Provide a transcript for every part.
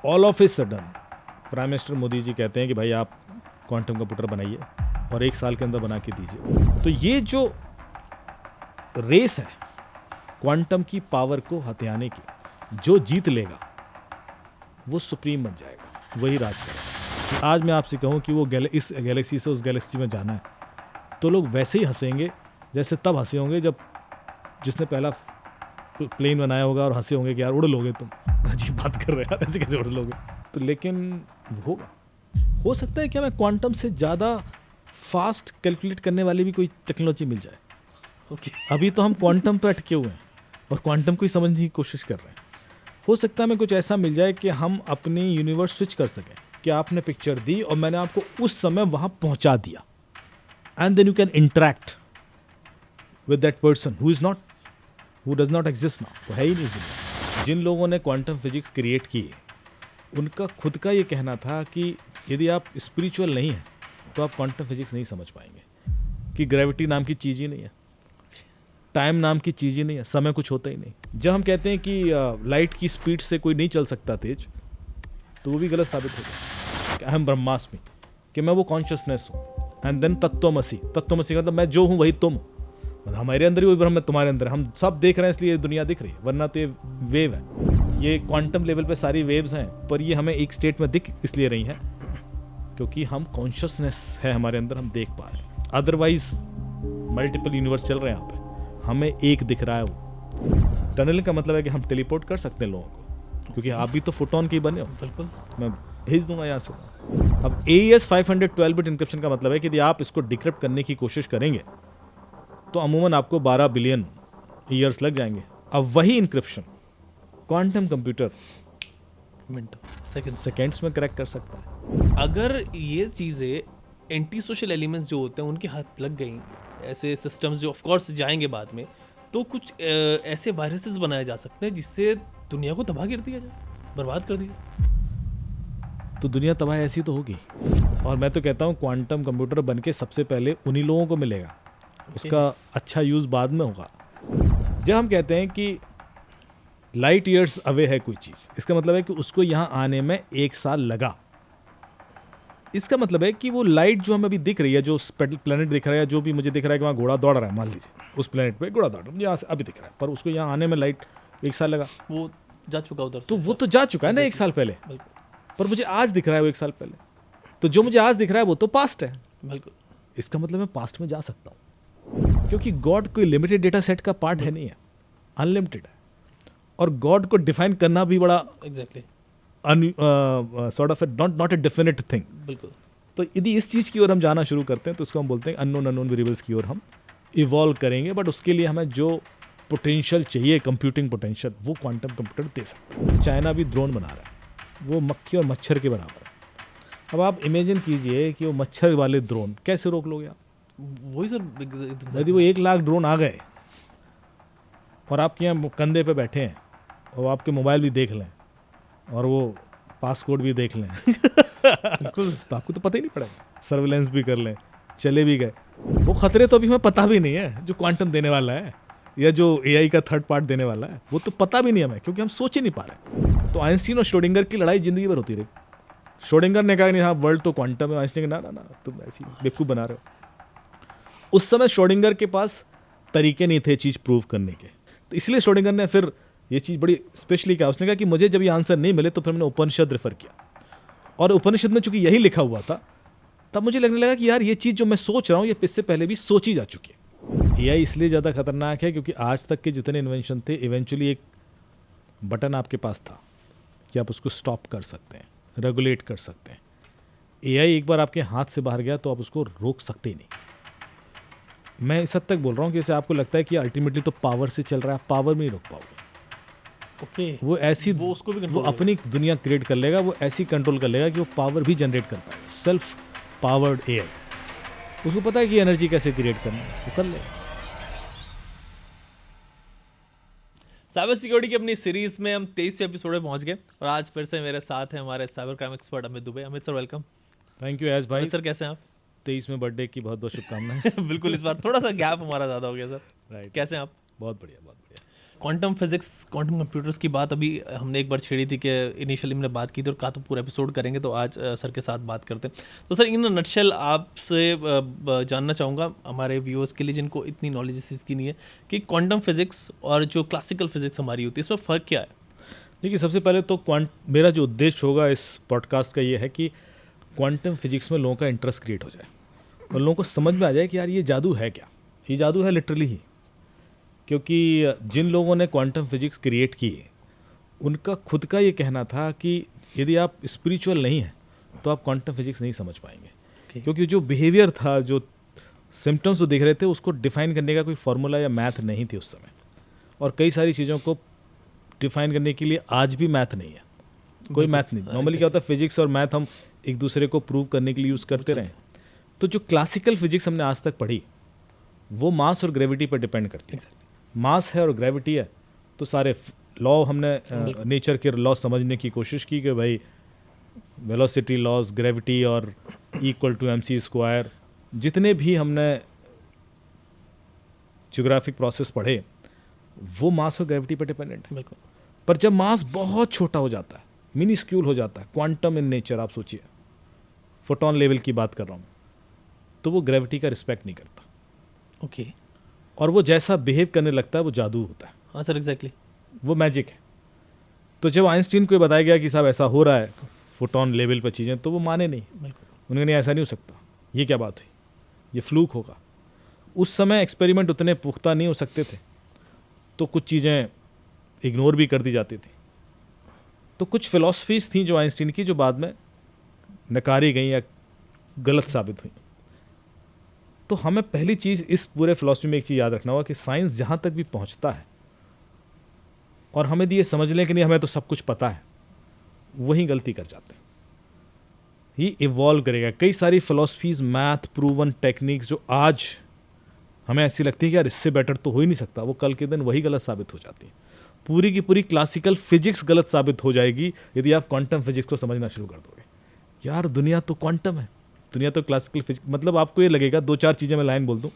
All of a sudden prime minister Modi ji कहते हैं कि भाई आप क्वांटम कंप्यूटर बनाइए और 1 साल के अंदर बना के दीजिए। तो ये जो रेस है क्वांटम की पावर को हथियाने की, जो जीत लेगा वो सुप्रीम बन जाएगा, वही राज करेगा। आज मैं आपसे कहूँ कि वो इस गैलेक्सी से उस गैलेक्सी में जाना है, तो लोग वैसे ही हंसेंगे जैसे तब हंसे होंगे जब जिसने पहला प्लेन बनाया होगा और हंसे होंगे कि यार उड़ लोगे तुम, अजीब बात कर रहे हैं यार, ऐसे कैसे उड़ लोगे। तो लेकिन होगा, हो सकता है क्या मैं क्वांटम से ज़्यादा फास्ट कैलकुलेट करने वाली भी कोई टेक्नोलॉजी मिल जाए। ओके अभी तो हम क्वांटम पे अटके हुए हैं और क्वांटम को ही समझने की कोशिश कर रहे हैं। हो सकता है हमें कुछ ऐसा मिल जाए कि हम अपनी यूनिवर्स स्विच कर सकें कि आपने पिक्चर दी और मैंने आपको उस समय वहाँ पहुँचा दिया, and then you can interact with that person who does not exist now. वो है ही नहीं दुनिया। जिन लोगों ने क्वांटम फिजिक्स क्रिएट की, उनका खुद का ये कहना था कि यदि आप स्पिरिचुअल नहीं हैं तो आप क्वांटम फिजिक्स नहीं समझ पाएंगे, कि ग्रेविटी नाम की चीज़ ही नहीं है, टाइम नाम की चीज़ ही नहीं है, समय कुछ होता ही नहीं। जब हम कहते हैं कि लाइट की स्पीड से कोई नहीं चल सकता तेज, तो वो भी गलत साबित हो गया। कि अहम ब्रह्मास्मि, कि मैं वो कॉन्शियसनेस हूँ, एंड देन तत्वमसि का मतलब मैं जो हूँ वही तुम, मतलब हमारे अंदर ही वही ब्रह्म है, तुम्हारे अंदर है। हम सब देख रहे हैं इसलिए दुनिया दिख रही है, वरना तो ये वेव है। ये क्वांटम लेवल पे सारी वेव्स हैं, पर ये हमें एक स्टेट में दिख इसलिए रही हैं क्योंकि हम कॉन्शियसनेस है हमारे अंदर, हम देख पा रहे हैं। अदरवाइज मल्टीपल यूनिवर्स चल रहे हैं यहाँ पे, हमें एक दिख रहा है वो। टनलिंग का मतलब है कि हम टेलीपोर्ट कर सकते हैं लोगों को, क्योंकि आप भी तो फोटोन के ही बने हो। बिल्कुल, मैं भेज दूंगा यहाँ से। अब AES 512 बिट इंक्रिप्शन का मतलब है कि यदि आप इसको डिक्रिप्ट करने की कोशिश करेंगे तो अमूमन आपको 12 बिलियन ईयर्स लग जाएंगे। अब वही इंक्रिप्शन क्वांटम कंप्यूटर सेकेंड्स में क्रैक कर सकता है। अगर ये चीज़ें एंटी सोशल एलिमेंट्स जो होते हैं उनके हाथ लग गई, ऐसे सिस्टम्स जो ऑफ कोर्स जाएंगे बाद में, तो कुछ ऐसे वायरसेस बनाए जा सकते हैं जिससे दुनिया को तबाह कर दिया जाए, बर्बाद कर दिया। तो दुनिया तबाह ऐसी तो होगी। और मैं तो कहता हूँ क्वांटम कंप्यूटर बन के सबसे पहले उन्हीं लोगों को मिलेगा, उसका अच्छा यूज़ बाद में होगा। जब हम कहते हैं कि लाइट ईयर्स अवे है कोई चीज़, इसका मतलब है कि उसको यहाँ आने में 1 साल लगा। इसका मतलब है कि वो लाइट जो हमें अभी दिख रही है, जो प्लेनेट दिख रहा है, जो भी मुझे दिख रहा है कि वहाँ घोड़ा दौड़ रहा है, मान लीजिए उस प्लेनेट पे घोड़ा दौड़ रहा है, मुझे यहाँ से अभी दिख रहा है, पर उसको यहाँ आने में लाइट 1 साल लगा। वो जा चुका उधर से, तो वो तो जा चुका है ना 1 साल पहले, पर मुझे आज दिख रहा है वो 1 साल पहले। तो जो मुझे आज दिख रहा है वो तो पास्ट है। बिल्कुल, इसका मतलब मैं पास्ट में जा सकता हूँ, क्योंकि गॉड कोई लिमिटेड डेटा सेट का पार्ट है नहीं है, अनलिमिटेड है। और गॉड को डिफाइन करना भी बड़ा exactly sort of not a definite thing. बिल्कुल। तो यदि इस चीज़ की ओर हम जाना शुरू करते हैं तो उसको हम बोलते हैं अननोन वेरिएबल्स की ओर हम इवॉल्व करेंगे। बट उसके लिए हमें जो पोटेंशियल चाहिए, कंप्यूटिंग पोटेंशियल, वो क्वांटम कंप्यूटर दे सकता है। चाइना भी ड्रोन बना रहा है, वो मक्खी और मच्छर के बराबर है। अब आप इमेजिन कीजिए कि वो मच्छर वाले ड्रोन कैसे रोक लोगे आप? वही सर, यदि वो 1 लाख ड्रोन आ गए और आपके यहाँ कंधे पे बैठे हैं और आपके मोबाइल भी देख लें और वो पासकोड भी देख लें बिल्कुल, तो आपको तो पता ही नहीं पड़ेगा। सर्विलेंस भी कर लें, चले भी गए, वो खतरे तो अभी हमें पता भी नहीं है जो क्वांटम देने वाला है या जो AI का थर्ड पार्ट देने वाला है, वो तो पता भी नहीं हमें, क्योंकि हम सोच ही नहीं पा रहे। तो आइंस्टीन और श्रोडिंगर की लड़ाई जिंदगी भर होती रही। श्रोडिंगर ने कहा नहीं हाँ वर्ल्ड तो क्वांटम है, आइंस्टीन ने कहा ना तुम ऐसी बेवकूफ़ बना रहे हो। उस समय श्रोडिंगर के पास तरीके नहीं थे चीज़ प्रूव करने के, तो इसलिए श्रोडिंगर ने फिर ये चीज़ बड़ी स्पेशली कहा। उसने कहा कि मुझे जब ये आंसर नहीं मिले तो फिर मैंने उपनिषद रेफर किया, और उपनिषद में चूंकि यही लिखा हुआ था, तब मुझे लगने लगा कि यार ये चीज़ जो मैं सोच रहा हूँ ये इससे पहले भी सोची जा चुकी है। AI इसलिए ज़्यादा खतरनाक है क्योंकि आज तक के जितने इन्वेंशन थे, इवेंचुअली एक बटन आपके पास था कि आप उसको स्टॉप कर सकते हैं, रेगुलेट कर सकते हैं। AI एक बार आपके हाथ से बाहर गया तो आप उसको रोक सकते ही नहीं। मैं इस हद तक बोल रहा हूँ कि जैसे आपको लगता है कि अल्टीमेटली तो पावर से चल रहा है, पावर में नहीं रोक पाओगे। ओके, वो ऐसी वो उसको भी वो कंट्रोल अपनी दुनिया क्रिएट कर लेगा, वो ऐसी कंट्रोल कर लेगा कि वो पावर भी जनरेट कर पाएगा। सेल्फ पावर्ड AI, उसको पता है कि एनर्जी कैसे क्रिएट करना है, वो कर लेगा। साइबर सिक्योरिटी की अपनी सीरीज में हम 23वें एपिसोड में पहुंच गए और आज फिर से मेरे साथ हैं हमारे cyber crime expert Amit Dubey. Amit sir welcome. Thank U S भाई। अमित सर कैसे हैं आप? 23वें बर्थडे की बहुत बहुत शुभकामनाएं। बिल्कुल, इस बार थोड़ा सा गैप हमारा ज़्यादा हो गया सर। राइट, कैसे हैं आप? बहुत बढ़िया बहुत बढ़िया। क्वांटम फिजिक्स, क्वांटम कंप्यूटर्स की बात अभी हमने एक बार छेड़ी थी कि इनिशियली हमने बात की थी और कहा तो पूरा एपिसोड करेंगे, तो आज सर के साथ बात करते हैं। तो सर इन नटशेल आपसे जानना चाहूँगा हमारे व्यूअर्स के लिए जिनको इतनी नॉलेज इस चीज़ की नहीं है कि क्वांटम फिजिक्स और जो क्लासिकल फिजिक्स हमारी होती है इसमें फ़र्क क्या है? देखिए, सबसे पहले तो मेरा जो उद्देश्य होगा इस पॉडकास्ट का ये है कि क्वांटम फिजिक्स में लोगों का इंटरेस्ट क्रिएट हो जाए और लोगों को समझ में आ जाए कि यार ये जादू है क्या। ये जादू है लिटरली ही, क्योंकि जिन लोगों ने क्वांटम फिजिक्स क्रिएट की उनका खुद का ये कहना था कि यदि आप स्पिरिचुअल नहीं हैं तो आप क्वांटम फिजिक्स नहीं समझ पाएंगे। क्योंकि जो बिहेवियर था, जो सिम्टम्स वो देख रहे थे, उसको डिफाइन करने का कोई फार्मूला या मैथ नहीं थी उस समय। और कई सारी चीज़ों को डिफाइन करने के लिए आज भी मैथ नहीं है, कोई मैथ नहीं। नॉर्मली क्या होता है, फिजिक्स और मैथ हम एक दूसरे को प्रूव करने के लिए यूज़ करते रहे। तो जो क्लासिकल फिजिक्स हमने आज तक पढ़ी वो मास और ग्रेविटी पर डिपेंड करती है। मास है और ग्रेविटी है, तो सारे लॉ हमने नेचर के लॉ समझने की कोशिश की कि भाई वेलोसिटी लॉज, ग्रेविटी और इक्वल टू mc², जितने भी हमने ज्योग्राफिक प्रोसेस पढ़े वो मास और ग्रेविटी पर डिपेंडेंट है। बिल्कुल। पर जब मास बहुत छोटा हो जाता है, मिनिस्क्यूल हो जाता है, क्वांटम इन नेचर, आप सोचिए फोटोन लेवल की बात कर रहा हूँ, तो वो ग्रेविटी का रिस्पेक्ट नहीं करता। ओके। और वो जैसा बिहेव करने लगता है वो जादू होता है। हाँ सर, एग्जैक्टली, वो मैजिक है। तो जब आइंस्टीन को बताया गया कि साहब ऐसा हो रहा है फोटोन लेवल पर चीज़ें, तो वो माने नहीं। बिल्कुल। उन्होंने नहीं, ऐसा नहीं हो सकता, ये क्या बात हुई, ये फ्लूक होगा। उस समय एक्सपेरिमेंट उतने पुख्ता नहीं हो सकते थे, तो कुछ चीज़ें इग्नोर भी कर दी जाती थी। तो कुछ फिलॉसफीज थी जो आइंस्टीन की, जो बाद में नकारी गई या गलत साबित हुई। तो हमें पहली चीज़ इस पूरे फिलॉसफी में एक चीज़ याद रखना होगा कि साइंस जहाँ तक भी पहुँचता है और हमें ये समझ लें कि नहीं हमें तो सब कुछ पता है, वही गलती कर जाते हैं। ये इवॉल्व करेगा। कई सारी फिलॉसफीज, मैथ प्रूवन टेक्निक्स जो आज हमें ऐसी लगती है कि यार इससे बेटर तो हो ही नहीं सकता, वो कल के दिन वही गलत साबित हो जाती है। पूरी की पूरी क्लासिकल फिजिक्स गलत साबित हो जाएगी यदि आप क्वांटम फिजिक्स को समझना शुरू कर दोगे। यार दुनिया तो क्वांटम है, दुनिया तो क्लासिकल फिजिक्स, मतलब आपको ये लगेगा, दो चार चीज़ें मैं लाइन बोल दूं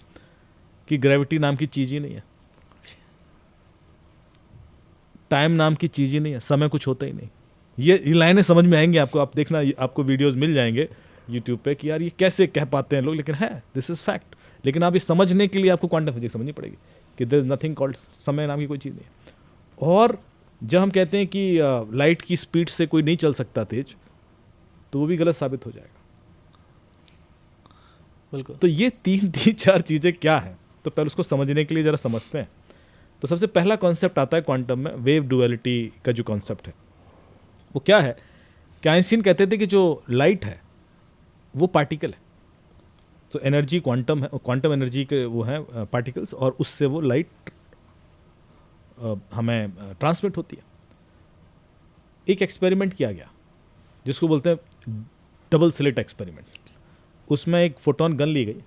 कि ग्रेविटी नाम की चीज़ ही नहीं है, टाइम नाम की चीज़ ही नहीं है, समय कुछ होता ही नहीं। ये लाइनें समझ में आएंगी आपको, आप देखना, आपको वीडियोस मिल जाएंगे यूट्यूब पे कि यार ये कैसे कह पाते हैं लोग, लेकिन है, दिस इज़ फैक्ट। लेकिन आप ये समझने के लिए आपको क्वांटम फिजिक्स समझनी पड़ेगी कि देयर इज नथिंग कॉल्ड समय नाम की कोई चीज़ नहीं है। और जब हम कहते हैं कि लाइट की स्पीड से कोई नहीं चल सकता तेज, तो वो भी गलत साबित हो जाएगा। बिल्कुल। तो ये तीन चार चीज़ें क्या है, तो पहले उसको समझने के लिए ज़रा समझते हैं। तो सबसे पहला कॉन्सेप्ट आता है क्वांटम में, वेव डुअलिटी का जो कॉन्सेप्ट है वो क्या है कि आइंस्टीन कहते थे कि जो लाइट है वो पार्टिकल है। तो एनर्जी क्वांटम है, क्वांटम एनर्जी के वो हैं पार्टिकल्स, और उससे वो लाइट हमें ट्रांसमिट होती है। एक एक्सपेरिमेंट किया गया जिसको बोलते हैं डबल स्लिट एक्सपेरिमेंट। उसमें एक फोटोन गन ली गई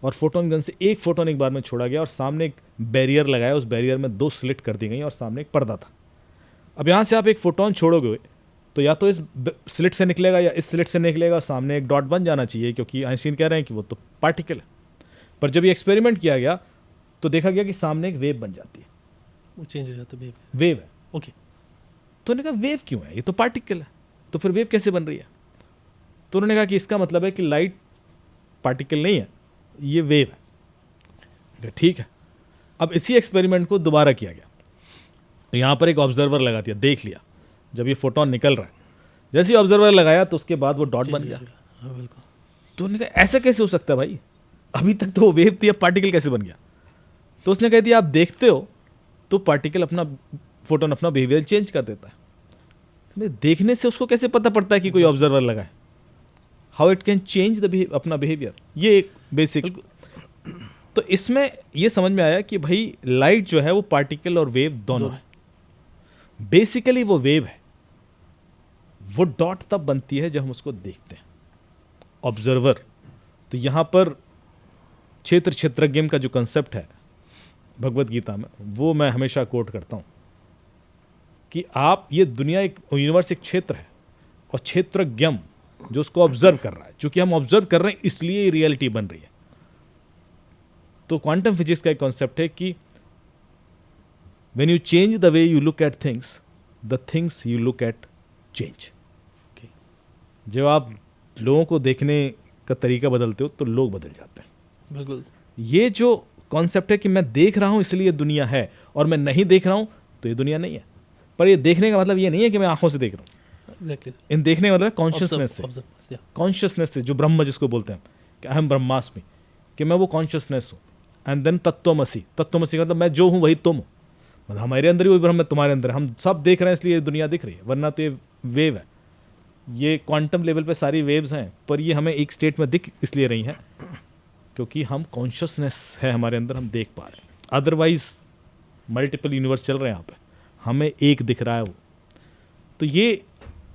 और फोटोन गन से एक फोटोन एक बार में छोड़ा गया और सामने एक बैरियर लगाया, उस बैरियर में 2 स्लिट कर दी गई और सामने एक पर्दा था। अब यहाँ से आप एक फोटोन छोड़ोगे तो या तो इस स्लिट से निकलेगा या इस स्लिट से निकलेगा, सामने एक डॉट बन जाना चाहिए, क्योंकि आइंस्टीन कह रहे हैं कि वो तो पार्टिकल है। पर जब ये एक्सपेरिमेंट किया गया तो देखा गया कि सामने एक वेव बन जाती है, वो चेंज हो जाता है, वेव है। ओके। तो उन्होंने कहा वेव क्यों है, ये तो पार्टिकल है, तो फिर वेव कैसे बन रही है? तो उन्होंने कहा कि इसका मतलब है कि लाइट पार्टिकल नहीं है, ये वेव है। ठीक है, अब इसी एक्सपेरिमेंट को दोबारा किया गया। यहाँ पर एक ऑब्जर्वर लगा दिया, देख लिया जब ये फोटोन निकल रहा है, जैसे ही ऑब्जर्वर लगाया तो उसके बाद वो डॉट बन गया। हाँ बिल्कुल। तो उन्होंने कहा ऐसा कैसे हो सकता है भाई, अभी तक तो वो वेव थी, अब पार्टिकल कैसे बन गया? तो उसने कह दिया आप देखते हो तो पार्टिकल अपना, फोटोन अपना बिहेवियर चेंज कर देता है। तो देखने से उसको कैसे पता पड़ता है कि कोई ऑब्जर्वर लगा है? How it can change the अपना बिहेवियर, ये एक बेसिक। तो इसमें ये समझ में आया कि भाई लाइट जो है वो पार्टिकल और वेव दोनों है। बेसिकली वो वेव है, वो डॉट तब बनती है जब हम उसको देखते हैं, ऑब्जर्वर। तो यहाँ पर क्षेत्र क्षेत्रज्ञ का जो कंसेप्ट है भगवत गीता में, वो मैं हमेशा कोट करता हूँ कि आप, ये दुनिया एक यूनिवर्स एक क्षेत्र है और क्षेत्रज्ञ जो उसको ऑब्जर्व कर रहा है, चूंकि हम ऑब्जर्व कर रहे हैं इसलिए रियलिटी बन रही है। तो क्वांटम फिजिक्स का एक कॉन्सेप्ट है कि when you change the way you look at things, the things you look at change. Okay. जब आप लोगों को देखने का तरीका बदलते हो तो लोग बदल जाते हैं। बिल्कुल। ये जो कॉन्सेप्ट है कि मैं देख रहा हूं इसलिए दुनिया है, और मैं नहीं देख रहा हूं तो ये दुनिया नहीं है। पर ये देखने का मतलब ये नहीं है कि मैं आंखों से देख रहा हूं। एग्जैक्टली। इन देखने का मतलब कॉन्शियसनेस से, ऑब्जर्व। कॉन्शियसनेस से, जो ब्रह्म जिसको बोलते हैं कि अहम ब्रह्मास्मि, कि मैं वो कॉन्शियसनेस हूँ। एंड देन तत्वमसी, तत्वमसी का मतलब मैं जो हूँ वही तुम हो, मतलब हमारे अंदर ही वही ब्रह्म है, तुम्हारे अंदर है। हम सब देख रहे हैं इसलिए ये दुनिया दिख रही है, वरना तो ये वेव है। ये क्वांटम लेवल पे सारी वेव्स हैं, पर ये हमें एक स्टेट में दिख इसलिए रही हैं क्योंकि हम कॉन्शियसनेस है हमारे अंदर, हम देख पा रहे हैं। अदरवाइज मल्टीपल यूनिवर्स चल रहे हैं यहाँ पे, हमें एक दिख रहा है वो। तो ये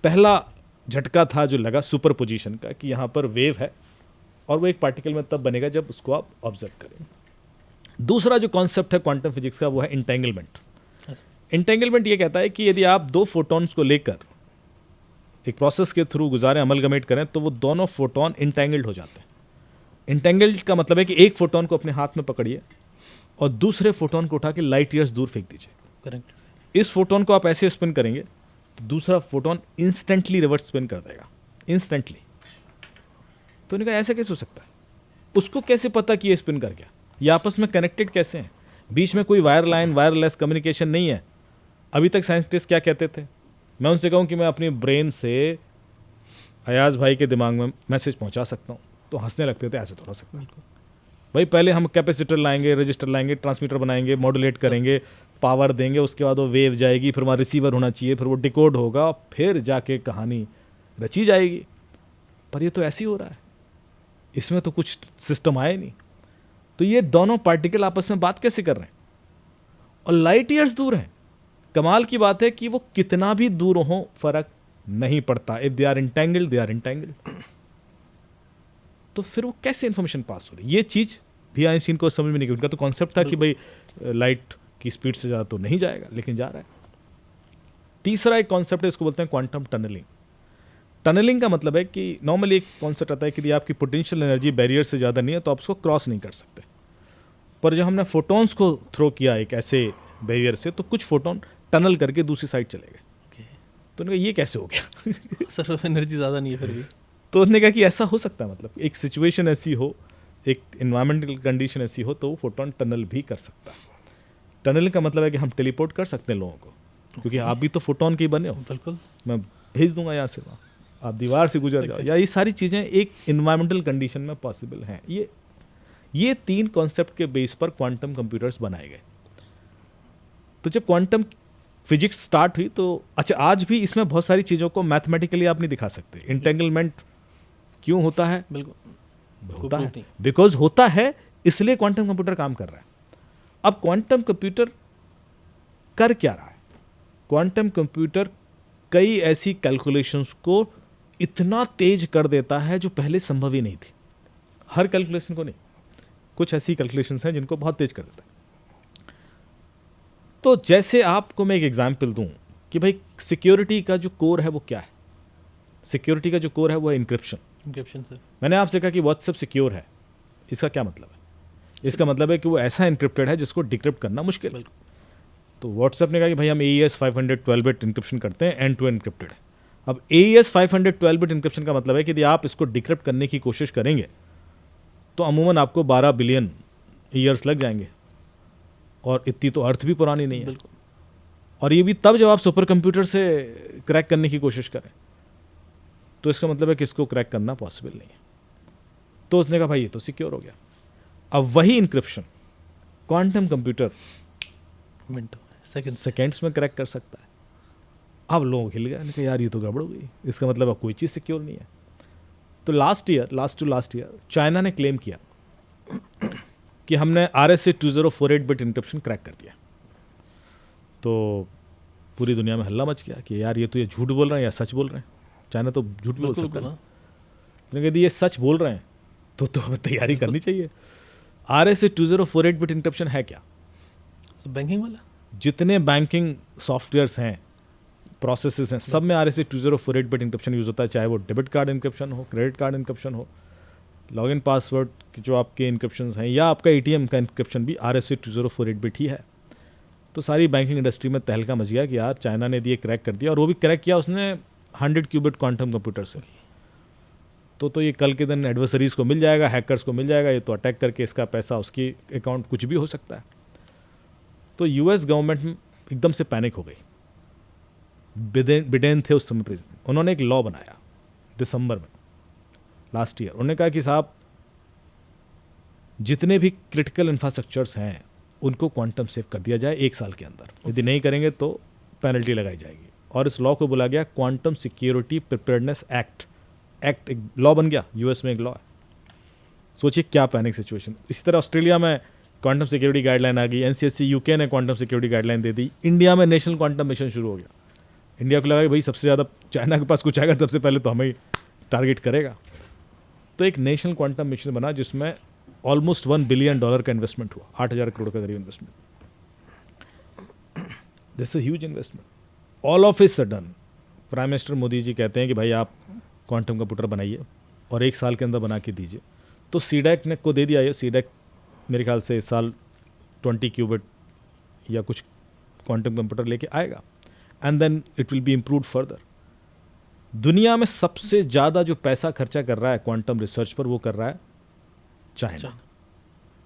पहला झटका था जो लगा सुपर पोजिशन का, कि यहाँ पर वेव है और वो एक पार्टिकल में तब बनेगा जब उसको आप ऑब्जर्व करें। दूसरा जो कॉन्सेप्ट है क्वांटम फिजिक्स का वो है इंटेंगलमेंट। इंटेंगलमेंट ये कहता है कि यदि आप दो फोटॉन्स को लेकर एक प्रोसेस के थ्रू गुजारें, अमलगमेट करें, तो वो दोनों फोटॉन इंटेंगल्ड हो जाते हैं। इंटेंगल्ड का मतलब है कि एक फोटॉन को अपने हाथ में पकड़िए और दूसरे फोटॉन को उठा के लाइट ईयर्स दूर फेंक दीजिए। करेक्ट। इस फोटॉन को आप ऐसे स्पिन करेंगे तो दूसरा फोटॉन इंस्टेंटली रिवर्स स्पिन कर देगा, इंस्टेंटली। तो उन्होंने कहा ऐसा कैसे हो सकता है? उसको कैसे पता कि ये स्पिन कर गया? ये आपस में कनेक्टेड कैसे हैं? बीच में कोई वायर लाइन, वायरलेस कम्युनिकेशन नहीं है। अभी तक साइंटिस्ट क्या कहते थे? मैं उनसे कहूँ कि मैं अपनी ब्रेन से अयाज भाई के दिमाग में मैसेज पहुंचा सकता हूँ, तो हंसने लगते थे, ऐसे तो हो सकता है। भाई पहले हम कैपेसिटर लाएंगे, रजिस्टर लाएंगे, ट्रांसमीटर बनाएंगे, मॉड्यूलेट करेंगे, पावर देंगे, उसके बाद वो वेव जाएगी, फिर वहाँ रिसीवर होना चाहिए, फिर वो डिकोड होगा, फिर जाके कहानी रची जाएगी। पर ये तो ऐसे ही हो रहा है, इसमें तो कुछ सिस्टम आया नहीं। तो ये दोनों पार्टिकल आपस में बात कैसे कर रहे हैं? और लाइट ईयर्स दूर हैं। कमाल की बात है कि वो कितना भी दूर हो फर्क नहीं पड़ता। If they are entangled, they are entangled. तो फिर वो कैसे इंफॉर्मेशन पास हो रही? ये चीज भी आइंस्टीन को समझ में नहीं, उनका तो कॉन्सेप्ट था कि भाई लाइट की स्पीड से ज़्यादा तो नहीं जाएगा, लेकिन जा रहा है। तीसरा एक कॉन्सेप्ट है, इसको बोलते हैं क्वांटम टनलिंग। टनलिंग का मतलब है कि नॉर्मली एक कॉन्सेप्ट आता है कि यदि आपकी पोटेंशियल एनर्जी बैरियर से ज़्यादा नहीं है तो आप उसको क्रॉस नहीं कर सकते। पर जब हमने फोटॉन्स को थ्रो किया एक ऐसे बैरियर से, तो कुछ फोटॉन टनल करके दूसरी साइड चले गए। तो उन्होंने कहा ये कैसे हो गया? सर एनर्जी ज़्यादा नहीं है फिर भी। तो उसने कहा कि ऐसा हो सकता है, मतलब एक सिचुएशन ऐसी हो, एक इन्वायरमेंटल कंडीशन ऐसी हो, तो वो फोटॉन टनल भी कर सकता है। टनल का मतलब है कि हम टेलीपोर्ट कर सकते हैं लोगों को, क्योंकि आप भी तो फोटॉन के ही बने हो। बिल्कुल। मैं भेज दूंगा यहाँ से वहाँ, आप दीवार से गुजर जाओ, या ये सारी चीज़ें एक इन्वायरमेंटल कंडीशन में पॉसिबल हैं। ये तीन कॉन्सेप्ट के बेस पर क्वांटम कंप्यूटर्स बनाए गए। तो जब क्वांटम फिजिक्स स्टार्ट हुई तो अच्छा, आज भी इसमें बहुत सारी चीज़ों को मैथमेटिकली आप नहीं दिखा सकते। इंटेंगलमेंट क्यों होता है? बिल्कुल होता है बिकॉज होता है, इसलिए क्वांटम कंप्यूटर काम कर रहा है। अब क्वांटम कंप्यूटर कर क्या रहा है? क्वांटम कंप्यूटर कई ऐसी कैलकुलेशंस को इतना तेज कर देता है जो पहले संभव ही नहीं थी। हर कैलकुलेशन को नहीं, कुछ ऐसी कैलकुलेशंस हैं जिनको बहुत तेज कर देता है। तो जैसे आपको मैं एक एग्जांपल दूं कि भाई सिक्योरिटी का जो कोर है वो क्या है? सिक्योरिटी का जो कोर है वो है इंक्रिप्शन। Encryption sir. मैंने आपसे कहा कि व्हाट्सएप सिक्योर है, इसका क्या मतलब है? इसका मतलब है कि वो ऐसा इंक्रिप्टेड है जिसको डिक्रिप्ट करना मुश्किल है। तो व्हाट्सएप ने कहा कि भाई हम AES 512 बिट इंक्रिप्शन करते हैं, एंड टू एंड इंक्रिप्टेड है। अब AES 512 बिट इंक्रिप्शन का मतलब है कि यदि आप इसको डिक्रिप्ट करने की कोशिश करेंगे तो अमूमन आपको 12 बिलियन ईयर्स लग जाएंगे, और इतनी तो अर्थ भी पुरानी नहीं है। और ये भी तब जब आप सुपर कंप्यूटर से क्रैक करने की कोशिश करें, तो इसका मतलब है कि इसको क्रैक करना पॉसिबल नहीं है। तो उसने कहा भाई ये तो सिक्योर हो गया। अब वही इंक्रिप्शन क्वांटम कंप्यूटर सेकेंड्स में क्रैक कर सकता है। अब लोग हिल गए, कहा यार ये तो गड़बड़ हो गई, इसका मतलब अब कोई चीज़ सिक्योर नहीं है। तो लास्ट ईयर चाइना ने क्लेम किया कि हमने RSA 2048 बिट इंक्रिप्शन क्रैक कर दिया। तो पूरी दुनिया में हल्ला मच गया कि यार ये झूठ बोल रहे हैं या सच बोल रहे हैं। चाइना तो झूठ बोल सकता है, लेकिन यदि ये सच बोल रहे हैं तो हमें तैयारी करनी चाहिए। RSA 2048 बिट इंक्रिप्शन है क्या? बैंकिंग वाला जितने बैंकिंग सॉफ्टवेयर्स हैं, प्रोसेसेस हैं, सब में RSA 2048 बिट इंक्रिप्शन यूज होता है, चाहे वो डेबिट कार्ड इंक्रिप्शन हो, क्रेडिट कार्ड इंक्रिप्शन हो, लॉगिन पासवर्ड की जो आपके इंक्रिप्शंस हैं, या आपका ATM का इंक्रिप्शन भी RSA 2048 बिट ही है। तो सारी बैंकिंग इंडस्ट्री में तहलका मच गया कि यार चाइना ने ये क्रैक कर दिया, और वो भी क्रैक किया उसने 100 क्यूबिट क्वांटम कंप्यूटर से। तो ये कल के दिन एडवर्सरीज को मिल जाएगा, हैकर्स को मिल जाएगा, ये तो अटैक करके इसका पैसा उसकी अकाउंट कुछ भी हो सकता है। तो यूएस गवर्नमेंट एकदम से पैनिक हो गई। बिडेन थे उस समय प्रेसिडेंट, उन्होंने एक लॉ बनाया दिसंबर में लास्ट ईयर। उन्होंने कहा कि साहब जितने भी क्रिटिकल इंफ्रास्ट्रक्चर्स हैं उनको क्वांटम सेफ कर दिया जाए 1 साल के अंदर, यदि नहीं करेंगे तो पेनल्टी लगाई जाएगी। और इस लॉ को बोला गया क्वांटम सिक्योरिटी प्रिपेयर्डनेस एक्ट। एक लॉ बन गया, यूएस में एक लॉ है। सोचिए क्या पैनिक सिचुएशन। इसी तरह ऑस्ट्रेलिया में क्वांटम सिक्योरिटी गाइडलाइन आ गई, एनसीएससी यूके ने क्वांटम सिक्योरिटी गाइडलाइन दे दी, इंडिया में नेशनल क्वांटम मिशन शुरू हो गया। इंडिया को लगा कि भाई सबसे ज़्यादा चाइना के पास कुछ आएगा सबसे पहले तो हमें ही टारगेट करेगा। तो एक नेशनल क्वांटम मिशन बना जिसमें ऑलमोस्ट $1 बिलियन का इन्वेस्टमेंट हुआ, 8,000 करोड़ का करीब investment. This is huge investment. All of a sudden prime minister Modi ji कहते हैं कि भाई आप क्वांटम कंप्यूटर बनाइए और 1 साल के अंदर बना के दीजिए। तो सीडैक ने को दे दिया। ये सीडैक मेरे ख्याल से इस साल 20 क्यूबिट या कुछ क्वांटम कंप्यूटर लेके आएगा, and then it will be improved further. दुनिया में सबसे ज़्यादा जो पैसा खर्चा कर रहा है क्वांटम रिसर्च पर वो कर रहा है चाइना।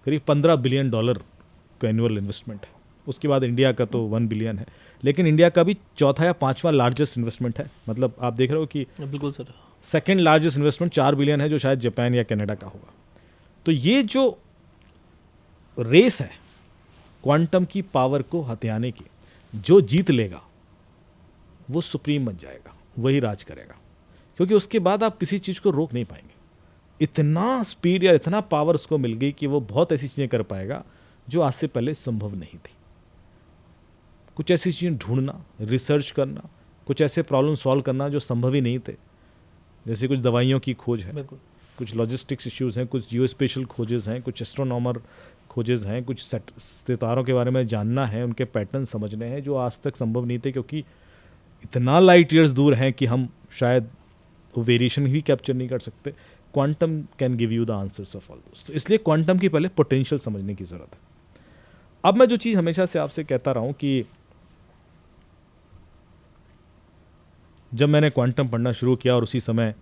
करीब $15 बिलियन का एनुअल इन्वेस्टमेंट है। उसके बाद इंडिया का तो 1 बिलियन है, लेकिन इंडिया का भी चौथा या पांचवा लार्जेस्ट इन्वेस्टमेंट है। मतलब आप देख रहे हो कि बिल्कुल sir, second largest investment 4 billion है, जो शायद जापान या कनाडा का होगा। तो ये जो रेस है क्वांटम की पावर को हथियाने की, जो जीत लेगा वो सुप्रीम बन जाएगा, वही राज करेगा, क्योंकि उसके बाद आप किसी चीज़ को रोक नहीं पाएंगे। इतना स्पीड या इतना पावर उसको मिल गई कि वो बहुत ऐसी चीज़ें कर पाएगा जो आज से पहले संभव नहीं थी। कुछ ऐसी चीज़ें ढूंढना, रिसर्च करना, कुछ ऐसे प्रॉब्लम सॉल्व करना जो संभव ही नहीं थे, जैसे कुछ दवाइयों की खोज है, कुछ लॉजिस्टिक्स इश्यूज हैं, कुछ जियो स्पेशल खोजेज हैं, कुछ एस्ट्रोनॉमर खोजेज हैं, कुछ सितारों के बारे में जानना है, उनके पैटर्न समझने हैं जो आज तक संभव नहीं थे, क्योंकि इतना लाइट ईयर्स दूर हैं कि हम शायद वो वेरिएशन भी कैप्चर नहीं कर सकते। Quantum can give you the answers of all those. तो इसलिए क्वांटम की पहले पोटेंशियल समझने की ज़रूरत है। अब मैं जो चीज़ हमेशा से आपसे कहता रहा हूँ कि जब मैंने क्वांटम पढ़ना शुरू किया और उसी समय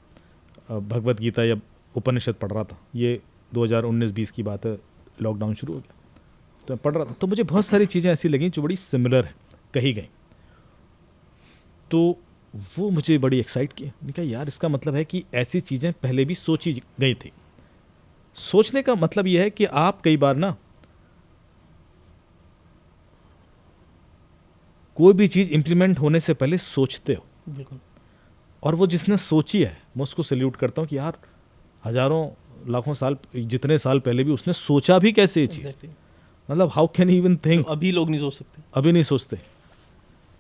भगवत गीता या उपनिषद पढ़ रहा था, ये 2019-20 की बात है, लॉकडाउन शुरू हो गया तो मैं पढ़ रहा था, तो मुझे बहुत सारी चीज़ें ऐसी लगी जो बड़ी सिमिलर है कही गई। तो वो मुझे बड़ी एक्साइट की। मैंने कहा यार इसका मतलब है कि ऐसी चीज़ें पहले भी सोची गई थी। सोचने का मतलब यह है कि आप कई बार ना कोई भी चीज़ इंप्लीमेंट होने से पहले सोचते हो, बिल्कुल। और वो जिसने सोची है मैं उसको सैल्यूट करता हूँ कि यार हजारों लाखों साल, जितने साल पहले भी उसने सोचा भी कैसे ये चीज़। मतलब हाउ कैन इवन थिंक। अभी लोग नहीं सोच सकते, अभी नहीं सोचते।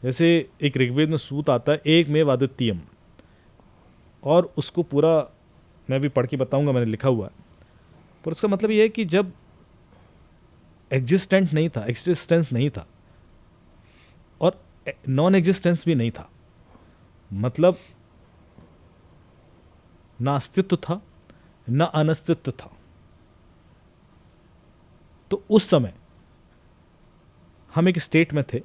जैसे एक ऋग्वेद में सूत आता है एक में वादित्यम, और उसको पूरा मैं भी पढ़ के बताऊंगा, मैंने लिखा हुआ है, पर उसका मतलब ये है कि जब एग्जिस्टेंस नहीं था और नॉन एग्जिस्टेंस भी नहीं था, मतलब ना अस्तित्व था ना अनस्तित्व था, तो उस समय हम एक स्टेट में थे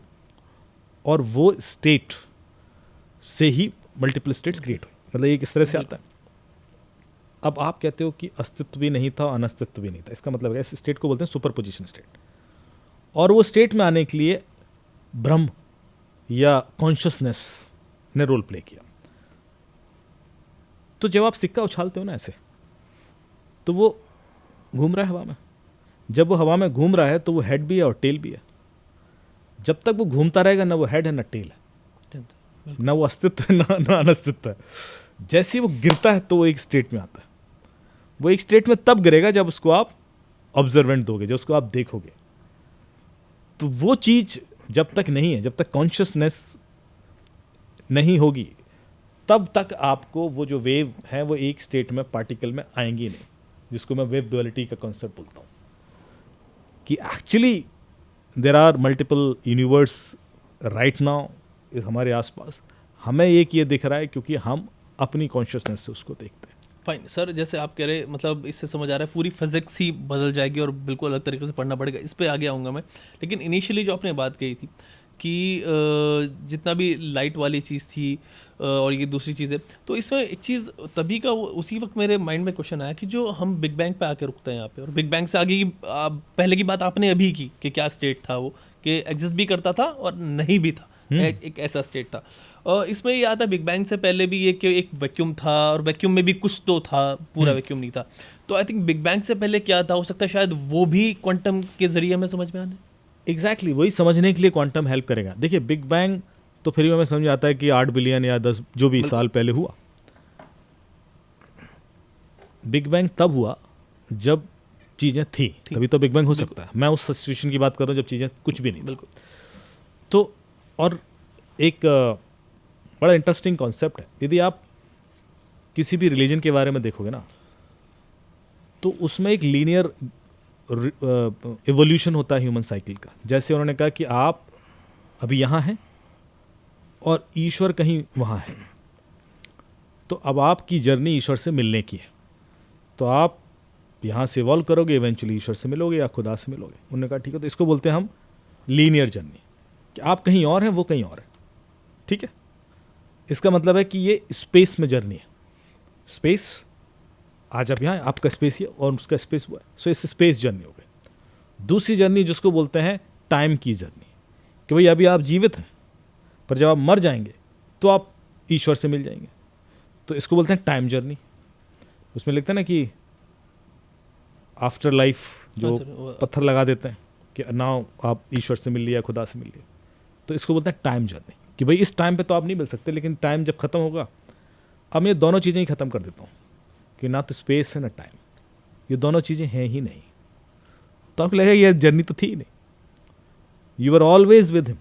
और वो स्टेट से ही मल्टीपल स्टेट्स क्रिएट हुई। मतलब एक इस तरह से आता है। अब आप कहते हो कि अस्तित्व भी नहीं था, अनस्तित्व भी नहीं था, इसका मतलब है इस स्टेट को बोलते हैं सुपरपोजिशन स्टेट। और वो स्टेट में आने के लिए ब्रह्म या कॉन्शियसनेस ने रोल प्ले किया। तो जब आप सिक्का उछालते हो ना ऐसे, तो वो घूम रहा है हवा में। जब वो हवा में घूम रहा है तो वो हेड भी है और टेल भी है। जब तक वो घूमता रहेगा ना वो हेड है ना टेल है, ना वो अस्तित्व है ना अनस्तित्व है। जैसे वो गिरता है तो वो एक स्टेट में आता है। वो एक स्टेट में तब गिरेगा जब उसको आप ऑब्जर्वेंट दोगे, जब उसको आप देखोगे। तो वो चीज़ जब तक नहीं है, जब तक कॉन्शियसनेस नहीं होगी, तब तक आपको वो जो वेव है वो एक स्टेट में पार्टिकल में आएंगी नहीं, जिसको मैं वेव डुअलिटी का कॉन्सेप्ट बोलता हूँ कि actually there are multiple universe right now हमारे आसपास। हमें एक ये दिख रहा है क्योंकि हम अपनी कॉन्शियसनेस से उसको देखते हैं। फाइन सर, जैसे आप कह रहे, मतलब इससे समझ आ रहा है पूरी फिजिक्स ही बदल जाएगी और बिल्कुल अलग तरीके से पढ़ना पड़ेगा, इस पे आगे आऊँगा मैं। लेकिन इनिशियली जो आपने बात कही थी कि जितना भी लाइट वाली चीज़ थी और ये दूसरी चीज़ें, तो इसमें एक चीज़ तभी का उसी वक्त मेरे माइंड में क्वेश्चन आया कि जो हम बिग बैंग पे आके रुकते हैं यहाँ पे, और बिग बैंग से आगे की पहले की बात आपने अभी की कि क्या स्टेट था वो, कि एग्जिस्ट भी करता था और नहीं भी था, एक ऐसा स्टेट था। इसमें ये आता है बिग बैंग से पहले भी ये कि एक वैक्यूम था और वैक्यूम में भी कुछ तो था, पूरा वैक्यूम नहीं था। तो आई थिंक बिग बैंग से पहले क्या था, हो सकता है शायद वो भी क्वांटम के जरिए हमें समझ में आने। एग्जैक्टली वही समझने के लिए क्वांटम हेल्प करेगा। देखिए बिग बैंग तो फिर भी हमें समझ आता है कि 8 बिलियन या 10 जो भी साल पहले हुआ। बिग बैंग तब हुआ जब चीज़ें थी, तभी तो बिग बैंग हो सकता है। मैं उस सिचुएशन की बात कर रहा हूँ जब चीज़ें कुछ भी नहीं थी। बिल्कुल। तो और एक बड़ा इंटरेस्टिंग कॉन्सेप्ट है, यदि आप किसी भी रिलीजन के बारे में देखोगे ना, तो उसमें एक लीनियर एवोल्यूशन होता है ह्यूमन साइकिल का। जैसे उन्होंने कहा कि आप अभी यहाँ हैं और ईश्वर कहीं वहाँ है, तो अब आपकी जर्नी ईश्वर से मिलने की है। तो आप यहाँ से इवॉल्व करोगे, इवेंचुअली ईश्वर से मिलोगे या खुदा से मिलोगे। उन्होंने कहा ठीक है, तो इसको बोलते हैं हम लीनियर जर्नी, कि आप कहीं और हैं, वो कहीं और है। ठीक है, इसका मतलब है कि ये स्पेस में जर्नी है। स्पेस, आज आप यहाँ, आपका स्पेस ये और उसका स्पेस वो है, सो इससे स्पेस जर्नी हो गई। दूसरी जर्नी जिसको बोलते हैं टाइम की जर्नी, कि भाई अभी आप जीवित हैं, पर जब आप मर जाएंगे तो आप ईश्वर से मिल जाएंगे, तो इसको बोलते हैं टाइम जर्नी। उसमें लिखते हैं ना कि आफ्टर लाइफ जो पत्थर लगा देते हैं कि नाउ आप ईश्वर से मिल लिया, खुदा से मिल लिया, तो इसको बोलते हैं टाइम जर्नी, कि भाई इस टाइम पे तो आप नहीं मिल सकते, लेकिन टाइम जब खत्म होगा, अब मैं दोनों चीज़ें ही खत्म कर देता हूँ कि ना तो स्पेस है ना टाइम, ये दोनों चीज़ें हैं ही नहीं, तो आपको लगेगा ये जर्नी तो थी ही नहीं। You are always with him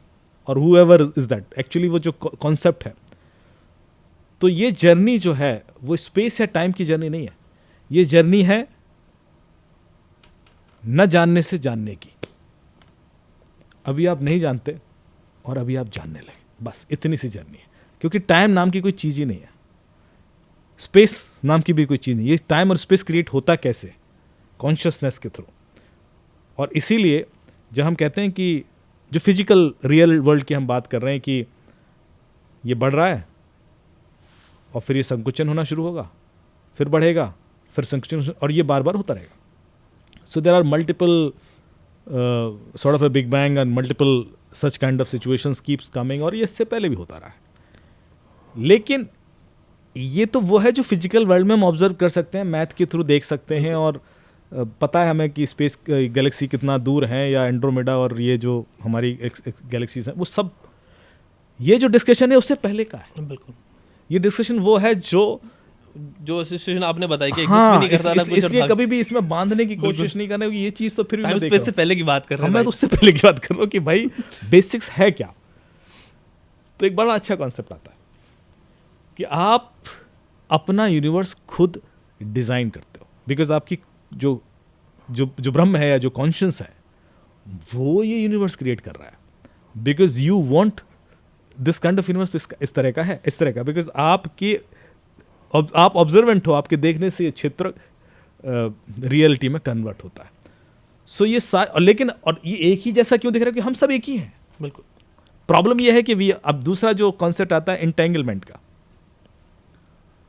और whoever is that, actually वो जो कॉन्सेप्ट है। तो ये जर्नी जो है वो स्पेस या टाइम की जर्नी नहीं है, ये जर्नी है न जानने से जानने की। अभी आप नहीं जानते और अभी आप जानने लगे, बस इतनी सी जर्नी है। क्योंकि टाइम नाम की कोई चीज़ ही नहीं है, स्पेस नाम की भी कोई चीज़ नहीं। ये टाइम और स्पेस क्रिएट होता कैसे? कॉन्शियसनेस के थ्रू। और इसीलिए जब हम कहते हैं कि जो फिजिकल रियल वर्ल्ड की हम बात कर रहे हैं कि ये बढ़ रहा है और फिर ये संकुचन होना शुरू होगा, फिर बढ़ेगा, फिर संकुचन, और ये बार बार होता रहेगा। So there are multiple sort of a big bang and multiple such kind of situations keeps coming, और ये इससे पहले भी होता रहा है। लेकिन ये तो वो है जो फिजिकल वर्ल्ड में हम ऑब्जर्व कर सकते हैं, मैथ के थ्रू देख सकते हैं, और पता है हमें कि स्पेस गैलेक्सी कितना दूर है, या एंड्रोमेडा और ये जो हमारी गैलेक्सीज हैं, वो सब, ये जो डिस्कशन है उससे पहले का है। बिल्कुल, ये डिस्कशन वो है जो सिचुएशन आपने बताई कि हाँ, भी नहीं करता था कुछ, इसलिए कभी भी इसमें बांधने की कोशिश नहीं करना, ये चीज़ तो फिर भी मैं देख रहा हूं। से पहले की बात कर रहे हैं, मैं तो उससे पहले की बात कर रहा हूँ कि भाई बेसिक्स है क्या। तो एक बड़ा अच्छा कॉन्सेप्ट आता है कि आप अपना यूनिवर्स खुद डिज़ाइन करते हो, बिकॉज आपकी जो जो जो ब्रह्म है या जो कॉन्शियस है वो ये यूनिवर्स क्रिएट कर रहा है, because you want this kind of universe. इस तरह का है, इस तरह का, बिकॉज आप ऑब्जर्वेंट हो, आपके देखने से ये क्षेत्र रियलिटी में कन्वर्ट होता है। सो ये लेकिन और ये एक ही जैसा क्यों दिख रहा है? कि हम सब एक ही हैं। बिल्कुल। प्रॉब्लम ये है कि अब दूसरा जो कॉन्सेप्ट आता है इंटेंगलमेंट का,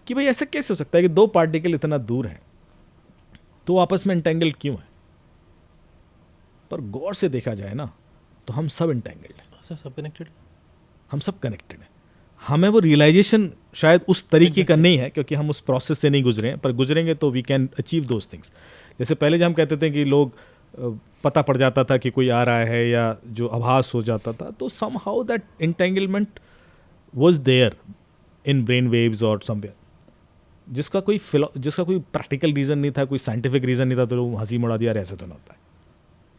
कि भाई ऐसा कैसे हो सकता है कि दो पार्टिकल इतना दूर हैं तो आपस में इंटेंगल क्यों है? पर गौर से देखा जाए ना तो हम सब इंटेंगल्ड हैं, सब कनेक्टेड, हम सब कनेक्टेड हैं। हमें वो रियलाइजेशन शायद उस तरीके का नहीं है क्योंकि हम उस प्रोसेस से नहीं गुजरे हैं, पर गुजरेंगे तो we can achieve those things. जैसे पहले जब हम कहते थे कि लोग पता पड़ जाता था कि कोई आ रहा है या जो आभास हो जाता था, तो somehow that entanglement was there in brain waves और समवेयर, जिसका कोई प्रैक्टिकल रीज़न नहीं था, कोई साइंटिफिक रीज़न नहीं था, तो लोग हंसी मुड़ा दिया, ऐसे तो ना होता है,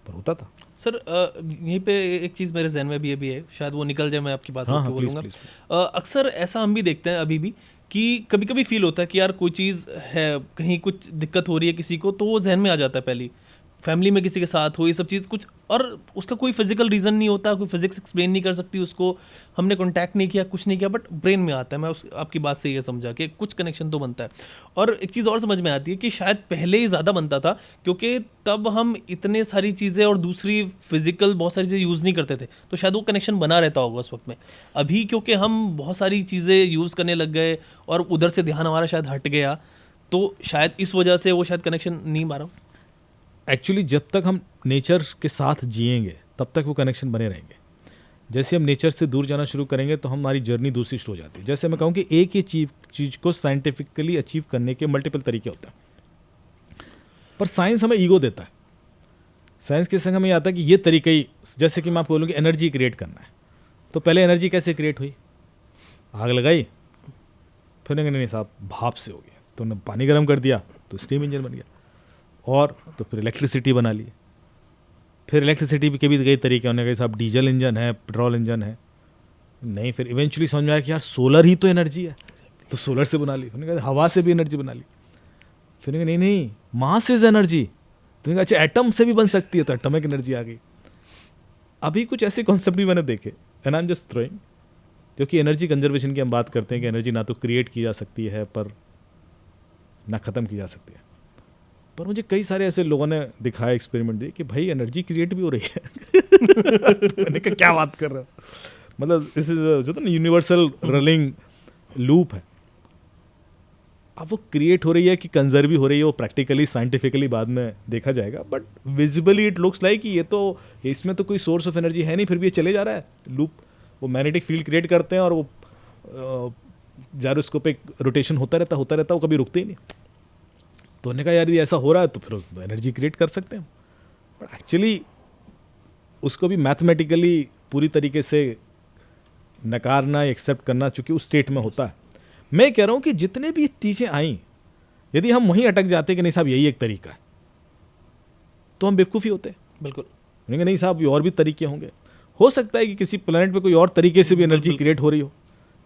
पर होता था। सर यहीं पे एक चीज़ मेरे जहन में भी अभी है, शायद वो निकल जाए, मैं आपकी बात को बोलूँगा। अक्सर ऐसा हम भी देखते हैं अभी भी कि कभी कभी फील होता है कि यार कोई चीज़ है, कहीं कुछ दिक्कत हो रही है किसी को, तो वो जहन में आ जाता है पहली, फैमिली में किसी के साथ हो, ये सब चीज़ कुछ, और उसका कोई फिजिकल रीज़न नहीं होता, कोई फिजिक्स एक्सप्लेन नहीं कर सकती उसको, हमने कॉन्टैक्ट नहीं किया, कुछ नहीं किया, बट ब्रेन में आता है। मैं आपकी बात से ये समझा कि कुछ कनेक्शन तो बनता है। और एक चीज़ और समझ में आती है कि शायद पहले ही ज़्यादा बनता था, क्योंकि तब हम इतने सारी चीज़ें और दूसरी फिजिकल बहुत सारी चीज़ें यूज़ नहीं करते थे, तो शायद वो कनेक्शन बना रहता होगा उस वक्त में। अभी क्योंकि हम बहुत सारी चीज़ें यूज़ करने लग गए और उधर से ध्यान हमारा शायद हट गया, तो शायद इस वजह से वो शायद कनेक्शन नहीं बना। एक्चुअली जब तक हम नेचर के साथ जिएंगे तब तक वो कनेक्शन बने रहेंगे। जैसे हम नेचर से दूर जाना शुरू करेंगे तो हमारी जर्नी दूसरी शुरू हो जाती है। जैसे मैं कहूँ कि एक ही चीज़ को साइंटिफिकली अचीव करने के मल्टीपल तरीके होते हैं, पर साइंस हमें ईगो देता है। साइंस के संग हमें आता है कि ये तरीका ही, जैसे कि मैं आपको बोलूँ कि एनर्जी क्रिएट करना है, तो पहले एनर्जी कैसे क्रिएट हुई? आग लगाई, फिर नहीं साहब भाप से हो गया, तो उन्होंने पानी गर्म कर दिया तो स्टीम इंजन बन गया, और तो फिर इलेक्ट्रिसिटी बना ली। फिर इलेक्ट्रिसिटी के भी कई तरीके होने, कई साहब डीजल इंजन है, पेट्रोल इंजन है, नहीं, फिर इवेंचुअली समझ में आया कि यार सोलर ही तो एनर्जी है, तो सोलर से बना ली। उन्होंने कहा हवा से भी एनर्जी बना ली। फिर कहा नहीं मास इज एनर्जी, तो कहा अच्छा एटम से भी बन सकती है, तो एटॉमिक एनर्जी आ गई। अभी कुछ ऐसे कॉन्सेप्ट भी मैंने देखे, and I am just throwing, जो कि एनर्जी कंजर्वेशन की हम बात करते हैं कि एनर्जी ना तो क्रिएट की जा सकती है पर ना ख़त्म की जा सकती है। पर मुझे कई सारे ऐसे लोगों ने दिखाया, एक्सपेरिमेंट दिए कि भाई एनर्जी क्रिएट भी हो रही है। तो मैंने कहा क्या बात कर रहे हो, मतलब इस जो था ना यूनिवर्सल रनिंग लूप है। अब वो क्रिएट हो रही है कि कंजर्व भी हो रही है, वो प्रैक्टिकली साइंटिफिकली बाद में देखा जाएगा, but visibly it looks like कि ये तो इसमें तो कोई सोर्स ऑफ एनर्जी है नहीं, फिर भी ये चले जा रहा है लूप। वो मैग्नेटिक फील्ड क्रिएट करते हैं और वो जायरोस्कोपिक रोटेशन होता रहता वो कभी रुकते ही नहीं। तो उन्होंने कहा यार ये ऐसा हो रहा है तो फिर एनर्जी क्रिएट कर सकते हैं, बट एक्चुअली उसको भी मैथमेटिकली पूरी तरीके से नकारना, एक्सेप्ट करना, चूंकि उस स्टेट में होता है। मैं कह रहा हूँ कि जितने भी चीज़ें आई, यदि हम वहीं अटक जाते कि नहीं साहब यही एक तरीका है, तो हम बेवकूफ़ी होते। बिल्कुल नहीं साहब ये और भी तरीके होंगे। हो सकता है कि किसी प्लेनेट पे कोई और तरीके से भी एनर्जी क्रिएट हो रही हो,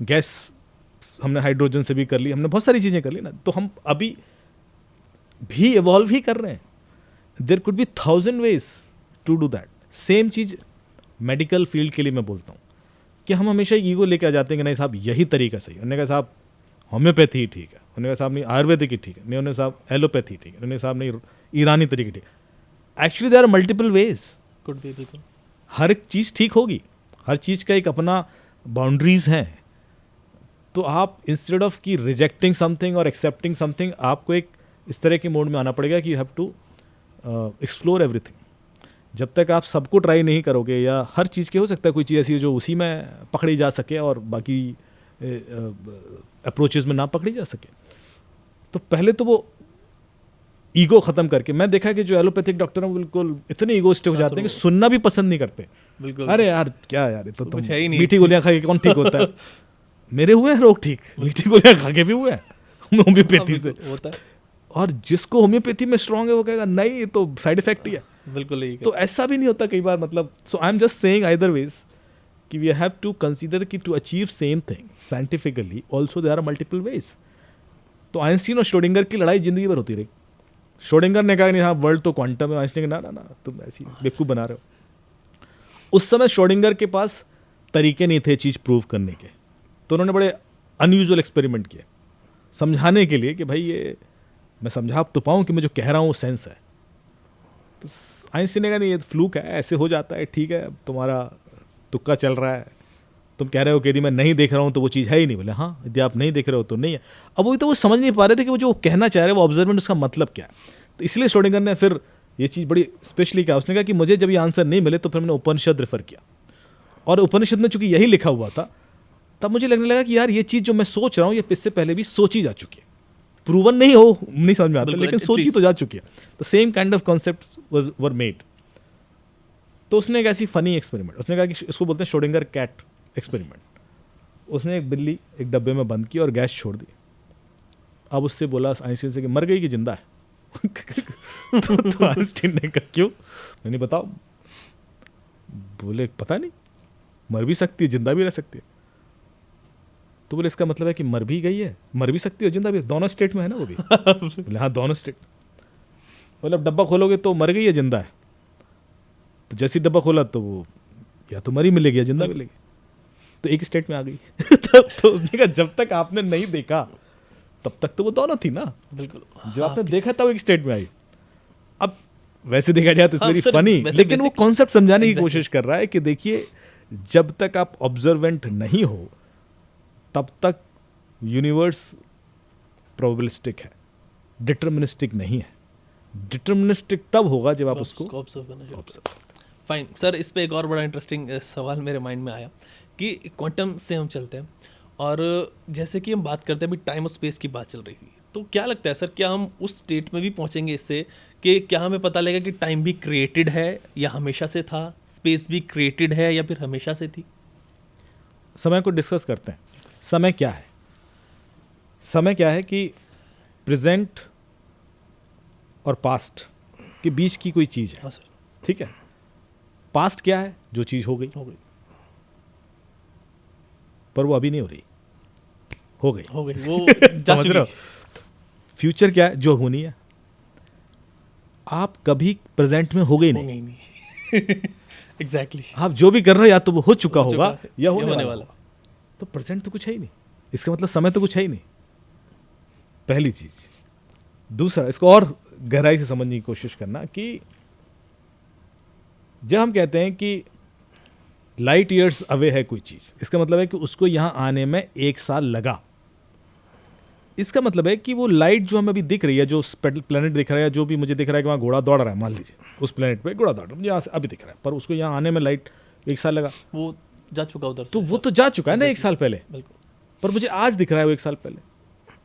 गैस हमने हाइड्रोजन से भी कर ली, हमने बहुत सारी चीज़ें कर ली ना, तो हम अभी भी इवॉल्व ही कर रहे हैं। There could be 1000 ways to do that. Same चीज़ मेडिकल फील्ड के लिए मैं बोलता हूँ कि हम हमेशा ईगो लेके आ जाते हैं कि नहीं साहब यही तरीका सही है। उन्होंने कहा साहब होम्योपैथी ही ठीक है, उन्होंने कहा साहब नहीं आयुर्वेदिक ही ठीक है, नहीं उन्होंने साहब एलोपैथी ठीक है, उन्होंने साहब नहीं ईरानी तरीके ठीक है। Actually there are multiple ways, could be, बिल्कुल हर एक चीज़ ठीक होगी, हर चीज़ का एक अपना बाउंड्रीज़ हैं। तो आप इंस्टेड ऑफ की रिजेक्टिंग समथिंग और एक्सेप्टिंग समथिंग, आपको एक इस तरह के मोड में आना पड़ेगा कि you have to explore everything. जब तक आप सबको ट्राई नहीं करोगे, या हर चीज़ के हो सकता है कोई चीज़ ऐसी है जो उसी में पकड़ी जा सके और बाकी अप्रोचेस में ना पकड़ी जा सके, तो पहले तो वो ईगो ख़त्म करके, मैं देखा कि जो एलोपैथिक डॉक्टर हैं बिल्कुल इतने ईगोइस्टिक हो जाते हैं कि सुनना भी पसंद नहीं करते। बिल्कुल अरे यार क्या यार, ये तो तुम कुछ है ही नहीं। मीठी गोलियां खा के कौन ठीक होता है? मेरे हुए हैं रोग ठीक, मीठी गोलियां खा के भी हुए हैं होम्योपैथी से। होता है, और जिसको होम्योपैथी में स्ट्रांग है वो कहेगा नहीं ये तो साइड इफेक्ट ही है। बिल्कुल यही तो ऐसा भी नहीं होता कई बार, मतलब so I am just saying either ways कि वी हैव टू कंसीडर कि to achieve same thing scientifically also there are multiple ways. तो आइंस्टीन और श्रोडिंगर की लड़ाई जिंदगी भर होती रही। श्रोडिंगर ने कहा नहीं हाँ वर्ल्ड तो क्वांटम है, आइंस्टीन ने कहा ना तुम ऐसी बेवकूफ़ बना रहे हो। उस समय श्रोडिंगर के पास तरीके नहीं थे चीज़ प्रूव करने के, तो उन्होंने बड़े अनयूजुअल एक्सपेरिमेंट किए समझाने के लिए कि भाई ये मैं समझा तो पाऊँ कि मैं जो कह रहा हूँ वो सेंस है। तो आइंस्टीन ने कहा नहीं ये फ्लूक है, ऐसे हो जाता है, ठीक है तुम्हारा तुक्का चल रहा है, तुम कह रहे हो कि यदि मैं नहीं देख रहा हूँ तो वो चीज़ है ही नहीं। बोले हाँ यदि आप नहीं देख रहे हो तो नहीं है। अब वही तो वो समझ नहीं पा रहे थे कि वो जो कहना चाह रहे हैं वो ऑब्जर्वेंट उसका मतलब क्या है। तो इसलिए श्रोडिंगर ने फिर ये चीज़ बड़ी स्पेशली क्या, उसने कहा कि मुझे जब ये आंसर नहीं मिले तो फिर मैंने उपनिषद रेफर किया, और उपनिषद में चूंकि यही लिखा हुआ था तब मुझे लगने लगा कि यार ये चीज़ जो मैं सोच रहा हूँ ये इससे पहले भी सोची जा चुकी है, प्रूवन नहीं हो नहीं समझ में आता लेकिन सोची तो जा चुकी है। तो same kind of concept were made. तो उसने एक ऐसी फनी एक्सपेरिमेंट, उसने कहा कि इसको बोलते हैं श्रोडिंगर कैट एक्सपेरिमेंट। उसने एक बिल्ली एक डब्बे में बंद की और गैस छोड़ दी। अब उससे बोला आइंस्टीन से कि मर गई कि जिंदा है? तो आइंस्टीन ने कहा क्यों? मैंने बताओ। बोले पता नहीं, मर भी सकती है जिंदा भी रह सकती है। तो बोले इसका मतलब है कि मर भी गई है, मर भी सकती है जिंदा भी, दोनों स्टेट में है ना वो भी? बोले हाँ दोनों स्टेट। मतलब डब्बा खोलोगे तो मर गई या जिंदा है, तो जैसे ही डब्बा खोला तो वो या तो मरी मिलेगी या जिंदा मिलेगी, तो एक स्टेट में आ गई। तो उसने कहा जब तक आपने नहीं देखा तब तक तो वो दोनों थी ना, बिल्कुल। जब आपने देखा तब एक स्टेट में आई। अब वैसे देखा जाए तो इट्स हाँ, वेरी सर, फनी, वैसे लेकिन वो basic- कॉन्सेप्ट समझाने की Exactly. कोशिश कर रहा है कि देखिए जब तक आप ऑब्जर्वेंट नहीं हो तब तक यूनिवर्स प्रोबेबिलिस्टिक है, डिटर्मिनिस्टिक नहीं है। डिटर्मिनिस्टिक तब होगा जब आप उसको ऑब्जर्व करना शुरू observe फाइन सर। इस पे एक और बड़ा इंटरेस्टिंग सवाल मेरे माइंड में आया कि क्वांटम से हम चलते हैं और जैसे कि हम बात करते हैं अभी टाइम और स्पेस की बात चल रही थी, तो क्या लगता है सर क्या हम उस स्टेट में भी पहुंचेंगे इससे कि क्या हमें पता लगेगा कि टाइम भी क्रिएटेड है या हमेशा से था, स्पेस भी क्रिएटेड है या फिर हमेशा से थी? समय को डिस्कस करते हैं। समय क्या है? समय क्या है कि प्रेजेंट और पास्ट के बीच की कोई चीज़ है, हाँ सर, ठीक है। पास्ट क्या है? जो चीज़ हो गई, हो गई पर वो अभी नहीं हो रही, हो गई। हो गई वो जा समझ रहे हो? चुकी। फ्यूचर क्या है? जो होनी है। आप कभी प्रेजेंट में हो गई हो नहीं, गई नहीं। एग्जैक्टली। आप जो भी कर रहे हो या तो वो हो चुका हो चुका होगा है, या या होने होने वाला वाला। होगा। तो प्रेजेंट तो कुछ है ही नहीं, इसका मतलब समय तो कुछ है ही नहीं, पहली चीज। दूसरा, इसको और गहराई से समझने की कोशिश करना कि जब हम कहते हैं कि लाइट ईयर्स अवे है कोई चीज, इसका मतलब है कि उसको यहां आने में 1 साल लगा। इसका मतलब है कि वो लाइट जो हमें अभी दिख रही है, जो प्लेनेट दिख रहा है, जो भी मुझे दिख रहा है कि वहाँ घोड़ा दौड़ रहा है, मान लीजिए उस प्लेनेट पे घोड़ा दौड़ रहा है, मुझे यहाँ से अभी दिख रहा है, पर उसको यहाँ आने में लाइट 1 साल लगा। वो जा चुका उधर से। तो वो तो जा चुका है ना 1 साल पहले, बिल्कुल पर मुझे आज दिख रहा है वो 1 साल पहले।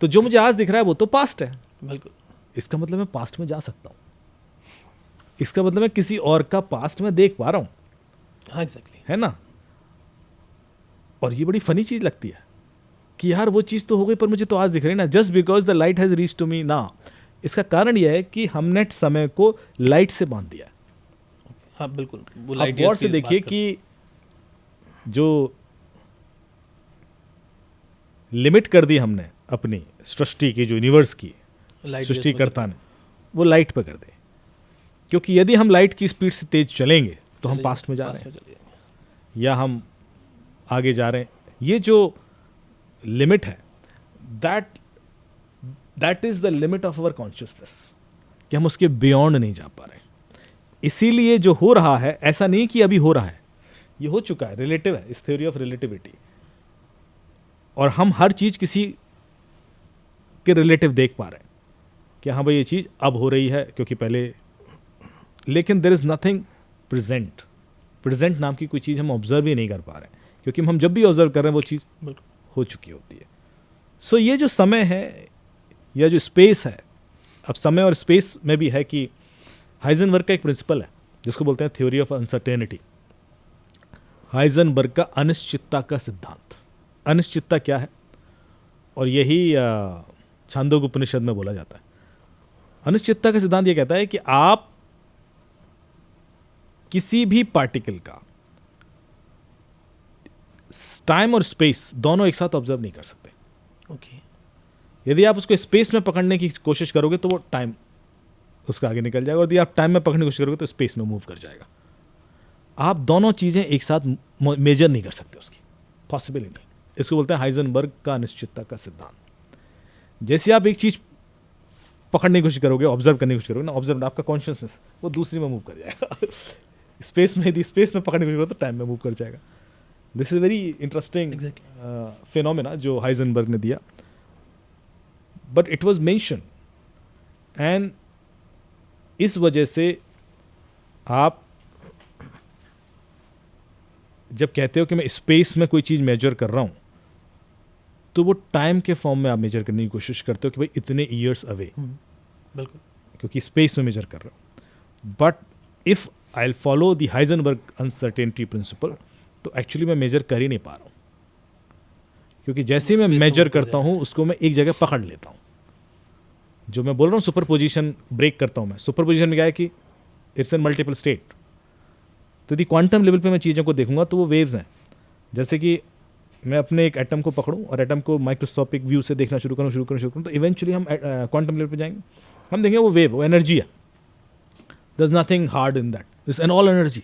तो जो मुझे आज दिख रहा है वो तो पास्ट है। बिल्कुल। इसका मतलब मैं पास्ट में जा सकता हूँ, इसका मतलब मैं किसी और का पास्ट में देख पा रहा हूँ, हाँ एग्जैक्टली। है ना। और ये बड़ी फनी चीज लगती है कि यार वो चीज़ तो हो गई पर मुझे तो आज दिख रही है ना, just because the light has reach to me ना। इसका कारण यह है कि हमने समय को लाइट से बांध दिया है। हाँ बिल्कुल। वो आप लाइट गौर से देखिए कि जो लिमिट कर दी हमने अपनी सृष्टि की, जो यूनिवर्स की सृष्टिकर्ता ने, वो लाइट पे कर दे। क्योंकि यदि हम लाइट की स्पीड से तेज चलेंगे तो हम पास्ट में जा रहे हैं या हम आगे जा रहे हैं। ये जो लिमिट है, that is the limit of our consciousness, कि हम उसके बियॉन्ड नहीं जा पा रहे। इसीलिए जो हो रहा है, ऐसा नहीं कि अभी हो रहा है, ये हो चुका है, रिलेटिव है, इस थ्योरी ऑफ रिलेटिविटी। और हम हर चीज किसी के रिलेटिव देख पा रहे हैं कि हाँ भाई ये चीज अब हो रही है क्योंकि पहले, लेकिन there is nothing present. Present नाम की कोई चीज हम ऑब्जर्व ही नहीं कर पा रहे हैं, क्योंकि हम जब भी ऑब्जर्व कर रहे हैं वो चीज हो चुकी होती है। सो ये जो समय है या जो स्पेस है, अब समय और स्पेस में भी है कि हाइजेनबर्ग का एक प्रिंसिपल है जिसको बोलते हैं थ्योरी ऑफ अनसर्टेनिटी। हाइजेनबर्ग का अनिश्चितता का सिद्धांत। अनिश्चितता क्या है? और यही छांदोग्य उपनिषद में बोला जाता है। अनिश्चितता का सिद्धांत यह कहता है कि आप किसी भी पार्टिकल का टाइम और स्पेस दोनों एक साथ ऑब्जर्व नहीं कर सकते। ओके। यदि आप उसको स्पेस में पकड़ने की कोशिश करोगे तो वो टाइम उसका आगे निकल जाएगा, और यदि आप टाइम में पकड़ने की कोशिश करोगे तो स्पेस में मूव कर जाएगा। आप दोनों चीजें एक साथ मेजर नहीं कर सकते, उसकी पॉसिबल ही नहीं। इसको बोलते हैं हाइजेनबर्ग का अनिश्चितता का सिद्धांत। जैसे आप एक चीज पकड़ने की कोशिश करोगे, ऑब्जर्व करने की कोशिश करोगे ना, ऑब्जर्व आपका कॉन्शियसनेस वो दूसरी में मूव कर जाएगा। स्पेस में, यदि स्पेस में पकड़ने की कोशिश करो तो टाइम में मूव कर जाएगा। This is very interesting phenomena जो हाइजेनबर्ग ने दिया, but it was mention. And इस वजह से आप जब कहते हो कि मैं स्पेस में कोई चीज मेजर कर रहा हूं, तो वो टाइम के फॉर्म में आप मेजर करने की कोशिश करते हो कि भाई इतने ईयर्स अवे, बिल्कुल, क्योंकि स्पेस में मेजर कर रहे हो। But if I follow the Heisenberg uncertainty principle, तो एक्चुअली मैं मेजर कर ही नहीं पा रहा हूं, क्योंकि जैसे ही मैं Space में मेजर move कर करता हूं उसको मैं एक जगह पकड़ लेता हूं। जो मैं बोल रहा हूं सुपर पोजिशन ब्रेक करता हूं मैं। सुपर पोजिशन में क्या है कि इट्स एन मल्टीपल स्टेट। तो यदि क्वांटम लेवल पे मैं चीज़ों को देखूंगा तो वो वेव्स हैं। जैसे कि मैं अपने एक एटम को पकड़ूं और एटम को माइक्रोस्कोपिक व्यू से देखना शुरू करूं तो इवेंचुअली हम क्वांटम लेवल पे जाएंगे, हम देखेंगे वो वेव, वो एनर्जी है, there's nothing hard in that, it's an all energy.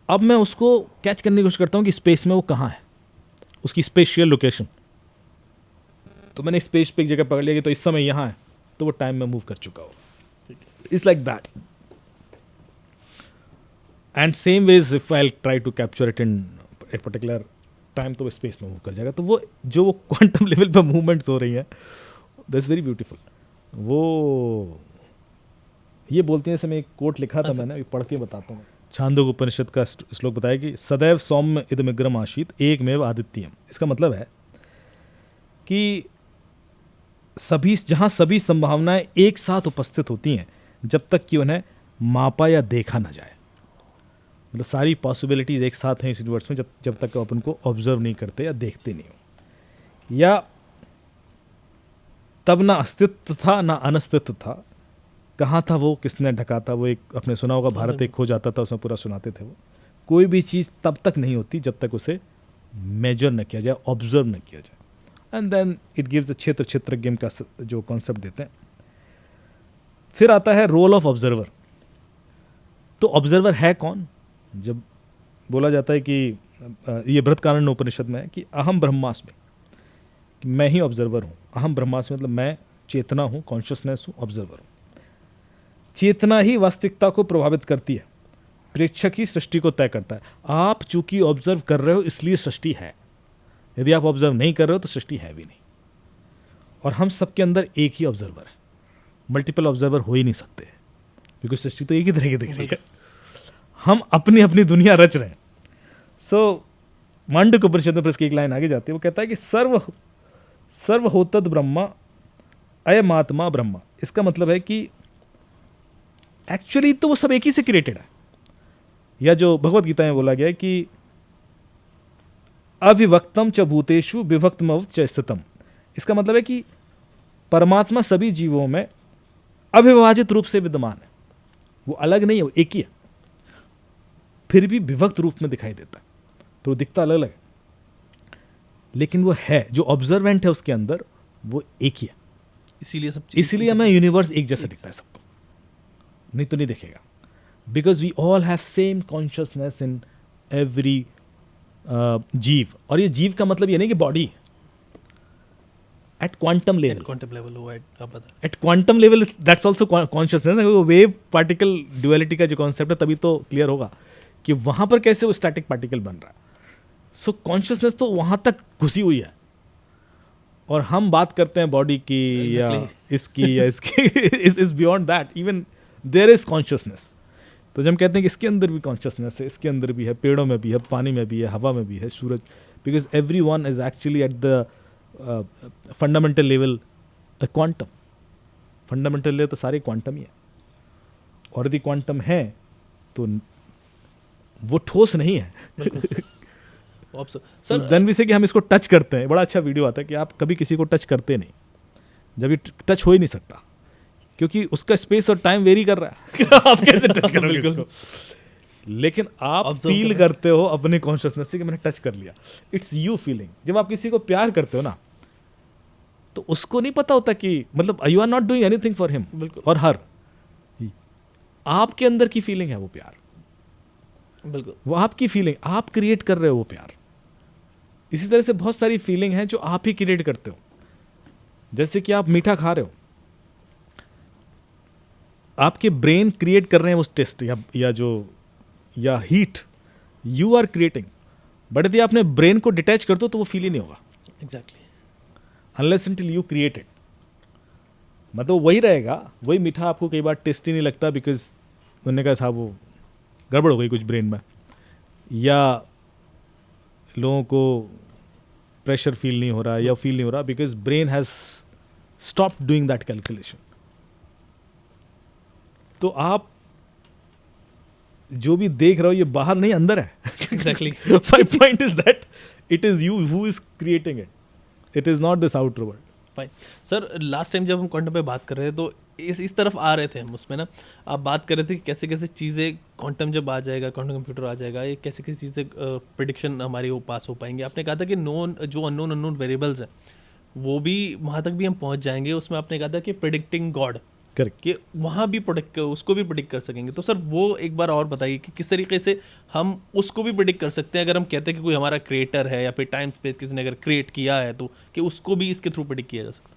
अब मैं उसको कैच करने की कोशिश करता हूँ कि स्पेस में वो कहाँ है, उसकी स्पेशियल लोकेशन. तो मैंने स्पेस पे एक जगह पकड़ लिया कि तो इस समय यहाँ है, तो वो टाइम में मूव कर चुका हो. It's like that. And same ways if I try to capture it in एक पर्टिकुलर टाइम, तो वो स्पेस में मूव कर जाएगा. तो वो जो वो क्वांटम लेवल पर मूवमेंट्स हो रही हैं, दैट्स वेरी ब्यूटीफुल. वो ये बोलते हैं, जैसे मैं एक कोट लिखा था मैंने, अभी पढ़ के बताता हूँ. छांदोग्य उपनिषद का श्लोक बताया कि सदैव सौम्य इदमिग्रम आशीत एकमेव आदित्यम. इसका मतलब है कि सभी, जहाँ सभी संभावनाएं एक साथ उपस्थित होती हैं, जब तक कि उन्हें मापा या देखा ना जाए. मतलब सारी पॉसिबिलिटीज एक साथ हैं इस यूनिवर्स में, जब तक आप उनको ऑब्जर्व नहीं करते या देखते नहीं हो. या तब ना अस्तित्व था ना अनस्तित्व था, कहाँ था वो, किसने ढका था. वो एक अपने सुना होगा, भारत एक खो जाता था, उसमें पूरा सुनाते थे वो. कोई भी चीज़ तब तक नहीं होती जब तक उसे मेजर न किया जाए, ऑब्जर्व न किया जाए. And then it gives a क्षेत्र गेम का जो कॉन्सेप्ट देते हैं. फिर आता है रोल ऑफ ऑब्जर्वर. तो ऑब्जर्वर है कौन? जब बोला जाता है कि ये बृहत्कारण्य उपनिषद में है कि अहम ब्रह्मास्मि, कि मैं ही ऑब्जर्वर हूँ. अहम ब्रह्मास्मि मतलब मैं चेतना हूँ, कॉन्शियसनेस हूँ, ऑब्जर्वर हूँ. चेतना ही वास्तविकता को प्रभावित करती है, प्रेक्षक ही सृष्टि को तय करता है. आप चूंकि ऑब्जर्व कर रहे हो इसलिए सृष्टि है. यदि आप ऑब्जर्व नहीं कर रहे हो तो सृष्टि है भी नहीं. और हम सबके अंदर एक ही ऑब्जर्वर है, मल्टीपल ऑब्जर्वर हो ही नहीं सकते, क्योंकि सृष्टि तो एक ही तरह की दिख रही है. हम अपनी अपनी दुनिया रच रहे हैं. सो मांडुक्य उपनिषद में इसकी एक लाइन आगे जाती है, वो कहता है कि सर्व होतद ब्रह्मा अयमात्मा ब्रह्मा. इसका मतलब है कि एक्चुअली तो वो सब एक ही से क्रिएटेड है. या जो भगवत गीता में बोला गया है कि अविभक्तम च भूतेषु विभक्तमव च स्थितम. इसका मतलब है कि परमात्मा सभी जीवों में अविभाजित रूप से विद्यमान है. वो अलग नहीं है, वो एक ही है, फिर भी विभक्त रूप में दिखाई देता है. तो वो दिखता अलग अलग है, लेकिन वो है, जो ऑब्जर्वेंट है उसके अंदर वो एक ही है. इसीलिए हमें यूनिवर्स एक जैसा दिखता है सबको, नहीं तो नहीं दिखेगा. Because we all have same consciousness in every जीव. और ये जीव का मतलब ये नहीं कि body, at quantum level. At quantum level that's also consciousness. Wave particle duality का जो कॉन्सेप्ट है, तभी तो क्लियर होगा कि वहां पर कैसे वो स्टैटिक पार्टिकल बन रहा है. सो कॉन्शियसनेस तो वहां तक घुसी हुई है, और हम बात करते हैं बॉडी की या इसकी या इसकी. Is beyond that. Even there is consciousness. तो जब हम कहते हैं कि इसके अंदर भी कॉन्शियसनेस है, इसके अंदर भी है, पेड़ों में भी है, पानी में भी है, हवा में भी है, सूरज. Because everyone is actually at the fundamental level quantum. Fundamental level तो सारे क्वांटम ही है. और यदि क्वांटम है तो वो ठोस नहीं है. सर देन भी से कि हम इसको टच करते हैं. बड़ा अच्छा वीडियो आता है कि आप कभी किसी को टच करते नहीं, जब ये टच हो ही नहीं सकता, क्योंकि उसका स्पेस और टाइम वेरी कर रहा है. आप कैसे टच करोगे उसको? लेकिन आप फील करते हो अपने कॉन्शियसनेस से कि मैंने टच कर लिया. It's you feeling. जब आप किसी को प्यार करते हो ना, तो उसको नहीं पता होता कि मतलब you are not doing anything for him और हर. आपके अंदर की फीलिंग है वो प्यार. बिल्कुल, वो आपकी फीलिंग, आप क्रिएट कर रहे हो वो प्यार. इसी तरह से बहुत सारी फीलिंग हैं जो आप ही क्रिएट करते हो. जैसे कि आप मीठा खा रहे हो, आपके ब्रेन क्रिएट कर रहे हैं उस टेस्ट या heat you are creating. But यदि आपने ब्रेन को डिटैच कर दो तो वो फील ही नहीं होगा. Exactly. Unless until you create it. मतलब वही रहेगा, वही मीठा आपको कई बार टेस्टी नहीं लगता, बिकॉज उन्होंने कहा साहब वो गड़बड़ हो गई कुछ ब्रेन में, या लोगों को प्रेशर फील नहीं हो रहा या फील नहीं हो रहा, because brain has stop doing that calculation. तो आप जो भी देख रहे हो ये बाहर नहीं अंदर है. Exactly. My point is that it is you who is creating it. It is not this outer world. Fine. Sir last time जब हम क्वांटम पे बात कर रहे थे तो इस तरफ आ रहे थे हम उसमें ना, आप बात कर रहे थे कि कैसे कैसे चीज़ें क्वांटम जब आ जाएगा, क्वांटम कंप्यूटर आ जाएगा, ये कैसे कैसे चीज़ें प्रिडिक्शन हमारी वो पास हो पाएंगे. आपने कहा था कि जो अननोन वेरिएबल्स हैं वो भी वहाँ तक भी हम पहुँच जाएंगे. उसमें आपने कहा था कि प्रिडिक्टिंग गॉड करेक्ट। कि वहाँ भी प्रोडिक्ट, उसको भी प्रोडिक्ट कर सकेंगे। तो सर वो एक बार और बताइए कि किस तरीके से हम उसको भी प्रोडिक्ट कर सकते हैं, अगर हम कहते हैं कि कोई हमारा क्रिएटर है या फिर टाइम स्पेस किसी ने अगर क्रिएट किया है, तो कि उसको भी इसके थ्रू प्रोडिक्ट किया जा सकता है।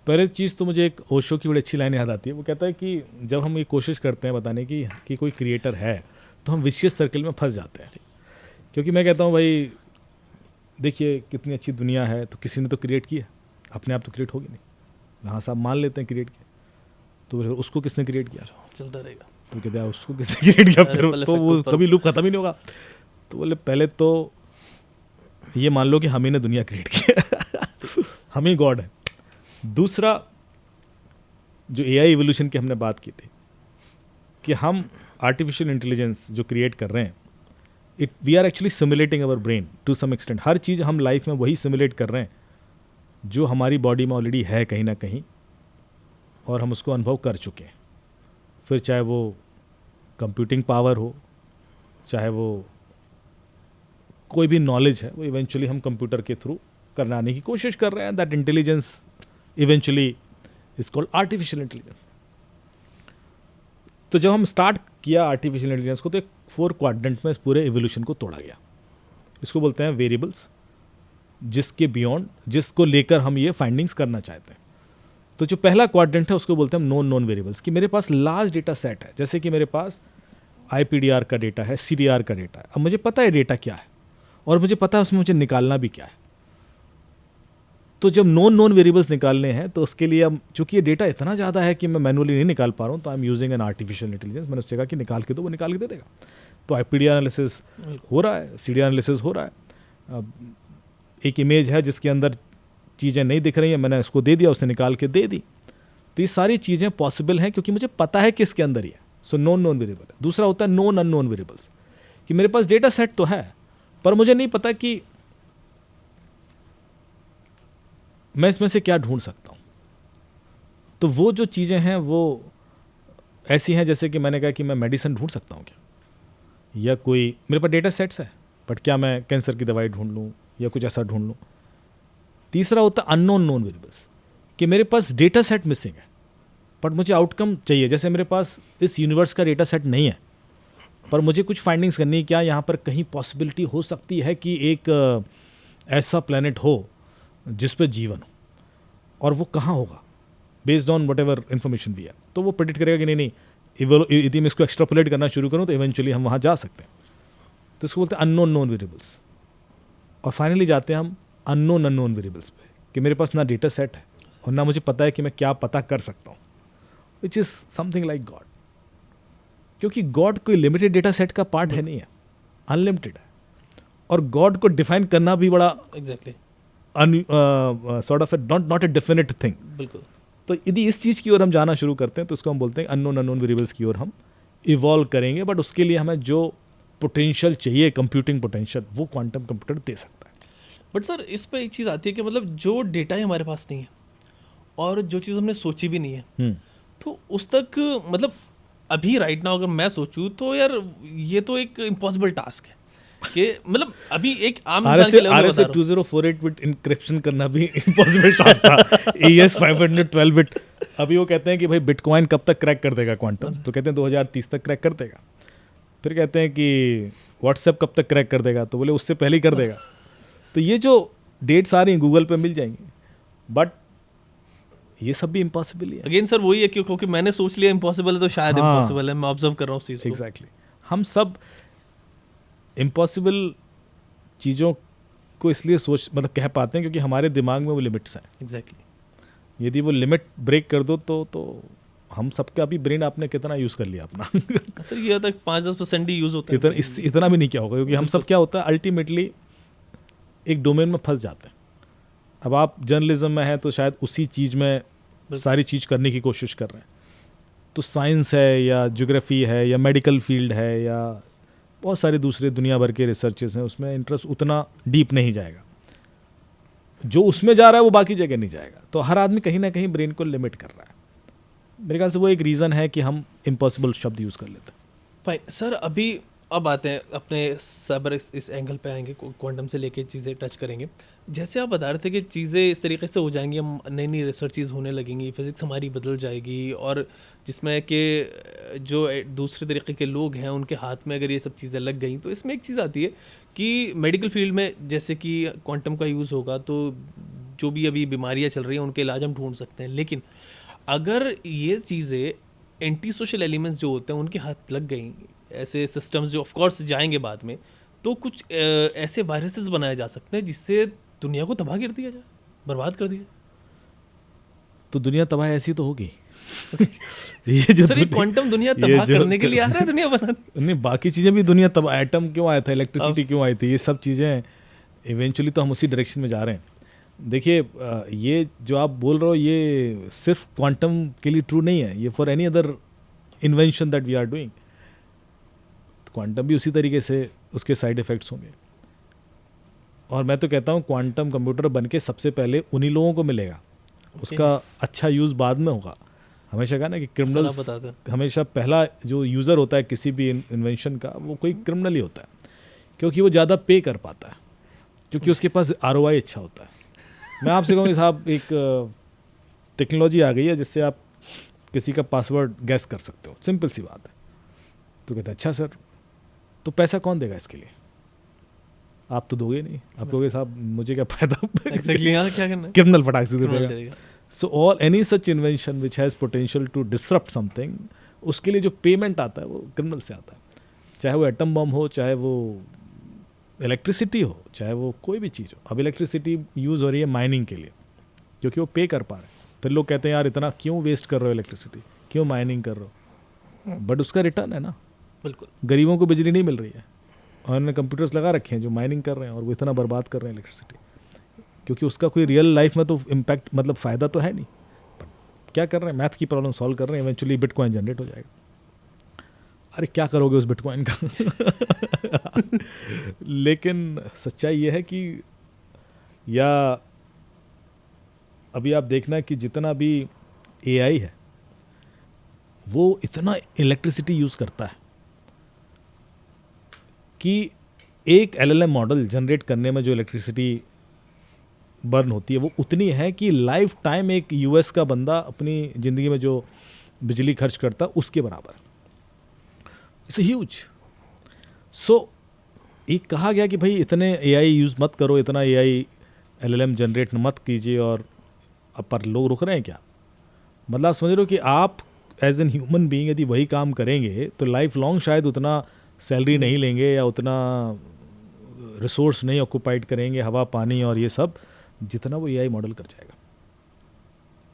पहले चीज़ तो मुझे एक ओशो की बड़ी अच्छी लाइन याद आती है। वो कहता है कि जब हम ये कोशिश करते हैं बताने की कि कोई क्रिएटर है, तो हम विशियस सर्कल में फंस जाते हैं। क्योंकि मैं कहता हूँ भाई देखिए कितनी अच्छी दुनिया है, तो किसी ने तो क्रिएट किया, अपने आप तो क्रिएट होगी नहीं। हाँ साहब मान लेते हैं क्रिएट किया, तो उसको किसने क्रिएट किया, चलता रहेगा। तो कहते हैं उसको किसने क्रिएट किया, फिर Ripple तो effect वो ऊपर कभी लूप खत्म ही नहीं होगा। तो बोले पहले तो ये मान लो कि हम ही ने दुनिया क्रिएट किया हम ही गॉड है। दूसरा जो एआई इवोल्यूशन की हमने बात की थी कि हम आर्टिफिशियल इंटेलिजेंस जो क्रिएट कर रहे हैं, we are actually simulating our brain to some extent. हर चीज़ हम लाइफ में वही सिमुलेट कर रहे हैं जो हमारी बॉडी में ऑलरेडी है कहीं ना कहीं, और हम उसको अनुभव कर चुके हैं। फिर चाहे वो कंप्यूटिंग पावर हो, चाहे वो कोई भी नॉलेज है, वो इवेंचुअली हम कंप्यूटर के थ्रू करने की कोशिश कर रहे हैं। That intelligence eventually is called artificial intelligence. तो जब हम स्टार्ट किया आर्टिफिशियल इंटेलिजेंस को, तो एक 4 क्वाड्रेंट में इस पूरे एवोल्यूशन को तोड़ा गया। इसको बोलते हैं वेरिएबल्स, जिसके बियॉन्ड, जिसको लेकर हम ये फाइंडिंग्स करना चाहते हैं। तो जो पहला क्वाड्रेंट है उसको बोलते हैं हम नॉन वेरिएबल्स, कि मेरे पास लार्ज डेटा सेट है। जैसे कि मेरे पास IPDR का डेटा है, CDR का डेटा है। अब मुझे पता है डेटा क्या है और मुझे पता है उसमें मुझे निकालना भी क्या है। तो जब नॉन वेरिएबल्स निकालने हैं तो उसके लिए अब चूंकि ये डेटा इतना ज़्यादा है कि मैं मैनुअली नहीं निकाल पा रहा हूँ, तो I am using an artificial intelligence. मैंने उससे कहा कि निकाल के दो, वो निकाल के दे देगा। तो IPDR एनालिसिस हो रहा है, CDR एनालिसिस हो रहा है। अब एक इमेज है जिसके अंदर चीज़ें नहीं दिख रही हैं, मैंने उसको दे दिया, उसने निकाल के दे दी। तो ये सारी चीज़ें पॉसिबल हैं क्योंकि मुझे पता है कि इसके अंदर ही है। सो नॉन वेरिएबल है। दूसरा होता है नॉन अननोन वेरिएबल्स, कि मेरे पास डेटा सेट तो है पर मुझे नहीं पता कि मैं इसमें से क्या ढूंढ सकता हूँ। तो वो जो चीज़ें हैं वो ऐसी हैं जैसे कि मैंने कहा कि मैं मेडिसिन ढूंढ सकता हूँ क्या, या कोई मेरे पास डेटा सेट्स है बट क्या मैं कैंसर की दवाई ढूंढ लूँ या कुछ ऐसा ढूंढ लूँ। तीसरा होता है अननोन नॉन वेरिएबल्स, कि मेरे पास डेटा सेट मिसिंग है बट मुझे आउटकम चाहिए। जैसे मेरे पास इस यूनिवर्स का डेटा सेट नहीं है पर मुझे कुछ फाइंडिंग्स करनी है, क्या यहाँ पर कहीं पॉसिबिलिटी हो सकती है कि एक ऐसा प्लेनेट हो जिस पे जीवन हो, और वो कहाँ होगा based on whatever information we है। तो वो प्रेडिक्ट करेगा कि नहीं यदि मैं इसको एक्स्ट्रापोलेट करना शुरू करूँ तो इवेंचुअली हम वहाँ जा सकते हैं। तो इसको बोलते हैं अननोन नॉन वेरिएबल्स। और फाइनली जाते हैं हम अननोन अननोन वेरिएबल्स पे, कि मेरे पास ना डेटा सेट है और ना मुझे पता है कि मैं क्या पता कर सकता हूँ, which is something like God. क्योंकि गॉड कोई लिमिटेड डेटा सेट का पार्ट है नहीं है, अनलिमिटेड है। और गॉड को डिफाइन करना भी बड़ा exactly sort of not a definite thing. बिल्कुल। तो यदि इस चीज़ की ओर हम जाना शुरू करते हैं तो उसको हम बोलते हैं अननोन अननोन वेरिएबल्स की ओर हम इवॉल्व करेंगे। बट उसके लिए हमें जो पोटेंशियल चाहिए, कंप्यूटिंग पोटेंशियल, वो क्वांटम कंप्यूटर दे सकता है। बट सर इस पे एक चीज़ आती है कि मतलब जो डेटा ही हमारे पास नहीं है और जो चीज़ हमने सोची भी नहीं है, तो उस तक मतलब अभी राइट नाउ अगर मैं सोचूं तो यार ये तो एक इम्पॉसिबल टास्क है कि मतलब अभी एक आम इंसान के लेवल पे बता रहा हूं। RSA 2048 बिट इंक्रिप्शन करना भी इम्पॉसिबल टास्क था। AES 512 bit. अभी वो कहते हैं कि भाई बिटकॉइन कब तक क्रैक कर देगा क्वांटम, तो कहते हैं 2030 तक क्रैक कर देगा। फिर कहते हैं कि व्हाट्सएप कब तक क्रैक कर देगा, तो बोले उससे पहले ही कर देगा। तो ये जो डेट्स आ रही हैं गूगल पे मिल जाएंगी, बट ये सब भी इम्पॉसिबल ही है। अगेन सर वही है क्योंकि मैंने सोच लिया इम्पॉसिबल है तो शायद हाँ। इम्पॉसिबल है। मैं ऑब्जर्व कर रहा हूँ उस चीज़ को। एग्जैक्टली हम सब इम्पॉसिबल चीज़ों को इसलिए मतलब कह पाते हैं क्योंकि हमारे दिमाग में वो लिमिट्स हैं। एग्जैक्टली। यदि वो लिमिट ब्रेक कर दो तो हम सबका भी ब्रेन आपने कितना यूज़ कर लिया अपना। सर ये होता है 5-10% ही यूज़ होता है। इतना भी नहीं क्या होगा, क्योंकि हम सब क्या होता है अल्टीमेटली एक डोमेन में फंस जाते हैं। अब आप जर्नलिज्म में हैं तो शायद उसी चीज़ में सारी चीज़ करने की कोशिश कर रहे हैं। तो साइंस है या ज्योग्राफी है या मेडिकल फील्ड है या बहुत सारे दूसरे दुनिया भर के रिसर्चेस हैं, उसमें इंटरेस्ट उतना डीप नहीं जाएगा। जो उसमें जा रहा है वो बाकी जगह नहीं जाएगा। तो हर आदमी कहीं ना कहीं ब्रेन को लिमिट कर रहा है। मेरे ख्याल से वो एक रीज़न है कि हम इम्पॉसिबल शब्द यूज़ कर लेते हैं। फाइन सर, अभी अब आते हैं अपने साइबर इस एंगल पे आएंगे, क्वांटम से लेके चीज़ें टच करेंगे। जैसे आप बता रहे थे कि चीज़ें इस तरीके से हो जाएंगी, हम नई नई रिसर्चेज होने लगेंगी, फिज़िक्स हमारी बदल जाएगी, और जिसमें कि जो दूसरे तरीके के लोग हैं उनके हाथ में अगर ये सब चीज़ें लग गई, तो इसमें एक चीज़ आती है कि मेडिकल फील्ड में जैसे कि क्वांटम का यूज़ होगा तो जो भी अभी बीमारियां चल रही हैं उनके इलाज हम ढूंढ सकते हैं। लेकिन अगर ये चीज़ें एंटी सोशल एलिमेंट्स जो होते हैं उनके हाथ लग गई, ऐसे सिस्टम्स जो ऑफ कोर्स जाएंगे बाद में, तो कुछ ऐसे वायरसेस बनाए जा सकते हैं जिससे दुनिया को तबाह कर दिया जाए, बर्बाद कर दिया। तो दुनिया तबाह ऐसी तो होगी। ये जो सर ये क्वांटम दुनिया तबाह करने के लिए आ रहा है, दुनिया बनाने? नहीं, बाकी चीज़ें भी दुनिया तबाह, एटम क्यों आया था, इलेक्ट्रिसिटी क्यों आई थी, ये सब चीज़ें इवेंचुअली तो हम उसी डायरेक्शन में जा रहे हैं। देखिए ये जो आप बोल रहे हो ये सिर्फ क्वांटम के लिए ट्रू नहीं है, ये for any other invention that we are doing. Quantum भी उसी तरीके से उसके साइड इफ़ेक्ट्स होंगे। और मैं तो कहता हूँ क्वांटम कंप्यूटर बन के सबसे पहले उन्हीं लोगों को मिलेगा, उसका अच्छा यूज़ बाद में होगा। हमेशा कहा ना कि क्रिमिनल्स, हमेशा पहला जो यूज़र होता है किसी भी इन्वेंशन का वो कोई क्रिमिनल ही होता है, क्योंकि वो ज़्यादा पे कर पाता है, क्योंकि उसके पास ROI अच्छा होता है। मैं आपसे कहूँगी साहब, एक टेक्नोलॉजी आ गई है जिससे आप किसी का पासवर्ड गैस कर सकते हो, सिंपल सी बात है। तो कहते हैं अच्छा सर, तो पैसा कौन देगा इसके लिए? आप तो दोगे नहीं, आप कहोगे साहब मुझे क्या फायदा, एग्जैक्टली क्या करना है, क्रिमिनल फटाक से दे देगा। So all any such invention which has potential to disrupt something, उसके लिए जो पेमेंट आता है वो क्रिमिनल से आता है। चाहे वो एटम बम हो, चाहे वो इलेक्ट्रिसिटी हो, चाहे वो कोई भी चीज़ हो। अब इलेक्ट्रिसिटी यूज़ हो रही है माइनिंग के लिए, क्योंकि वो पे कर पा रहे हैं। फिर लोग कहते हैं यार इतना क्यों वेस्ट कर रहे हो इलेक्ट्रिसिटी, क्यों माइनिंग कर रहे हो, बट उसका रिटर्न है ना। बिल्कुल, गरीबों को बिजली नहीं मिल रही है और उन्होंने कंप्यूटर्स लगा रखे हैं जो माइनिंग कर रहे हैं, और वो इतना बर्बाद कर रहे हैं इलेक्ट्रिसिटी, क्योंकि उसका कोई रियल लाइफ में तो इम्पैक्ट, मतलब फ़ायदा तो है नहीं। बट क्या कर रहे हैं, मैथ की प्रॉब्लम सॉल्व कर रहे हैं, इवेंचुअली बिटकॉइन जनरेट हो जाएगा। अरे क्या करोगे उस बिटकॉइन का? लेकिन सच्चाई ये है कि, या अभी आप देखना कि जितना भी AI है वो इतना इलेक्ट्रिसिटी यूज़ करता है कि एक LLM मॉडल जनरेट करने में जो इलेक्ट्रिसिटी बर्न होती है वो उतनी है कि लाइफ टाइम एक US का बंदा अपनी ज़िंदगी में जो बिजली खर्च करता है उसके बराबर। It's huge. सो एक कहा गया कि भाई इतने AI यूज़ मत करो, इतना AI LLM जनरेट मत कीजिए, और अब पर लोग रुक रहे हैं क्या? मतलब आप समझ रहे हो कि आप एज एन ह्यूमन बीइंग यदि वही काम करेंगे तो लाइफ लॉन्ग शायद उतना सैलरी नहीं लेंगे या उतना रिसोर्स नहीं ऑक्यूपाइड करेंगे, हवा पानी और ये सब, जितना वो AI मॉडल कर जाएगा।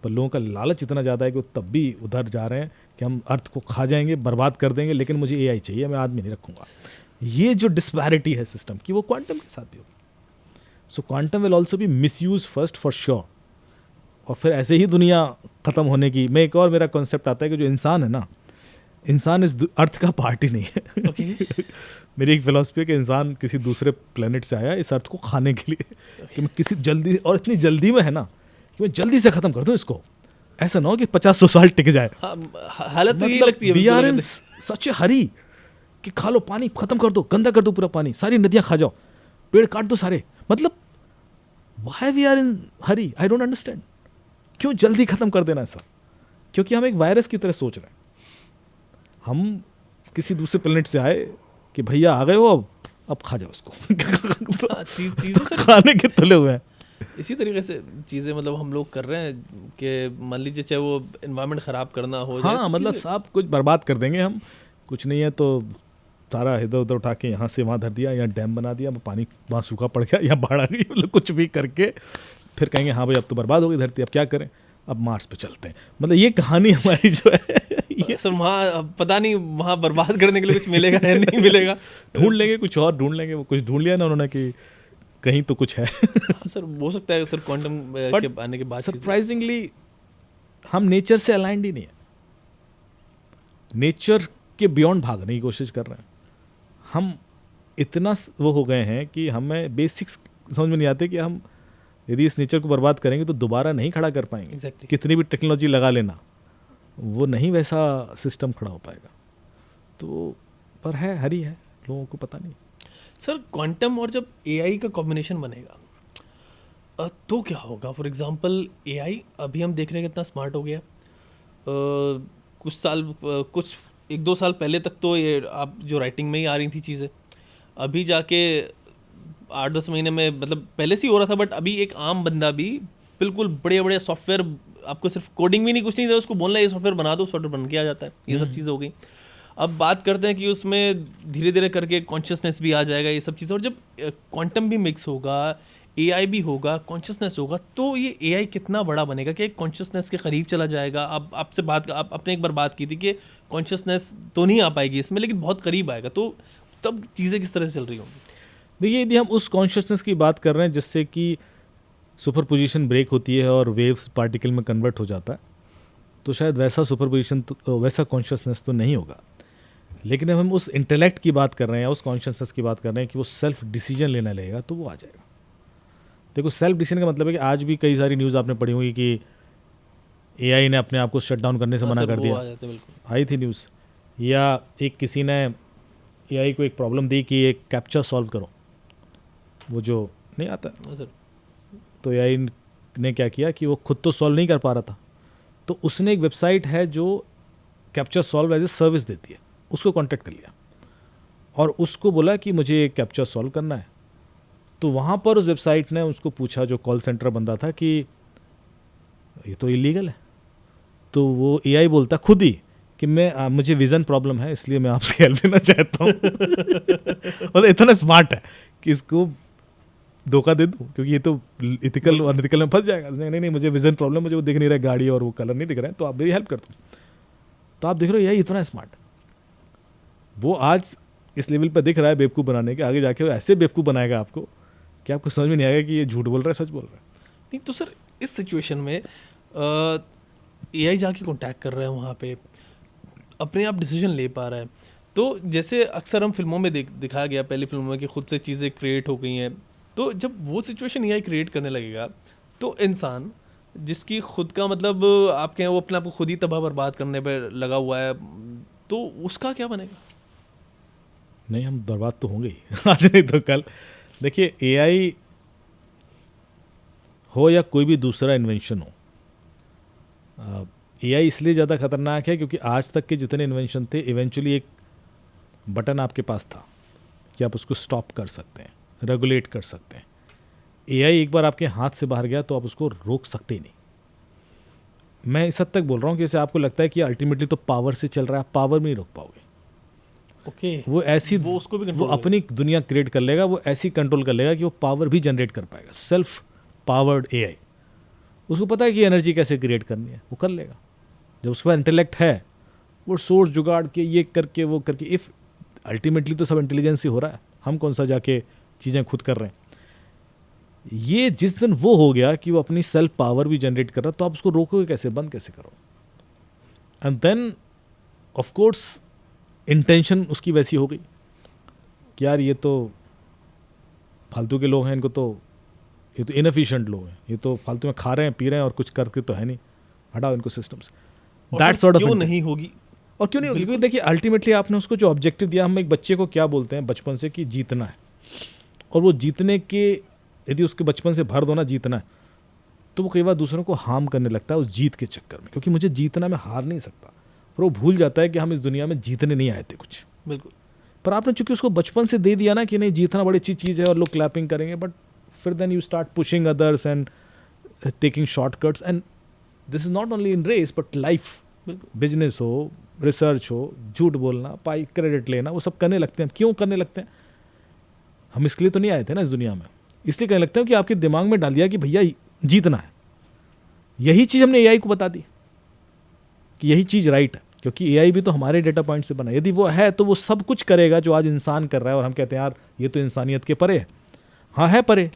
पर लोगों का लालच इतना ज़्यादा है कि वो तब भी उधर जा रहे हैं कि हम अर्थ को खा जाएंगे, बर्बाद कर देंगे, लेकिन मुझे AI चाहिए, मैं आदमी नहीं रखूँगा। ये जो डिस्पैरिटी है सिस्टम की, वो क्वांटम के साथ भी होगी। सो quantum will also be misuse first for sure, और फिर ऐसे ही दुनिया ख़त्म होने की। मैं एक और मेरा कॉन्सेप्ट आता है कि जो इंसान है ना, इंसान इस अर्थ का पार्ट ही नहीं है। okay. मेरी एक फिलॉसफी है कि इंसान किसी दूसरे प्लेनेट से आया इस अर्थ को खाने के लिए, कि मैं किसी जल्दी, और इतनी जल्दी में है ना कि मैं जल्दी से ख़त्म कर दूँ इसको, ऐसा ना हो कि 50-100 साल टिक जाए। हालत तो यही लगती है, वी आर इन सच ए हरी कि खा लो पानी, खत्म कर दो, गंदा कर दो पूरा पानी, सारी नदियाँ खा जाओ, पेड़ काट दो सारे। मतलब why we are in hurry, I don't understand. क्यों जल्दी खत्म कर देना ऐसा? क्योंकि हम एक वायरस की तरह सोच रहे हैं। हम किसी दूसरे प्लेनेट से आए कि भैया आ गए हो, अब खा जाओ उसको। चीज़ें खाने के तुले हुए हैं। इसी तरीके से चीज़ें मतलब हम लोग कर रहे हैं कि मान लीजिए चाहे वो एनवायरनमेंट ख़राब करना हो, हाँ, मतलब सब कुछ बर्बाद कर देंगे हम। कुछ नहीं है तो सारा इधर उधर उठा के यहाँ से वहाँ धर दिया, या डैम बना दिया, पानी वहाँ सूखा पड़ गया, या बाढ़ आ गई, मतलब कुछ भी करके फिर कहेंगे हाँ भाई अब तो बर्बाद हो गई धरती, अब क्या करें, अब मार्स पे चलते हैं। मतलब ये कहानी हमारी जो है ये सर वहाँ पता नहीं वहाँ बर्बाद करने के लिए कुछ मिलेगा या नहीं मिलेगा, ढूंढ लेंगे, कुछ और ढूंढ लेंगे। वो कुछ ढूंढ लिया ना उन्होंने कि कहीं तो कुछ है। सर हो सकता है सर क्वांटम के आने के बाद सरप्राइजिंगली हम नेचर से अलाइंड ही नहीं है, नेचर के बियॉन्ड भागने की कोशिश कर रहे हैं। हम इतना वो हो गए हैं कि हमें बेसिक्स समझ में नहीं आते कि हम यदि इस नेचर को बर्बाद करेंगे तो दोबारा नहीं खड़ा कर पाएंगे। Exactly. कितनी भी टेक्नोलॉजी लगा लेना, वो नहीं वैसा सिस्टम खड़ा हो पाएगा। तो पर है, हरी है, लोगों को पता नहीं। सर क्वांटम और जब AI का कॉम्बिनेशन बनेगा तो क्या होगा? फॉर एग्जांपल एआई अभी हम देख रहे हैं कितना स्मार्ट हो गया। कुछ 1-2 साल पहले तक तो ये आप जो राइटिंग में ही आ रही थी चीज़ें, अभी जाके 8-10 महीने में, मतलब पहले से ही हो रहा था, बट अभी एक आम बंदा भी बिल्कुल बड़े बड़े सॉफ्टवेयर, आपको सिर्फ कोडिंग भी नहीं, कुछ नहीं था, उसको बोलना ये सॉफ्टवेयर बना दो, सॉफ्टवेयर बन के आ जाता है। ये सब चीज़ें हो गई। अब बात करते हैं कि उसमें धीरे धीरे करके कॉन्शियसनेस भी आ जाएगा, ये सब चीज़ें। और जब क्वांटम भी मिक्स होगा, एआई भी होगा, कॉन्शियसनेस होगा, तो ये एआई कितना बड़ा बनेगा कि एक कॉन्शियसनेस के करीब चला जाएगा। अब आपने एक बार बात की थी कि कॉन्शियसनेस तो नहीं आ पाएगी इसमें, लेकिन बहुत करीब आएगा। तो तब चीज़ें किस तरह से चल रही होंगी? देखिए, यदि हम उस कॉन्शियसनेस की बात कर रहे हैं जिससे कि सुपर पोजिशन ब्रेक होती है और वेव्स पार्टिकल में कन्वर्ट हो जाता है, तो शायद वैसा सुपर पोजिशन, तो वैसा कॉन्शियसनेस तो नहीं होगा। लेकिन अब हम उस इंटेलेक्ट की बात कर रहे हैं या उस कॉन्शियसनेस की बात कर रहे हैं कि वो सेल्फ डिसीजन लेना लगेगा, तो वो आ जाएगा। देखो, सेल्फ डिसीजन का मतलब है कि आज भी कई सारी न्यूज़ आपने पढ़ी होगी कि एआई ने अपने आप को शट डाउन करने से मना कर दिया, आई थी न्यूज़। या एक किसी ने एआई को एक प्रॉब्लम दी कि एक कैप्चा सॉल्व करो, वो जो नहीं आता, तो एआई ने क्या किया कि वो खुद तो सॉल्व नहीं कर पा रहा था, तो उसने एक वेबसाइट है जो captcha solve as a service देती है, उसको कांटेक्ट कर लिया और उसको बोला कि मुझे कैप्चा सॉल्व करना है। तो वहाँ पर उस वेबसाइट ने उसको पूछा, जो कॉल सेंटर बंदा था, कि ये तो इलीगल है। तो वो एआई बोलता खुद ही कि मुझे विज़न प्रॉब्लम है, इसलिए मैं आपसे हेल्प लेना चाहता हूँ। मतलब इतना स्मार्ट है कि इसको धोखा दे दूँ, क्योंकि ये तो इथिकल और अनइथिकल में फंस जाएगा। नहीं, मुझे विज़न प्रॉब्लम, मुझे वो दिख नहीं रहा है गाड़ी और वो कलर नहीं दिख रहा है, तो आप मेरी हेल्प कर दो। तो आप देख रहे हो यही इतना स्मार्ट, वो आज इस लेवल पर दिख रहा है बेवकूफ़ बनाने के, आगे जाके वो ऐसे बेवकूफ़ बनाएगा आपको कि आपको समझ में नहीं आएगा कि ये झूठ बोल रहा है, सच बोल रहा है। नहीं तो सर, इस सिचुएशन में एआई जाके कांटेक्ट कर रहा है वहाँ पे, अपने आप डिसीजन ले पा रहा है, तो जैसे अक्सर हम फिल्मों में दिखाया गया, पहली फिल्मों में, कि खुद से चीज़ें क्रिएट हो गई हैं। तो जब वो सिचुएशन एआई क्रिएट करने लगेगा, तो इंसान जिसकी खुद का, मतलब आप कहें वो अपने आप को खुद ही तबाह बर्बाद करने पर लगा हुआ है, तो उसका क्या बनेगा? नहीं, हम बर्बाद तो होंगे ही आज नहीं तो कल। देखिए, एआई हो या कोई भी दूसरा इन्वेंशन हो, एआई इसलिए ज़्यादा खतरनाक है क्योंकि आज तक के जितने इन्वेंशन थे, इवेंचुअली एक बटन आपके पास था कि आप उसको स्टॉप कर सकते हैं, रेगुलेट कर सकते हैं। एआई एक बार आपके हाथ से बाहर गया तो आप उसको रोक सकते ही नहीं। मैं इस हद तक बोल रहा हूँ कि जैसे आपको लगता है कि अल्टीमेटली तो पावर से चल रहा है, पावर में नहीं रोक पाओगे। वो ऐसी, वो उसको भी वो अपनी दुनिया क्रिएट कर लेगा, वो ऐसी कंट्रोल कर लेगा कि वो पावर भी जनरेट कर पाएगा। सेल्फ पावर्ड एआई, उसको पता है कि एनर्जी कैसे क्रिएट करनी है, वो कर लेगा। जब उसके पास इंटेलेक्ट है, वो सोर्स जुगाड़ के, ये करके वो करके, इफ़ अल्टीमेटली तो सब इंटेलिजेंस ही हो रहा है, हम कौन सा जाके चीज़ें खुद कर रहे हैं। ये जिस दिन वो हो गया कि वो अपनी सेल्फ पावर भी जनरेट कर रहा है, तो आप उसको रोकोगे कैसे, बंद कैसे करो? And then of course intention उसकी वैसी हो गई कि यार ये तो फालतू के लोग हैं, इनको तो, ये तो इनएफिशिएंट लोग हैं, ये तो फालतू में खा रहे हैं, पी रहे हैं और कुछ करके तो है नहीं, हटाओ इनको सिस्टम से। दैट सॉर्ट ऑफ, क्यों नहीं होगी? और क्यों नहीं होगी? क्योंकि देखिए, अल्टीमेटली आपने उसको जो ऑब्जेक्टिव दिया, हम एक बच्चे को क्या बोलते हैं बचपन से कि जीतना है, और वो जीतने के, यदि उसके बचपन से भर दो ना जीतना है, तो वो कई बार दूसरों को हार्म करने लगता है उस जीत के चक्कर में, क्योंकि मुझे जीतना, मैं हार नहीं सकता। और वो भूल जाता है कि हम इस दुनिया में जीतने नहीं आए थे कुछ। बिल्कुल। पर आपने चूंकि उसको बचपन से दे दिया ना कि नहीं, जीतना बड़ी अच्छी चीज़ है और लोग क्लैपिंग करेंगे, बट फिर then you start pushing others and taking shortcuts, and this is not only in race but life. Business हो, रिसर्च हो, झूठ बोलना, पाई क्रेडिट लेना, वो सब करने लगते हैं। क्यों करने लगते हैं? हम इसके लिए तो नहीं आए थे ना इस दुनिया में, इसलिए कहने लगते हैं कि आपके दिमाग में डाल दिया कि भैया जीतना है। यही चीज़ हमने एआई को बता दी कि यही चीज़ राइट है, क्योंकि एआई भी तो हमारे डेटा पॉइंट से बना है। यदि वो है तो वो सब कुछ करेगा जो आज इंसान कर रहा है, और हम कहते हैं यार ये तो इंसानियत के परे है। हाँ है परे,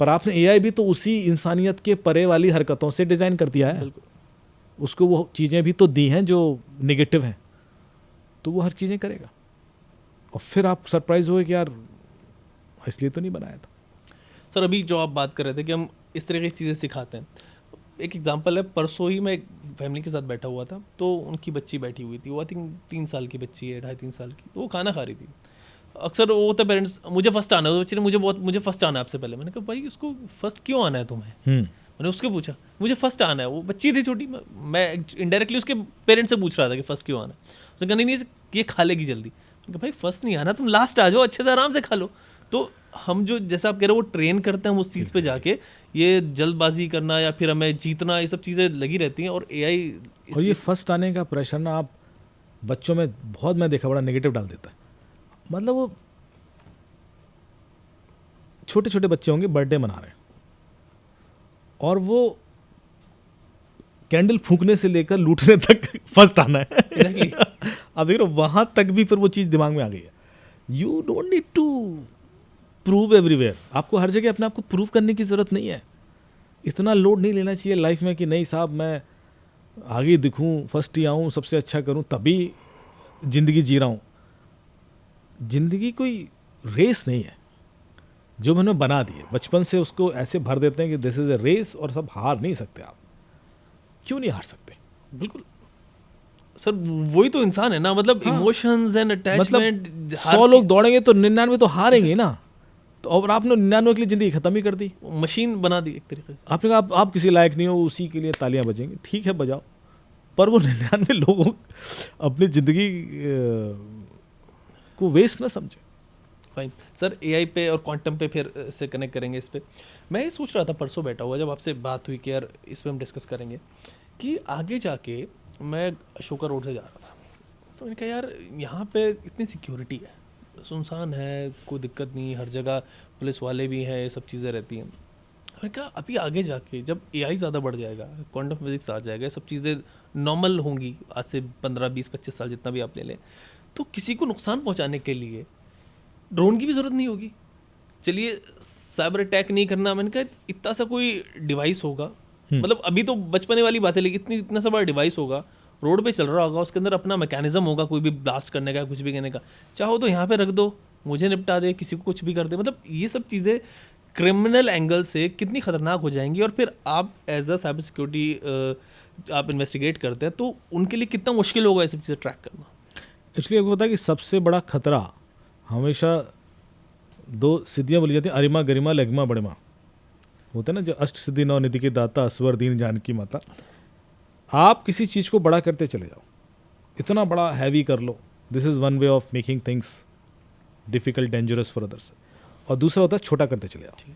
पर आपने एआई भी तो उसी इंसानियत के परे वाली हरकतों से डिज़ाइन कर दिया है। उसको वो चीज़ें भी तो दी हैं जो नेगेटिव हैं, तो वो हर चीज़ें करेगा। और फिर आप सरप्राइज हुए कि यार इसलिए तो नहीं बनाया था। सर, अभी जो आप बात कर रहे थे कि हम इस तरह की चीज़ें सिखाते हैं, एक एग्जांपल है। परसों ही मैं एक फैमिली के साथ बैठा हुआ था, तो उनकी बच्ची बैठी हुई थी, वो आई थिंक 3 साल की बच्ची है, 2.5-3 साल की, तो वो खाना खा रही थी। अक्सर वो होता है पेरेंट्स, मुझे फर्स्ट आना है, तो बच्चे ने मुझे फर्स्ट आना है आपसे पहले। मैंने कहा भाई उसको फर्स्ट क्यों आना है तुम्हें? मैंने उसको पूछा, मुझे फर्स्ट आना है। वो बच्ची थी छोटी, मैं इनडायरेक्टली उसके पेरेंट्स से पूछ रहा था कि फर्स्ट क्यों आना है। उसने कहा नहीं ये खा लेगी जल्दी। मैंने कहा भाई फर्स्ट नहीं आना, तुम लास्ट आ जाओ, अच्छे से आराम से खा लो। तो हम जो जैसा आप कह रहे हो वो ट्रेन करते हैं उस चीज़ पे जाके, ये जल्दबाजी करना या फिर हमें जीतना, ये सब चीज़ें लगी रहती हैं। और एआई और ये फर्स्ट आने का प्रेशर ना आप बच्चों में बहुत, मैं देखा, बड़ा नेगेटिव डाल देता है। मतलब वो छोटे छोटे बच्चे होंगे, बर्थडे मना रहे हैं, और वो कैंडल फूकने से लेकर लूटने तक फर्स्ट आना है। Exactly. अब देखो वहां तक भी फिर वो चीज़ दिमाग में आ गई है। You don't need to prove everywhere. आपको हर जगह अपने आप को प्रूव करने की ज़रूरत नहीं है। इतना लोड नहीं लेना चाहिए लाइफ में कि नहीं साहब मैं आगे दिखूं, फर्स्ट ही आऊं, सबसे अच्छा करूं, तभी ज़िंदगी जी रहा हूं। ज़िंदगी कोई रेस नहीं है जो मैंने बना दी है। बचपन से उसको ऐसे भर देते हैं कि दिस इज़ अ रेस और सब हार नहीं सकते आप। क्यों नहीं हार सकते? बिल्कुल सर, वही तो इंसान है ना। मतलब हाँ। इमोशंस एंड अटैचमेंट, मतलब 100 लोग दौड़ेंगे तो 99 तो हारेंगे ना। तो और आपने 99 के लिए ज़िंदगी ख़त्म ही कर दी। मशीन बना दी एक तरीके से। आपने कहा आप किसी लायक नहीं हो, उसी के लिए तालियां बजेंगी। ठीक है बजाओ, पर वो 99 लोग अपनी ज़िंदगी को वेस्ट ना समझे। फाइन सर, एआई पे और क्वांटम पे फिर से कनेक्ट करेंगे इस पे। मैं ये सोच रहा था परसों बैठा हुआ जब आपसे बात हुई कि यार इस पे हम डिस्कस करेंगे, कि आगे जाके मैं अशोका रोड से जा रहा था, तो मैंने कहा यार यहाँ पे इतनी सिक्योरिटी है, सुनसान है, कोई दिक्कत नहीं, हर जगह पुलिस वाले भी हैं, ये सब चीज़ें रहती हैं। मैंने कहा अभी आगे जाके जब एआई ज़्यादा बढ़ जाएगा, क्वांटम फिजिक्स आ जाएगा, सब चीज़ें नॉर्मल होंगी, आज से 15, 20, 25 साल जितना भी आप ले लें, तो किसी को नुकसान पहुँचाने के लिए ड्रोन की भी ज़रूरत नहीं होगी। चलिए साइबर अटैक नहीं करना, मैंने कहा इतना सा कोई डिवाइस होगा, मतलब अभी तो बचपने वाली बात है, लेकिन इतना सा बड़ा डिवाइस होगा, रोड पे चल रहा होगा, उसके अंदर अपना मैकेनिज्म होगा कोई भी ब्लास्ट करने का, कुछ भी करने का, चाहो तो यहाँ पे रख दो, मुझे निपटा दे, किसी को कुछ भी कर दे। मतलब ये सब चीज़ें क्रिमिनल एंगल से कितनी खतरनाक हो जाएंगी। और फिर आप एज अ साइबर सिक्योरिटी आप इन्वेस्टिगेट करते हैं तो उनके लिए कितना मुश्किल होगा ये सब चीज़ें ट्रैक करना। इसलिए आपको पता है कि सबसे बड़ा खतरा हमेशा 2 सिद्धियाँ बोली जाती हैं, अरिमा गरिमा लग्मा बड़मा, होते हैं ना, जो अष्ट सिद्धि 9 निधि के दाता असवर दीन जानकी माता। आप किसी चीज़ को बड़ा करते चले जाओ, इतना बड़ा हैवी कर लो, this is one way of making things difficult dangerous for others. और दूसरा होता है छोटा करते चले जाओ।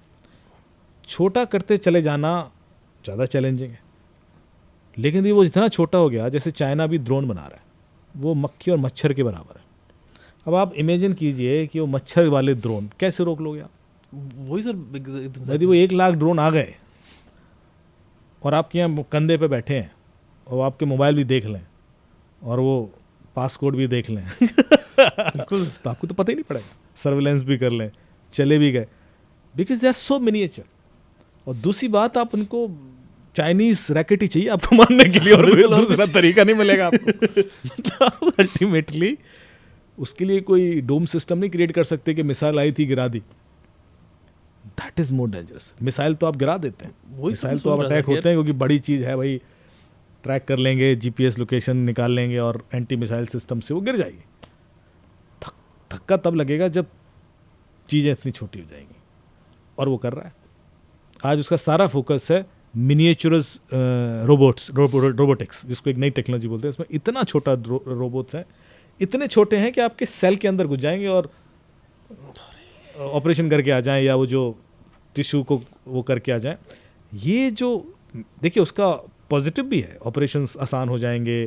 छोटा करते चले जाना ज़्यादा चैलेंजिंग है, लेकिन ये वो जितना छोटा हो गया, जैसे चाइना भी ड्रोन बना रहा है, वो मक्खी और मच्छर के बराबर है। अब आप इमेजिन कीजिए कि वो मच्छर वाले ड्रोन कैसे रोक लोगे आप? वही सर, यदि वो 1 लाख ड्रोन आ गए और आपके यहाँ कंधे पे बैठे हैं और आपके मोबाइल भी देख लें और वो पासकोड भी देख लें बिल्कुल, तो आपको तो पता ही नहीं पड़ेगा, सर्वेलेंस भी कर लें, चले भी गए, because they are so miniature. और दूसरी बात, आप उनको चाइनीज रैकेट ही चाहिए आपको मारने के लिए, और कोई दूसरा तरीका नहीं मिलेगा आपको। मतलब अल्टीमेटली उसके लिए कोई डोम सिस्टम नहीं क्रिएट कर सकते कि मिसाइल आई थी गिरा दी। That is more dangerous. Missile तो आप गिरा देते हैं, मिसाइल तो आप अटैक होते हैं क्योंकि बड़ी चीज़ है भाई, ट्रैक कर लेंगे, जीपीएस लोकेशन निकाल लेंगे और एंटी मिसाइल सिस्टम से वो गिर जाएगी। धक्का तब लगेगा जब चीज़ें इतनी छोटी हो जाएंगी, और वो कर रहा है। आज उसका सारा फोकस है मिनिएचरस रोबोटिक्स, जिसको एक नई टेक्नोलॉजी बोलते हैं। इसमें इतना छोटा रोबोट्स हैं, इतने छोटे हैं कि आपके सेल के अंदर घुस जाएंगे और ऑपरेशन करके आ जाएं, या वो जो टिश्यू को वो करके आ जाएं। ये जो देखिए उसका पॉजिटिव भी है, ऑपरेशंस आसान हो जाएंगे,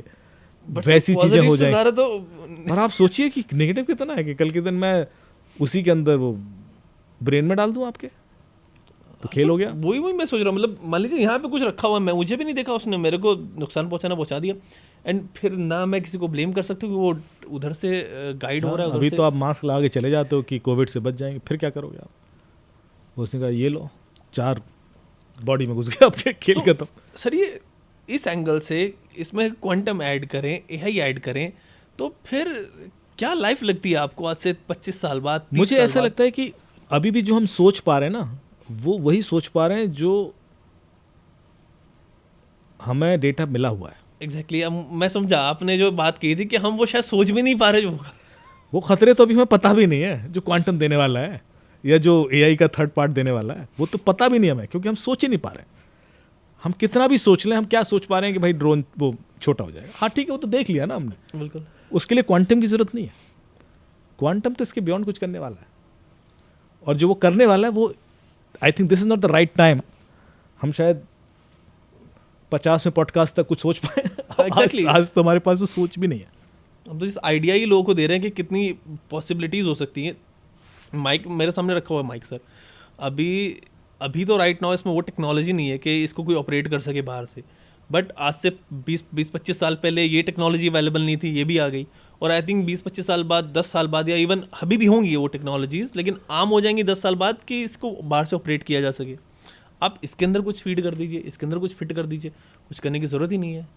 वैसी चीज़ें हो जाएंगी। तो और आप सोचिए कि नेगेटिव कितना है कि कल के दिन मैं उसी के अंदर वो ब्रेन में डाल दूं आपके, तो खेल हो गया। वही मैं सोच रहा हूँ, मतलब मान लीजिए यहाँ पे कुछ रखा हुआ है, मैं मुझे भी नहीं देखा, उसने मेरे को नुकसान पहुँचा दिया, एंड फिर ना मैं किसी को ब्लेम कर सकती हूँ कि वो उधर से गाइड हो रहा है। अभी तो आप मास्क लगा के चले जाते हो कि कोविड से बच जाएंगे, फिर क्या करोगे आप? उसने कहा ये लो, 4 बॉडी में घुस गया आपके, खेल खत्म। तो सर ये इस एंगल से इसमें क्वांटम ऐड करें, एआई ऐड करें, तो फिर क्या लाइफ लगती है आपको आज से 25 साल बाद? मुझे ऐसा लगता है कि अभी भी जो हम सोच पा रहे हैं ना, वो वही सोच पा रहे हैं जो हमें डेटा मिला हुआ है। एग्जैक्टली मैं समझा आपने जो बात की थी कि हम वो शायद सोच भी नहीं पा रहे जो होगा। वो खतरे तो अभी हमें पता भी नहीं है, जो क्वांटम देने वाला है या जो एआई का थर्ड पार्ट देने वाला है, वो तो पता भी नहीं हमें, क्योंकि हम सोच ही नहीं पा रहे हैं। हम कितना भी सोच लें, हम क्या सोच पा रहे हैं कि भाई ड्रोन वो छोटा हो जाएगा। हाँ ठीक है, वो तो देख लिया ना हमने, बिल्कुल। उसके लिए क्वांटम की जरूरत नहीं है। क्वांटम तो इसके बियॉन्ड कुछ करने वाला है, और जो वो करने वाला है वो I think this is not the right time. हम शायद 50वें पॉडकास्ट तक कुछ सोच पाए। Exactly. आज तो हमारे पास वो सोच भी नहीं है। हम तो इस आइडिया ही लोगों को दे रहे हैं कि कितनी पॉसिबिलिटीज़ हो सकती हैं। माइक मेरे सामने रखा हुआ है माइक सर, अभी तो राइट नाउ इसमें वो टेक्नोलॉजी नहीं है कि इसको कोई ऑपरेट कर सके बाहर से, बट आज से 20-25 साल पहले ये टेक्नोलॉजी अवेलेबल नहीं थी, ये भी आ गई। और आई थिंक 20-25 साल बाद, 10 साल बाद, या इवन अभी भी होंगी वो टेक्नोलॉजीज़, लेकिन आम हो जाएंगी 10 साल बाद कि इसको बाहर से ऑपरेट किया जा सके। आप इसके अंदर कुछ फीड कर दीजिए, इसके अंदर कुछ फिट कर दीजिए, कुछ करने की ज़रूरत ही नहीं है।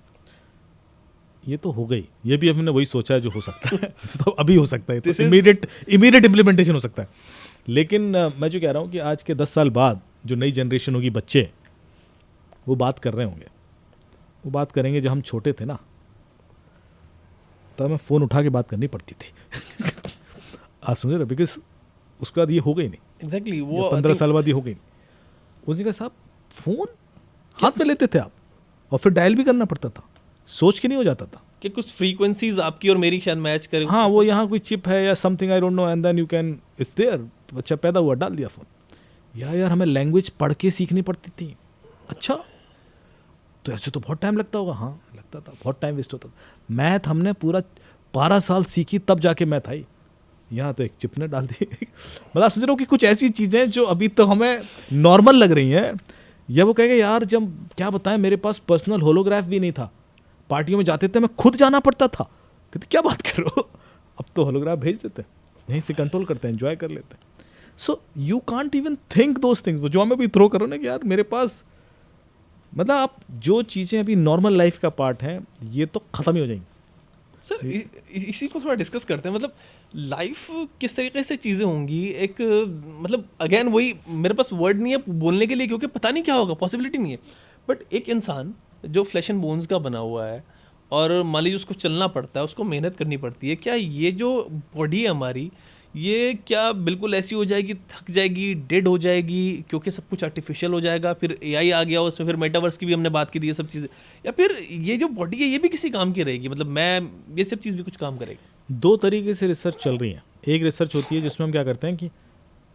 ये तो हो गई, ये भी हमने वही सोचा है जो हो सकता है। तो अभी हो सकता है, तो This is- इमीडिएट इम्प्लीमेंटेशन हो सकता है। लेकिन मैं जो कह रहा हूँ कि आज के 10 साल बाद जो नई जनरेशन होगी, बच्चे वो बात कर रहे होंगे, वो बात करेंगे जब हम छोटे थे ना, तब हमें फ़ोन उठा के बात करनी पड़ती थी। आप समझ रहे, बिकॉज उसके बाद ये हो गई नहीं। एग्जैक्टली वो 15 साल बाद ये हो गई नहीं। उसी का साहब फ़ोन हाथ में लेते थे आप, और फिर डायल भी करना पड़ता था, सोच के नहीं हो जाता था कि कुछ फ्रीक्वेंसीज आपकी और मेरी शायद मैच करें। हाँ वो यहाँ कोई चिप है या something I don't know, and then you can it's there. बच्चा पैदा हुआ, डाल दिया फ़ोन। यार हमें लैंग्वेज पढ़ के सीखनी पड़ती थी। अच्छा, तो ऐसे तो बहुत टाइम लगता होगा। हाँ लगता था, बहुत टाइम वेस्ट होता था। मैथ हमने पूरा 12 साल सीखी, तब जाके मैथ आई। यहाँ तो एक चिप ने डाल दी। मतलब समझ रहा हूँ कि कुछ ऐसी चीज़ें जो अभी तो हमें नॉर्मल लग रही हैं, या वो कहेगा यार जब क्या बताएं, मेरे पास पर्सनल होलोग्राफ भी नहीं था, पार्टियों में जाते थे मैं खुद जाना पड़ता था। कहते क्या बात कर रहे हो, अब तो होलोग्राफ भेज देते हैं, यहीं से कंट्रोल करते हैं, एंजॉय कर लेते हैं। So you can't even think those things. जो हमें भी थ्रो करो ना कि यार मेरे पास, मतलब आप जो चीज़ें अभी नॉर्मल लाइफ का पार्ट हैं, ये तो ख़त्म ही हो जाएंगी। सर इसी को थोड़ा डिस्कस करते हैं, मतलब लाइफ किस तरीके से चीज़ें होंगी। एक मतलब अगेन वही, मेरे पास वर्ड नहीं है बोलने के लिए, क्योंकि पता नहीं क्या होगा, पॉसिबिलिटी नहीं है। बट एक इंसान जो फ्लैश एंड बोन्स का बना हुआ है, और मान लीजिए उसको चलना पड़ता है, उसको मेहनत करनी पड़ती है, क्या ये जो बॉडी है हमारी, ये क्या बिल्कुल ऐसी हो जाएगी, थक जाएगी, डेड हो जाएगी, क्योंकि सब कुछ आर्टिफिशियल हो जाएगा, फिर एआई आ गया उसमें, फिर मेटावर्स की भी हमने बात की थी, ये सब चीज़ें, या फिर ये जो बॉडी है ये भी किसी काम की रहेगी, मतलब मैं ये सब चीज़ भी कुछ काम करेगी? दो तरीके से रिसर्च चल रही है। एक रिसर्च होती है जिसमें हम क्या करते हैं कि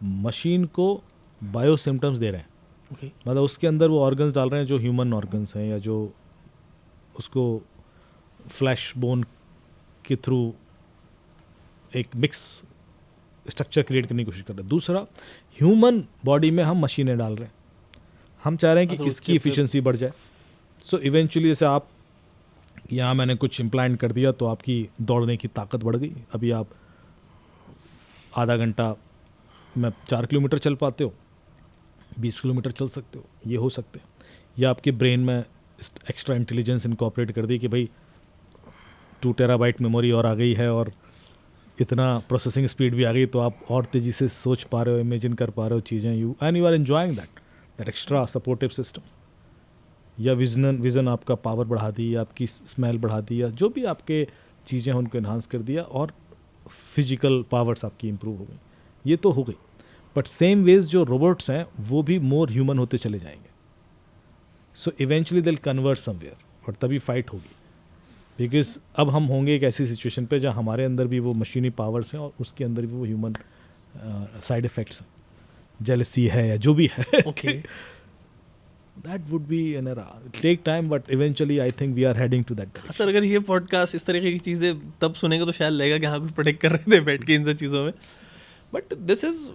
मशीन को बायो सिम्टम्स दे रहे हैं। ओके, मतलब उसके अंदर वो ऑर्गन्स डाल रहे हैं जो ह्यूमन ऑर्गन्स हैं, या जो उसको फ्लैश बोन के थ्रू एक मिक्स स्ट्रक्चर क्रिएट करने की कोशिश कर रहे हैं। दूसरा, ह्यूमन बॉडी में हम मशीनें डाल रहे हैं। हम चाह रहे हैं कि तो इसकी एफिशिएंसी बढ़ जाए। सो इवेंचुअली जैसे आप यहाँ मैंने कुछ इम्प्लांट कर दिया तो आपकी दौड़ने की ताकत बढ़ गई। अभी आप आधा घंटा में 4 किलोमीटर चल पाते हो, 20 किलोमीटर चल सकते हो, ये हो सकते हैं। या आपके ब्रेन में एक्स्ट्रा इंटेलिजेंस इनकॉर्पोरेट कर दी कि भाई 2 टेराबाइट मेमोरी और आ गई है, और इतना प्रोसेसिंग स्पीड भी आ गई, तो आप और तेज़ी से सोच पा रहे हो, इमेजिन कर पा रहे हो चीज़ें, you are enjoying that extra supportive system. या विज़न आपका पावर बढ़ा दी, या आपकी स्मेल बढ़ा दी, या जो भी आपके चीज़ें हैं उनको इन्हांस कर दिया, और फिजिकल पावर्स आपकी इंप्रूव हो गई। ये तो हो गई, बट सेम वेज जो रोबोट्स हैं वो भी मोर ह्यूमन होते चले जाएंगे। So eventually they will convert somewhere, और तभी फाइट होगी। बिकॉज अब हम होंगे एक ऐसी सिचुएशन पे जहाँ हमारे अंदर भी वो मशीनी पावर्स हैं, और उसके अंदर भी वो ह्यूमन साइड इफ़ेक्ट्स हैं, जेलसी है या जो भी है। Okay, that would be an era, take time, but eventually I think we are heading to that. Sir अगर ये पॉडकास्ट इस तरीके की चीज़ें तब सुनेंगे तो शायद लगेगा कि हाँ कुछ प्रोटेक्ट कर रहे थे बैठ के इन सब चीज़ों में। बट दिस इज़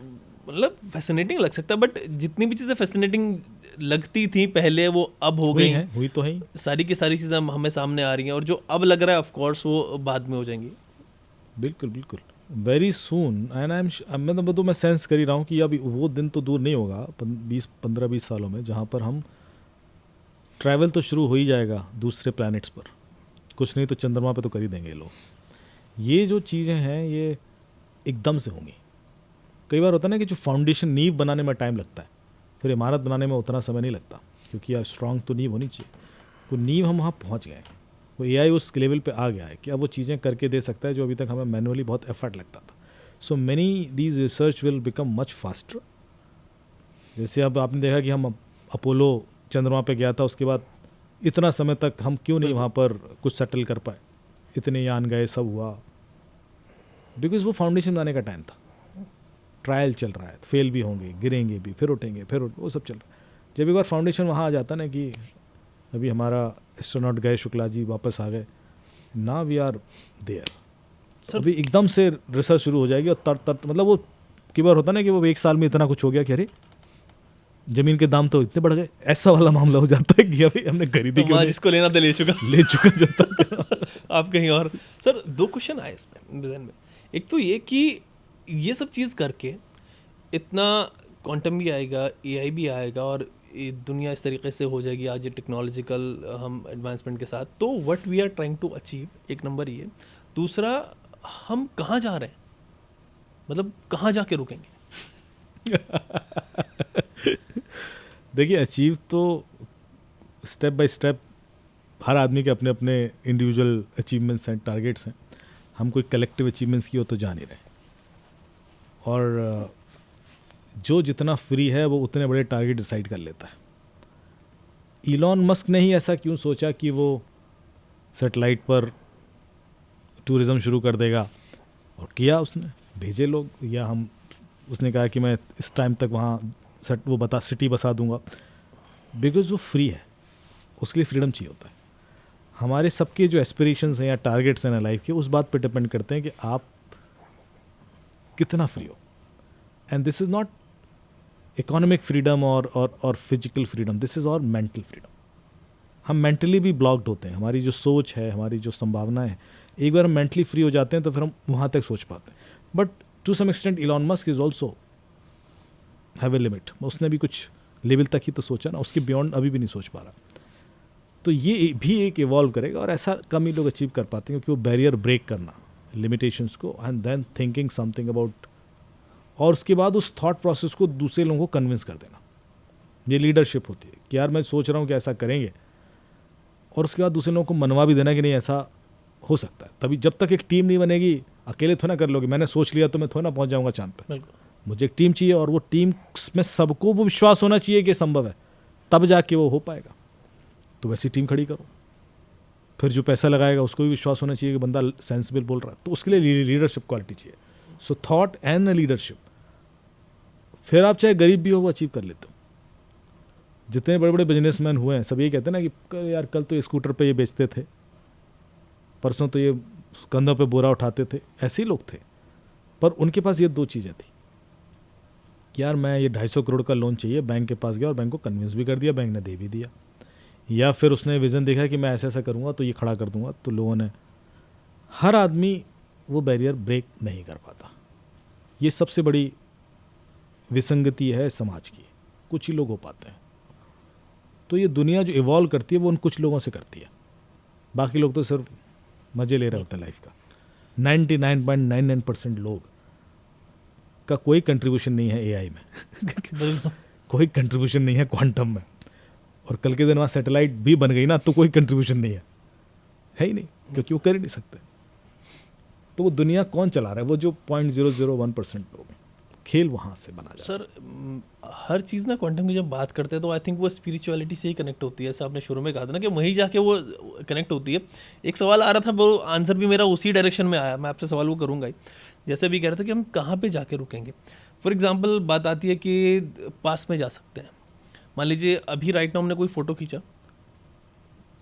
मतलब फैसिनेटिंग लग सकता है, बट जितनी भी चीज़ें फैसिनेटिंग लगती थी पहले वो अब हो गई हैं। हुई तो है ही। सारी की सारी चीज़ें हमें सामने आ रही हैं, और जो अब लग रहा है ऑफ कोर्स वो बाद में हो जाएंगी। बिल्कुल बिल्कुल, वेरी सून। एंड मैं तो मैं सेंस कर ही रहा हूँ कि अभी वो दिन तो दूर नहीं होगा 15-20 सालों में, जहाँ पर हम ट्रैवल तो शुरू हो ही जाएगा दूसरे प्लैनेट्स पर, कुछ नहीं तो चंद्रमा पे तो कर ही देंगे लोग। ये जो चीज़ें हैं ये एकदम से होंगी। कई बार होता है ना कि जो फाउंडेशन, नींव बनाने में टाइम लगता है, फिर इमारत बनाने में उतना समय नहीं लगता, क्योंकि यार स्ट्रांग तो नींव होनी चाहिए। वो नींव हम वहाँ पहुँच गए, वो एआई उस लेवल पे आ गया है कि अब वो चीज़ें करके दे सकता है जो अभी तक हमें मैनुअली बहुत एफर्ट लगता था. So many these research will become much faster. जैसे अब आपने देखा कि हम अपोलो चंद्रमा पे गया था, उसके बाद इतना समय तक हम क्यों नहीं वहाँ पर कुछ सेटल कर पाए, इतने यान गए, सब हुआ, बिकॉज वो फाउंडेशन बनाने का टाइम था. ट्रायल चल रहा है, फेल भी होंगे, गिरेंगे भी, फिर उठेंगे, फिर वो सब चल रहा है. जब एक बार फाउंडेशन वहाँ आ जाता ना कि अभी हमारा एस्ट्रोनॉट गए, शुक्ला जी वापस आ गए, ना वी आर देयर. अभी एकदम से रिसर्च शुरू हो जाएगी और मतलब वो कई बार होता ना कि वो एक साल में इतना कुछ हो गया कि अरे जमीन के दाम तो इतने बढ़ गए, ऐसा वाला मामला हो जाता है कि अभी हमने खरीदी क्यों नहीं, जिसको लेना था ले चुका जनता. आप कहीं और. सर 2 क्वेश्चन आए इसमें डिजाइन में. एक तो ये कि ये सब चीज़ करके इतना क्वांटम भी आएगा, एआई भी आएगा और ये दुनिया इस तरीके से हो जाएगी आज ये टेक्नोलॉजिकल हम एडवांसमेंट के साथ. तो what we are trying to achieve, एक नंबर ये. दूसरा, हम कहाँ जा रहे हैं, मतलब कहाँ जाके रुकेंगे. देखिए, अचीव तो स्टेप बाय स्टेप हर आदमी के अपने अपने इंडिविजुअल अचीवमेंट्स हैं, टारगेट्स हैं. हम कोई कलेक्टिव अचीवमेंट्स की हो तो जा नहीं रहे. और जो जितना फ्री है वो उतने बड़े टारगेट डिसाइड कर लेता है. इलॉन मस्क ने ही ऐसा क्यों सोचा कि वो सैटेलाइट पर टूरिज़्म शुरू कर देगा, और किया उसने, भेजे लोग, या हम उसने कहा कि मैं इस टाइम तक वहाँ सिटी बसा दूंगा, बिकॉज वो फ्री है, उसके लिए फ्रीडम चाहिए होता है. हमारे सबके जो एस्पिरेशंस हैं या टारगेट्स हैं ना लाइफ के, उस बात पे डिपेंड करते हैं कि आप कितना फ्री हो. And this is not economic freedom और फिजिकल फ्रीडम, दिस इज़ और मेंटल फ्रीडम. हम मेंटली भी ब्लॉक्ड होते हैं. हमारी जो सोच है, हमारी जो संभावनाएं हैं, एक बार हम मेंटली फ्री हो जाते हैं तो फिर हम वहाँ तक सोच पाते हैं. But to some extent Elon Musk is also have a limit. उसने भी कुछ लेवल तक ही तो सोचा ना, उसके बियॉन्ड अभी भी नहीं सोच पा रहा. तो ये भी एक इवॉल्व करेगा, और ऐसा कम ही लोग अचीव कर पाते हैं, क्योंकि वो बैरियर ब्रेक करना लिमिटेशंस को, and than thinking something about, और उसके बाद उस थॉट प्रोसेस को दूसरे लोगों को कन्विंस कर देना. ये लीडरशिप होती है कि यार मैं सोच रहा हूँ कि ऐसा करेंगे, और उसके बाद दूसरे लोगों को मनवा भी देना कि नहीं ऐसा हो सकता है. तभी जब तक एक टीम नहीं बनेगी, अकेले थोड़ा ना कर लोगे. मैंने सोच लिया तो मैं थोड़ा ना पहुँच जाऊँगा चांद पर. मुझे एक टीम चाहिए, और वो टीम में सबको वो विश्वास होना चाहिए कि संभव है, तब जाके वो हो पाएगा. तो वैसी टीम खड़ी करो. फिर जो पैसा लगाएगा उसको भी विश्वास होना चाहिए कि बंदा सेंसिबल बोल रहा है, तो उसके लिए लीडरशिप क्वालिटी चाहिए. So thought and leadership. फिर आप चाहे गरीब भी हो, वो अचीव कर लेते हो. जितने बड़े बड़े बिजनेसमैन हुए हैं, सब ये कहते हैं ना कि यार कल तो ये स्कूटर पे ये बेचते थे, परसों तो ये कंधों पे बोरा उठाते थे. ऐसे ही लोग थे, पर उनके पास ये 2 चीज़ें थी कि यार मैं ये 250 करोड़ का लोन चाहिए. बैंक के पास गया और बैंक को कन्विंस भी कर दिया, बैंक ने दे भी दिया. या फिर उसने विज़न देखा कि मैं ऐसा ऐसा करूँगा तो ये खड़ा कर दूंगा, तो लोगों ने. हर आदमी वो बैरियर ब्रेक नहीं कर पाता. ये सबसे बड़ी विसंगति है समाज की. कुछ ही लोग हो पाते हैं. तो ये दुनिया जो इवॉल्व करती है वो उन कुछ लोगों से करती है. बाकी लोग तो सिर्फ मज़े ले रहे होते हैं लाइफ का. 99.99% लोग का कोई कंट्रीब्यूशन नहीं है एआई में. कोई कंट्रीब्यूशन नहीं है क्वांटम में. और कल के दिन वहाँ सैटेलाइट भी बन गई ना, तो कोई कंट्रीब्यूशन नहीं है ही नहीं, क्योंकि वो कर ही नहीं सकते. तो वो दुनिया कौन चला रहा है? वो जो 0.001% लोग हैं. खेल वहाँ से बना जाता है. सर हर चीज़ ना क्वांटम की जब बात करते हैं तो आई थिंक वो स्पिरिचुअलिटी से ही कनेक्ट होती है. ऐसा आपने शुरू में कहा था ना कि वहीं जाके वो कनेक्ट होती है. एक सवाल आ रहा था, वो आंसर भी मेरा उसी डायरेक्शन में आया. मैं आपसे सवाल वो करूँगा ही. जैसे अभी कह रहा था कि हम कहाँ पे जाके रुकेंगे. फॉर एग्जांपल बात आती है कि पास में जा सकते हैं. मान लीजिए अभी राइट नाउ हमने कोई फ़ोटो खींचा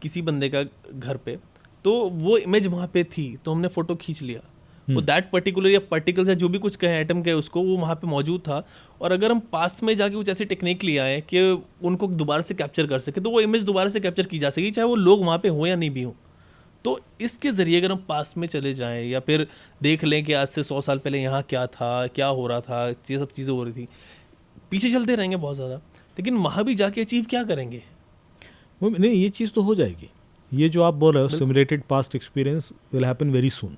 किसी बंदे का घर पे, तो वो इमेज वहाँ पे थी, तो हमने फ़ोटो खींच लिया. वो दैट पर्टिकुलर या पार्टिकल्स या जो भी कुछ कहे एटम के, उसको वो वहाँ पे मौजूद था. और अगर हम पास में जाके कुछ ऐसी टेक्निक ले आए कि उनको दोबारा से कैप्चर कर सके, तो वो इमेज दोबारा से कैप्चर की जा सकेगी, चाहे वो लोग वहाँ पे हो या नहीं भी हो. तो इसके ज़रिए अगर हम पास में चले जाएं या फिर देख लें कि आज से 100 साल पहले यहाँ क्या था, क्या हो रहा था, ये सब चीज़ें हो रही थी, पीछे चलते रहेंगे बहुत ज़्यादा, लेकिन वहाँ भी जाके अचीव क्या करेंगे? वो नहीं, ये चीज़ तो हो जाएगी. ये जो आप बोल रहे हो simulated past experience will happen very soon.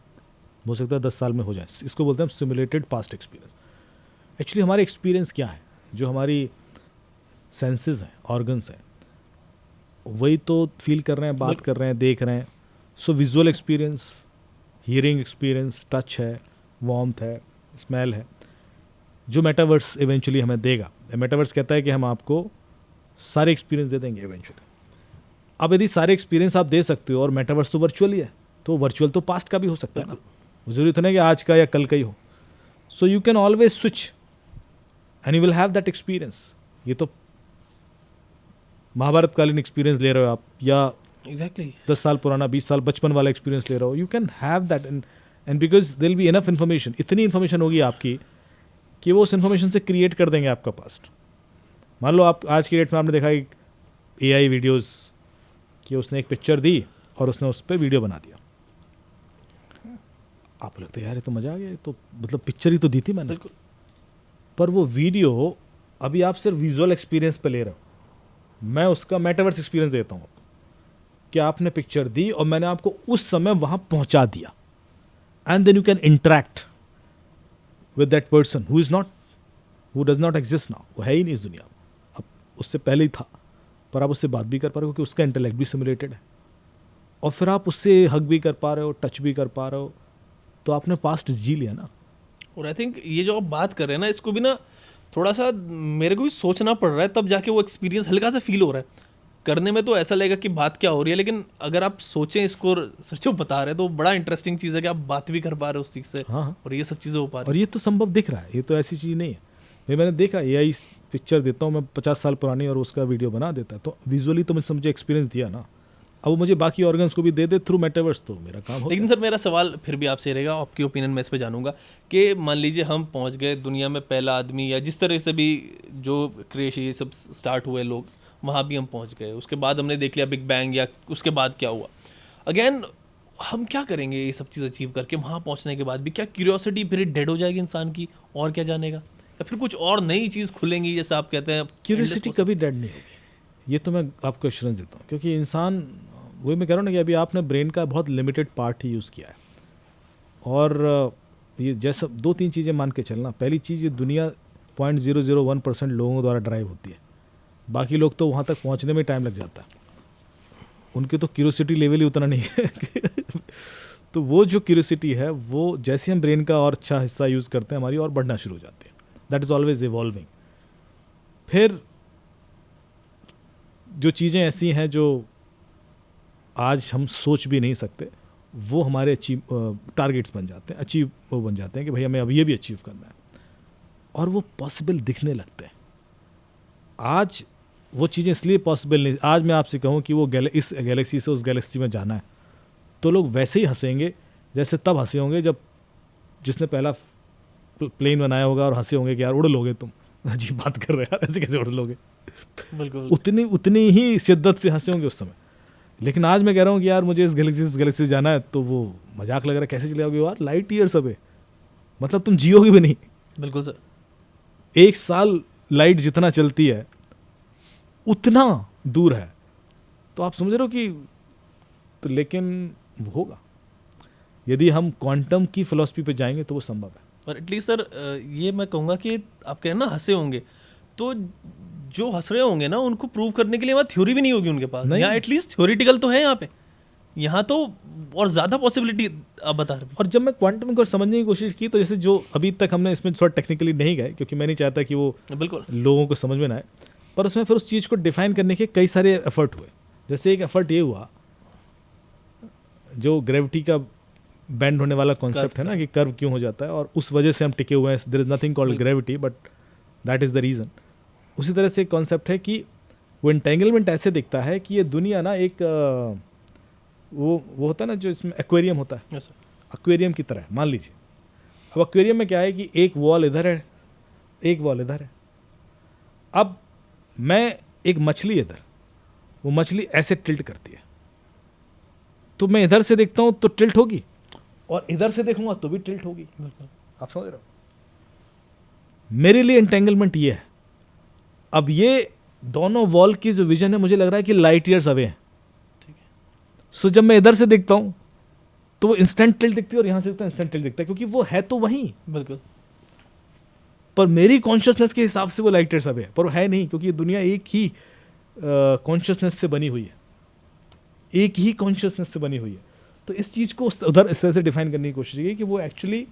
हो सकता है 10 साल में हो जाए. इसको बोलते हैं हम सिमुलेटेड पास्ट एक्सपीरियंस. एक्चुअली हमारे एक्सपीरियंस क्या है? जो हमारी सेंसेस हैं, ऑर्गन्स हैं, वही तो फील कर रहे हैं, बात कर रहे हैं, देख रहे हैं, so visual experience, hearing experience, touch है, वार्मथ है, स्मेल है, जो मेटावर्स इवेंचुअली हमें देगा। मेटावर्स कहता है कि हम आपको सारे एक्सपीरियंस दे देंगे इवेंचुअली। अब यदि सारे एक्सपीरियंस आप दे सकते हो, और मेटावर्स तो वर्चुअल ही है, तो वर्चुअल तो पास्ट का भी हो सकता है ना, जरूरी तो नहीं कि आज का या कल का ही हो। So you can always switch and you will have that experience. ये तो महाभारत कालीन एक्सपीरियंस ले रहे हो आप, या एग्जैक्टली 10 साल पुराना, 20 साल बचपन वाला एक्सपीरियंस ले रहे हो, you can have that. And because there will be enough information, इतनी इन्फॉर्मेशन होगी आपकी कि वो उस इन्फॉर्मेशन से क्रिएट कर देंगे आपका पास्ट। मान लो आप आज की डेट में आपने देखा AI वीडियोस कि उसने एक पिक्चर दी और उसने उस पर वीडियो बना दिया। आप लगता है यार ये तो मजा आ गया, ये तो मतलब पिक्चर ही तो दी थी मैंने। बिल्कुल। पर वो वीडियो अभी आप सिर्फ विजुअल एक्सपीरियंस पे ले रहे हो, मैं उसका मेटावर्स एक्सपीरियंस देता हूँ कि आपने पिक्चर दी और मैंने आपको उस समय वहां पहुंचा दिया, and then you can interact with that person who is not, who does not exist now, वो है ही नहीं इस दुनिया में, अब उससे पहले ही था, पर आप उससे बात भी कर पा रहे हो क्योंकि उसका इंटेलेक्ट भी सिमुलेटेड है, और फिर आप उससे हग भी कर पा रहे हो, टच भी कर पा रहे हो, तो आपने पास्ट जी लिया ना। और आई थिंक ये जो आप बात कर रहे हैं ना, इसको भी ना थोड़ा सा मेरे को भी सोचना पड़ रहा है, तब जाके वो एक्सपीरियंस हल्का सा फील हो रहा है। करने में तो ऐसा लगेगा कि बात क्या हो रही है, लेकिन अगर आप सोचें इसको, सच जो बता रहे हैं, तो बड़ा इंटरेस्टिंग चीज़ है कि आप बात भी कर पा रहे हो उस चीज़ से। हाँ, हाँ। और ये सब चीज़ें हो पा रही और ये तो संभव दिख रहा है, ये तो ऐसी चीज़ नहीं है। मैंने देखा AI पिक्चर देता हूँ मैं 50 साल पुरानी और उसका वीडियो बना देता है, तो विजुअली तो मुझे एक्सपीरियंस दिया ना, अब वो मुझे बाकी ऑर्गन्स को भी दे थ्रू मेटावर्स, तो मेरा काम हो लेकिन गया। सर मेरा सवाल फिर भी आपसे रहेगा, आपकी ओपिनियन मैं इस पे जानूंगा कि मान लीजिए हम पहुंच गए दुनिया में पहला आदमी, या जिस तरह से भी जो क्रिएशन ये सब स्टार्ट हुए लोग, वहाँ भी हम पहुंच गए, उसके बाद हमने देख लिया बिग बैंग, या उसके बाद क्या हुआ, अगेन हम क्या करेंगे ये सब चीज़ अचीव करके? वहाँ पहुँचने के बाद भी क्या क्यूरियोसिटी फिर डेड हो जाएगी इंसान की, और क्या जानेगा, या फिर कुछ और नई चीज़ खुलेंगी, जैसे आप कहते हैं क्यूरियोसिटी कभी डेड नहीं होगी, ये तो मैं आपको एश्योरेंस देता हूँ, क्योंकि इंसान, वही मैं कह रहा हूँ ना कि अभी आपने ब्रेन का बहुत लिमिटेड पार्ट ही यूज़ किया है, और ये जैसा 2-3 चीज़ें मान के चलना। पहली चीज़, ये दुनिया 0.001% लोगों द्वारा ड्राइव होती है, बाकी लोग तो वहाँ तक पहुँचने में टाइम लग जाता है, उनकी तो क्यूरियोसिटी लेवल ही उतना नहीं है तो वो जो क्यूरियोसिटी है, वो जैसे हम ब्रेन का और अच्छा हिस्सा यूज़ करते हैं, हमारी और बढ़ना शुरू हो जाती है। That is always evolving. फिर जो चीज़ें ऐसी हैं जो आज हम सोच भी नहीं सकते, वो हमारे टारगेट्स बन जाते हैं, वो बन जाते हैं कि भाई हमें अब ये भी अचीव करना है, और वो पॉसिबल दिखने लगते हैं। आज वो चीज़ें इसलिए पॉसिबल नहीं, आज मैं आपसे कहूँ कि वो इस गैलेक्सी से उस गैलेक्सी में जाना है, तो लोग वैसे ही हंसेंगे जैसे तब हंसे होंगे जब जिसने पहला प्लेन बनाया होगा, और हंसे होंगे कि यार उड़ लोगे तुम, अजीब बात कर रहे हैं यार, ऐसे कैसे उड़ लोगे। बिल्कुल उतनी ही शिद्दत से हंसे होंगे उस समय। लेकिन आज मैं कह रहा हूँ कि यार मुझे इस गैलेक्सी से जाना है, तो वो मजाक लग रहा है, कैसे चले जाओगे यार, लाइट ईयर्स अवे, मतलब तुम जियोगे भी नहीं। बिल्कुल सर। 1 साल लाइट जितना चलती है उतना दूर है, तो आप समझ रहे हो कि, तो लेकिन वो होगा, यदि हम क्वांटम की फिलॉसफी पे जाएंगे तो वो संभव है। और एटलीस्ट सर ये मैं कहूँगा कि आप कह रहे हैं ना हंसे होंगे, तो जो हंस रहे होंगे ना, उनको प्रूव करने के लिए वहाँ थ्योरी भी नहीं होगी उनके पास, या एटलीस्ट थ्योरेटिकल तो है यहाँ पे, यहाँ तो और ज़्यादा पॉसिबिलिटी आप बता रहे हैं। और जब मैं क्वांटम को समझने की कोशिश की, तो जैसे जो अभी तक हमने इसमें थोड़ा टेक्निकली नहीं गए, क्योंकि मैं नहीं चाहता कि वो बिल्कुल लोगों को समझ में ना आए, पर उसमें फिर उस चीज़ को डिफाइन करने के कई सारे एफर्ट हुए। जैसे एक एफर्ट ये हुआ, जो ग्रेविटी का बेंड होने वाला कॉन्सेप्ट है ना, कि कर्व क्यों हो जाता है, और उस वजह से हम टिके हुए हैं, there is nothing called gravity but that is the reason. उसी तरह से एक कॉन्सेप्ट है कि वो एंटेंगलमेंट ऐसे दिखता है कि ये दुनिया ना एक वो होता है ना, जो इसमें एक्वेरियम होता है, यस सर, एक्वेरियम की तरह मान लीजिए। अब एक्वेरियम में क्या है कि एक वॉल इधर है, एक वॉल इधर है। अब मैं एक मछली इधर, वो मछली ऐसे टिल्ट करती है, तो मैं इधर से देखता हूँ तो टिल्ट होगी, और इधर से देखूंगा तो भी टिल्ट होगी। आप समझ रहे हो? मेरे लिए एंटेंगलमेंट ये है। अब ये दोनों वॉल की जो विजन है, मुझे लग रहा है कि लाइट ईयर्स अवे है। ठीक है। सो जब मैं इधर से देखता हूं तो वो इंस्टेंट टिल्ट दिखती है, और यहां से देखता हूं इंस्टेंट टिल्ट दिखता है, क्योंकि वो है तो वहीं, बिल्कुल, पर मेरी कॉन्शियसनेस के हिसाब से वो लाइट ईयर्स अवे है, पर वो है नहीं, क्योंकि ये दुनिया एक ही कॉन्शियसनेस से बनी हुई है, एक ही कॉन्शियसनेस से बनी हुई है। तो इस चीज़ को उधर इस तरह से डिफाइन करने की कोशिश की कि वो एक्चुअली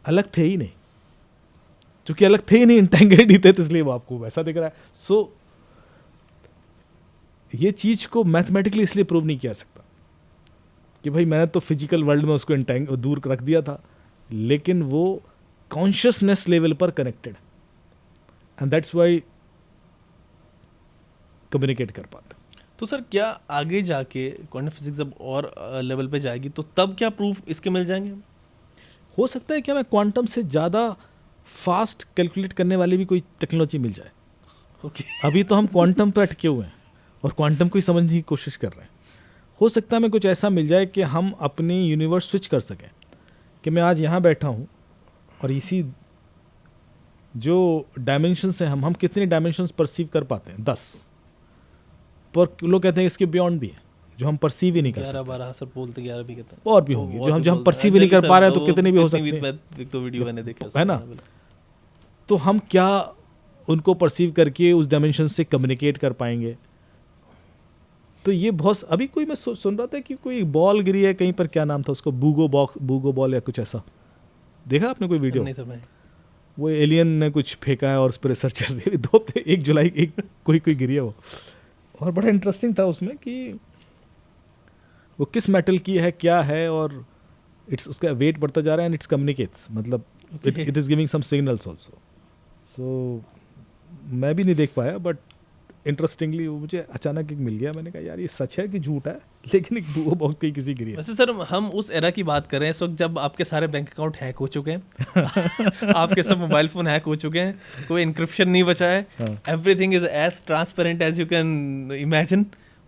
अलग थे ही नहीं, क्योंकि अलग थे ही नहीं, इंटेंगल्ड ही थे, तो इसलिए वो आपको वैसा दिख रहा है. सो ये चीज़ को मैथमेटिकली इसलिए प्रूव नहीं किया जा सकता कि भाई मैंने तो फिजिकल वर्ल्ड में उसको दूर रख दिया था, लेकिन वो कॉन्शियसनेस लेवल पर connected, and that's why communicate कर पाते. तो सर क्या आगे जाके क्वांटम फिजिक्स जब और लेवल पे जाएगी तो तब क्या प्रूफ इसके मिल जाएंगे? हो सकता है कि हमें क्वांटम से ज़्यादा फास्ट कैलकुलेट करने वाली भी कोई टेक्नोलॉजी मिल जाए. ओके. अभी तो हम क्वांटम पे अटके हुए हैं और क्वांटम को ही समझने की कोशिश कर रहे हैं. हो सकता है हमें कुछ ऐसा मिल जाए कि हम अपनी यूनिवर्स स्विच कर सकें, कि मैं आज यहाँ बैठा हूँ और इसी जो डायमेंशंस हैं, हम कितने डायमेंशंस परसीव कर पाते हैं? 10. पर लोग कहते हैं इसके बियॉन्ड भी है जो हम परसीव ही नहीं कर 11 सकते. 12 सर बोलते 11 भी कहते हैं. और भी होंगे और जो भी हम बोलते परसीव हैं. ही नहीं कर Exactly पा रहे हैं, सर, तो कितने भी हो कितनी सकते हैं. एक तो वीडियो मैंने देखा है ना? तो हम क्या उनको परसीव करके उस डायमेंशन से कम्युनिकेट कर पाएंगे? तो ये बहुत, अभी कोई मैं सुन रहा था कि कोई बॉल गिरी है कहीं पर, क्या नाम था उसको, बूगो बॉल या कुछ ऐसा. देखा आपने कोई वीडियो? नहीं सर मैं. वो एलियन ने कुछ फेंका है और उस पर रिसर्च चल रही है. 1 जुलाई एक कोई गिरी है वो, और बड़ा इंटरेस्टिंग था उसमें कि वो किस मेटल की है, क्या है, और इट्स उसका वेट बढ़ता जा रहा है एंड इट्स कम्युनिकेट्स, मतलब it is giving some signals also. So मैं भी नहीं देख पाया, बट इंटरेस्टिंगली वो मुझे अचानक एक मिल गया. मैंने कहा यार ये सच है कि झूठ है, लेकिन एक वो बहुत कहीं किसी गिरी है. वैसे सर हम उस एरा की बात कर रहे हैं इस वक्त जब आपके सारे बैंक अकाउंट हैक हो चुके हैं. आपके सब मोबाइल फोन हैक हो चुके हैं, कोई इंक्रिप्शन नहीं बचा है, everything is as transparent as you can imagine.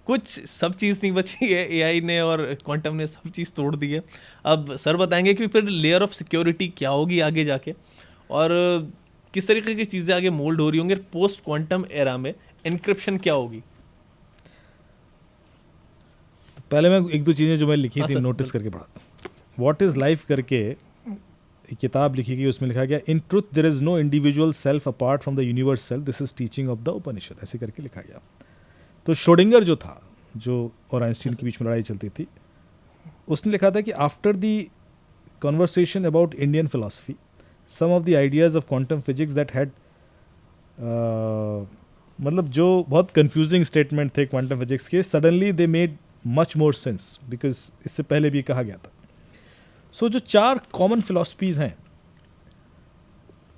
कुछ सब चीज़ नहीं बची है, एआई ने और क्वांटम ने सब चीज़ तोड़ दी है. अब सर बताएंगे कि फिर लेयर ऑफ सिक्योरिटी क्या होगी आगे जाके, और किस तरीके की चीज़ें आगे मोल्ड हो रही होंगी पोस्ट क्वांटम एरा में, इनक्रिप्शन क्या होगी. पहले मैं 1-2 चीज़ें जो मैं लिखी थी सर, नोटिस करके पढ़ा. व्हाट इज़ लाइफ करके एक किताब लिखी गई, उसमें लिखा गया in truth there is no individual self apart from the universe self, this is teaching of the Upanishad, ऐसे करके लिखा गया. तो श्रोडिंगर जो था, जो और आइंस्टीन के बीच में लड़ाई चलती थी, उसने लिखा था कि after the conversation about Indian philosophy some of the ideas of quantum physics that had, मतलब जो बहुत कंफ्यूजिंग स्टेटमेंट थे क्वांटम फिजिक्स के, suddenly they made much more sense, because इससे पहले भी कहा गया था. सो जो 4 कॉमन फिलॉसफीज हैं,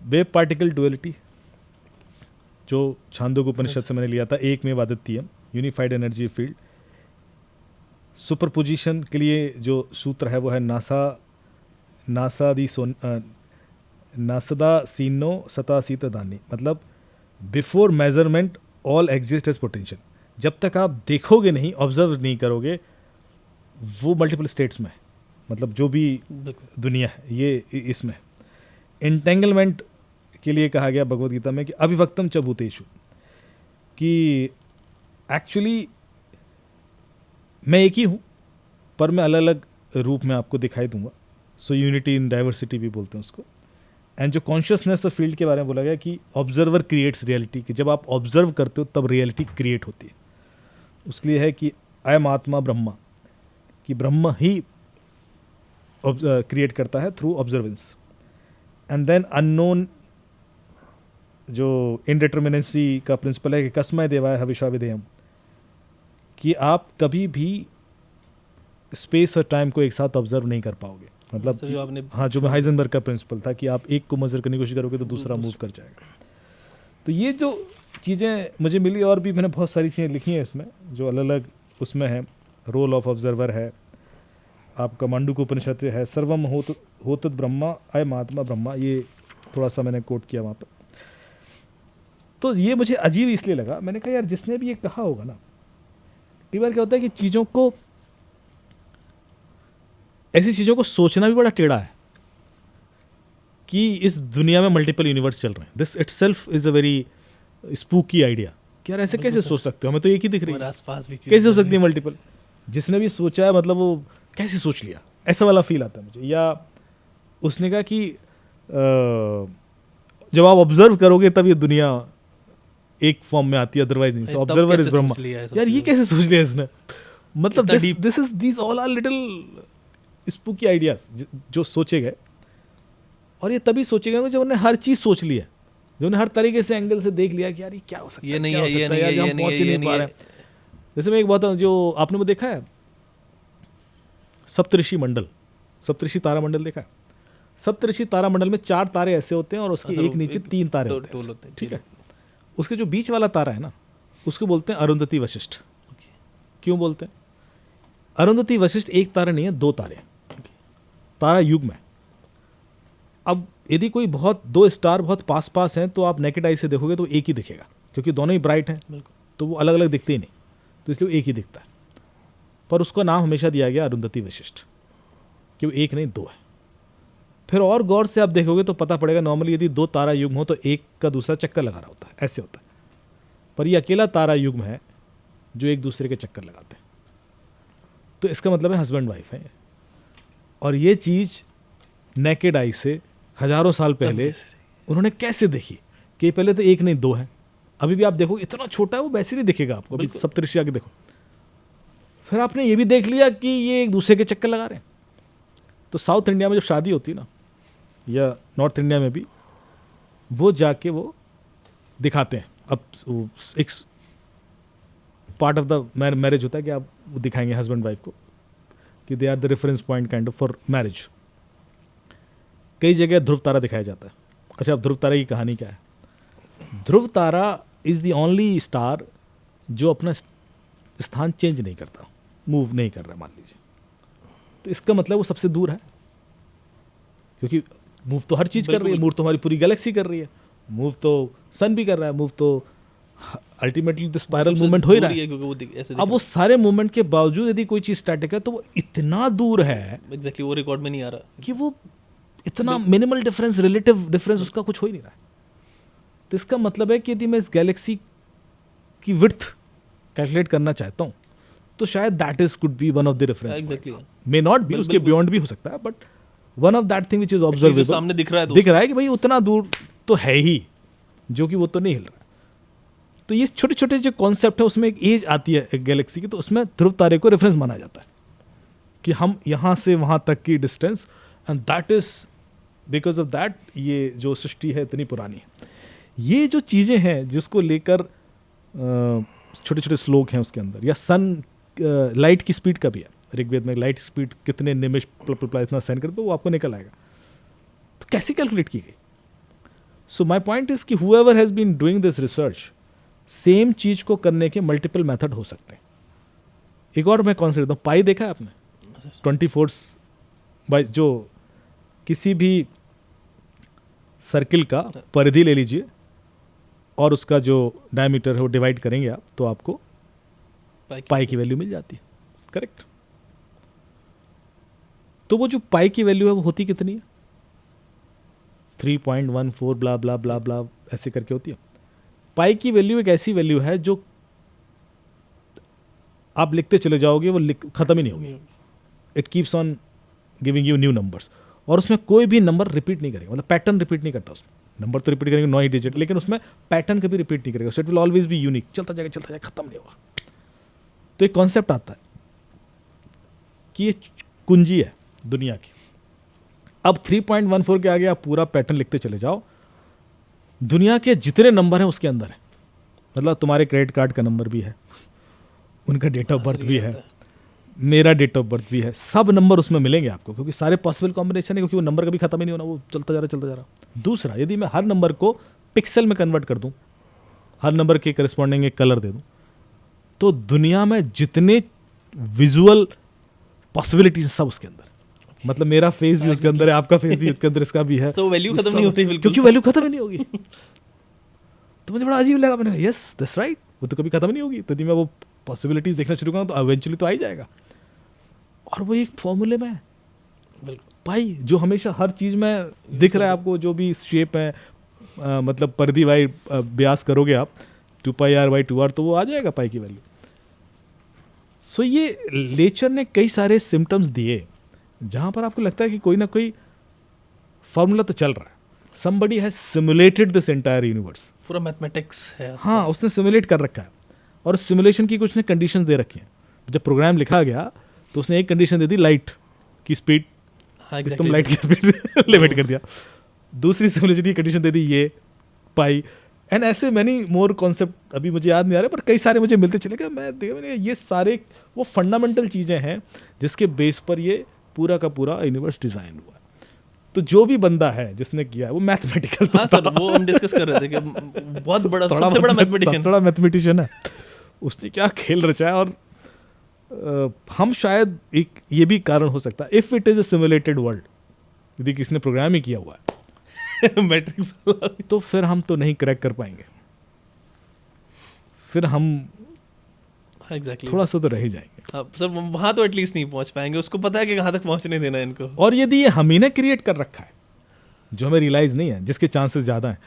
वेव पार्टिकल डुअलिटी जो छांदोग्य उपनिषद से मैंने लिया था, एक में वादित्यम, यूनिफाइड एनर्जी फील्ड. सुपरपोजिशन के लिए जो सूत्र है वो है नासदा सीनो सतासीत दानी, मतलब before measurement all exist as potential. जब तक आप देखोगे नहीं, ऑब्जर्व नहीं करोगे, वो मल्टीपल स्टेट्स में, मतलब जो भी दुनिया है ये इसमें. इंटेंगलमेंट के लिए कहा गया भगवद गीता में कि अविभक्तम च भूतेषु, कि एक्चुअली मैं एक ही हूँ पर मैं अलग अलग रूप में आपको दिखाई दूंगा. सो यूनिटी इन डाइवर्सिटी भी बोलते हैं उसको. एंड जो कॉन्शियसनेस ऑफ फील्ड के बारे में बोला गया कि ऑब्जर्वर क्रिएट्स रियलिटी, कि जब आप ऑब्जर्व करते हो तब रियलिटी क्रिएट होती है. उसके लिए है कि अयम आत्मा ब्रह्मा, कि ब्रह्म ही क्रिएट करता है through observance. And then unknown, जो इनडिटर्मिनेंसी का प्रिंसिपल है कि कस्मय देवाय हविषा विधेयम, कि आप कभी भी स्पेस और टाइम को एक साथ ऑब्जर्व नहीं कर पाओगे. मतलब जो आपने, हाँ, जो हाइजेनबर्ग का प्रिंसिपल था कि आप एक को मेजर करने की कोशिश करोगे तो दूसरा मूव कर जाएगा. तो ये जो चीज़ें मुझे मिली, और भी मैंने बहुत सारी चीज़ें लिखी हैं इसमें जो अलग अलग उसमें है. रोल ऑफ ऑब्जर्वर है आपका, मांडूक्य उपनिषद है, सर्वम होत ब्रह्मा अयम आत्मा ब्रह्मा, ये थोड़ा सा मैंने कोट किया वहाँ पर. तो ये मुझे अजीब इसलिए लगा, मैंने कहा यार जिसने भी ये कहा होगा ना, कई बार क्या होता है कि चीज़ों को, ऐसी चीज़ों को सोचना भी बड़ा टेढ़ा है कि इस दुनिया में मल्टीपल यूनिवर्स चल रहे हैं. This itself is a very spooky idea कि यार ऐसे कैसे सोच सकते हो, हमें तो एक ही दिख रही है, आसपास भी कैसे हो सकती है मल्टीपल. जिसने भी सोचा है मतलब वो कैसे सोच लिया, ऐसा वाला फील आता है मुझे. या उसने कहा कि जब आप ऑब्जर्व करोगे तब ये दुनिया एक फॉर्म में आती है, अदरवाइज नहीं. So observer is Brahma. यार ये कैसे सोच लिया इसने. मतलब इतना deep। This is these all are little spooky ideas जो सोचे गए, और ये तभी सोचे गए जब उन्होंने हर चीज सोच लिया, जो उन्हें हर तरीके से एंगल से देख लिया कि यार ये क्या हो सकता है, ये नहीं क्या है, हो ये सकता नहीं यार, है, जो ये हम नहीं पहुंच है, ही ये नहीं पा नहीं रहे हैं। जैसे मैं एक बात जो आपने वो देखा है सप्तऋषि मंडल, सप्तऋषि तारा मंडल देखा है? सप्तऋषि तारा मंडल में 4 तारे ऐसे होते हैं और उसके अच्छा, एक वो नीचे एक 3 तारे टोल होते होते हैं, हैं, ठीक है? उसके जो बीच वाला तारा है ना, उसको बोलते हैं अरुंधति वशिष्ठ। क्यों बोलते हैं? अरुंधति वशिष्ठ एक तारा नहीं है, 2 तारे, तारा युग में। अब यदि कोई बहुत 2 स्टार बहुत पास पास हैं तो आप नेकेड आई से देखोगे तो एक ही दिखेगा, क्योंकि दोनों ही ब्राइट हैं, बिल्कुल। तो वो अलग अलग दिखते ही नहीं, तो इसलिए वो एक ही दिखता है। पर उसका नाम हमेशा दिया गया अरुंधति वशिष्ठ, कि वो एक नहीं 2 है। फिर और गौर से आप देखोगे तो पता पड़ेगा नॉर्मली यदि 2 तारा युग्म हो तो एक का दूसरा चक्कर लगा रहा होता है, ऐसे होता है। पर ये अकेला तारा युग्म है जो एक दूसरे के चक्कर लगाते हैं, तो इसका मतलब है हस्बैंड वाइफ है। और ये चीज़ नेकेड आई से हजारों साल पहले उन्होंने कैसे देखी कि पहले तो एक नहीं 2 है। अभी भी आप देखो इतना छोटा है वो वैसे नहीं दिखेगा आपको, अभी सप्तऋषि आके देखो। फिर आपने ये भी देख लिया कि ये एक दूसरे के चक्कर लगा रहे हैं। तो साउथ इंडिया में जब शादी होती है ना, या नॉर्थ इंडिया में भी, वो जाके वो दिखाते हैं। अब एक पार्ट ऑफ द मैरिज होता है कि आप वो दिखाएंगे हस्बैंड वाइफ को कि they are the reference point kind of for marriage. कई जगह ध्रुव तारा दिखाया जाता है। अच्छा, अब ध्रुव तारा की कहानी क्या है? ध्रुव तारा इज द ओनली स्टार जो अपना स्थान चेंज नहीं करता, मूव नहीं कर रहा, मान लीजिए। तो इसका मतलब वो सबसे दूर है, क्योंकि मूव तो हर चीज कर रही है, मूव तो हमारी पूरी गैलेक्सी कर रही है, मूव तो सन भी कर रहा है, मूव तो अल्टीमेटली तो स्पाइरल मूवमेंट हो ही रहा है। अब वो सारे मूवमेंट के बावजूद यदि कोई चीज स्टैटिक है तो वो इतना दूर है, एग्जैक्टली वो रिकॉर्ड में नहीं आ रहा, कि वो इतना मिनिमल डिफरेंस, रिलेटिव डिफरेंस उसका कुछ हो ही नहीं रहा है। तो इसका मतलब है कि यदि मैं इस गैलेक्सी की विड्थ कैलकुलेट करना चाहता हूँ तो शायद that is could be one of the reference, may not be, उसके बियॉन्ड भी हो सकता है, but one of that thing which is observable, सामने दिख रहा है कि भाई उतना दूर तो है ही, जो कि वो तो नहीं हिल रहा। तो ये छोटे छोटे जो कॉन्सेप्ट है उसमें एक एज आती है एक गैलेक्सी की, तो उसमें ध्रुव तारे को रेफरेंस माना जाता है कि हम यहाँ से वहाँ तक की distance, and that is because of that ये जो सृष्टि है इतनी पुरानी है। ये जो चीज़ें हैं जिसको लेकर छोटे छोटे श्लोक हैं उसके अंदर, या सन लाइट की स्पीड का भी है ऋग्वेद में, लाइट स्पीड कितने निमिष इतना सहन करते तो वो आपको निकल आएगा। तो कैसे कैलकुलेट की गई? सो माई पॉइंट इज कि whoever has been doing this research, same चीज को करने के मल्टीपल मेथड हो सकते हैं। एक और मैं कौन सा देता हूँ, पाई देखा है आपने? 24 बाई, जो किसी भी सर्किल का परिधि ले लीजिए और उसका जो डायमीटर है वो डिवाइड करेंगे आप, तो आपको पाई की वैल्यू मिल जाती है, करेक्ट? तो वो जो पाई की वैल्यू है वो होती कितनी है? 3.14 ब्ला ब्ला ब्ला ब्ला ऐसे करके होती है। पाई की वैल्यू एक ऐसी वैल्यू है जो आप लिखते चले जाओगे, वो खत्म ही नहीं होगी। It keeps on giving you new numbers, और उसमें कोई भी नंबर रिपीट नहीं करेगा, मतलब पैटर्न रिपीट नहीं करता उसमें। नंबर तो रिपीट करेंगे 9 ही डिजिट, लेकिन उसमें पैटर्न कभी रिपीट नहीं करेगा। So it will always be unique, चलता जाएगा, खत्म नहीं होगा। तो एक कॉन्सेप्ट आता है कि ये कुंजी है दुनिया की। अब 3.14 के आगे आप पूरा पैटर्न लिखते चले जाओ, दुनिया के जितने नंबर हैं उसके अंदर है, मतलब तुम्हारे क्रेडिट कार्ड का नंबर भी है, उनका डेट ऑफ बर्थ भी है, मेरा डेट ऑफ बर्थ भी है, सब नंबर उसमें मिलेंगे आपको, क्योंकि सारे पॉसिबल कॉम्बिनेशन है, क्योंकि वो नंबर कभी खत्म ही नहीं होना, वो चलता जा रहा। दूसरा, यदि मैं हर नंबर को पिक्सल में कन्वर्ट कर दूं, हर नंबर के करस्पॉन्डिंग एक कलर दे दूं, तो दुनिया में जितने विजुअल पॉसिबिलिटीज सब उसके अंदर, मतलब मेरा फेस भी उसके अंदर है, आपका फेस भी उसके अंदर, इसका भी है। तो वैल्यू खत्म नहीं हो रही, क्योंकि वैल्यू खत्म ही नहीं होगी। तो मुझे बड़ा अजीब लगा, मैंने कहा यस दैट्स राइट, वो तो कभी खत्म नहीं होगी। तो यदि मैं वो पॉसिबिलिटीज देखना शुरू करूँ तो इवेंचुअली तो आ ही जाएगा। और वो एक फॉर्मूले में है पाई, जो हमेशा हर चीज़ में दिख रहा है आपको, जो भी शेप है, मतलब परिधि बाई ब्यास करोगे आप 2πr/2r, तो वो आ जाएगा पाई की वैल्यू। सो ये नेचर ने कई सारे सिम्टम्स दिए जहाँ पर आपको लगता है कि कोई ना कोई फॉर्मूला तो चल रहा है। somebody has simulated this entire universe, पूरा मैथमेटिक्स है। हाँ, उसने सिमुलेट कर रखा है, और सिमुलेशन की कुछ ने कंडीशंस दे रखी हैं जब प्रोग्राम लिखा गया तो उसने एक कंडीशन दे दी, लाइट की स्पीड, हाँ तुम एग्जैक्टली लाइट की स्पीड लिमिट कर दिया। दूसरी सिमुलेशन कंडीशन दे दी ये पाई, एंड ऐसे मैनी मोर कॉन्सेप्ट अभी मुझे याद नहीं आ रहे, पर कई सारे मुझे मिलते चले गए। मैं देखा मैंने ये सारे वो फंडामेंटल चीज़ें हैं जिसके बेस पर ये पूरा का पूरा यूनिवर्स डिज़ाइन हुआ है। तो जो भी बंदा है जिसने किया है वो मैथमेटिकल, हाँ सर, वो हम डिस्कस कर रहे थे कि बहुत बड़ा, सबसे बड़ा मैथमेटिशियन, थोड़ा मैथमेटिशियन है, उसने क्या खेल रचा है। और हम शायद एक ये भी कारण हो सकता है, if it is a simulated world, यदि किसने प्रोग्राम ही किया हुआ है मैट्रिक्स तो फिर हम तो नहीं क्रैक कर पाएंगे, फिर हम एग्जैक्टली थोड़ा सा तो रह ही जाएंगे। हाँ सर, वहाँ तो एटलीस्ट नहीं पहुँच पाएंगे, उसको पता है कि कहाँ तक पहुँचने देना है इनको। और यदि ये हम ही ने क्रिएट कर रखा है जो हमें रियलाइज नहीं है, जिसके चांसेस ज़्यादा हैं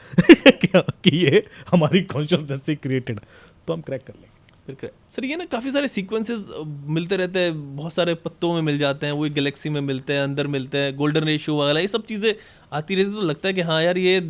कि ये हमारी कॉन्शियसनेस से क्रिएटेड है, तो हम क्रैक कर लेंगे। फिर सर ये ना काफ़ी सारे सीक्वेंसेस मिलते रहते हैं, बहुत सारे पत्तों में मिल जाते हैं, वो गैलेक्सी में मिलते हैं, अंदर मिलते हैं, गोल्डन रेशियो वगैरह, ये सब चीज़ें आती रहती, तो लगता है कि हाँ यार ये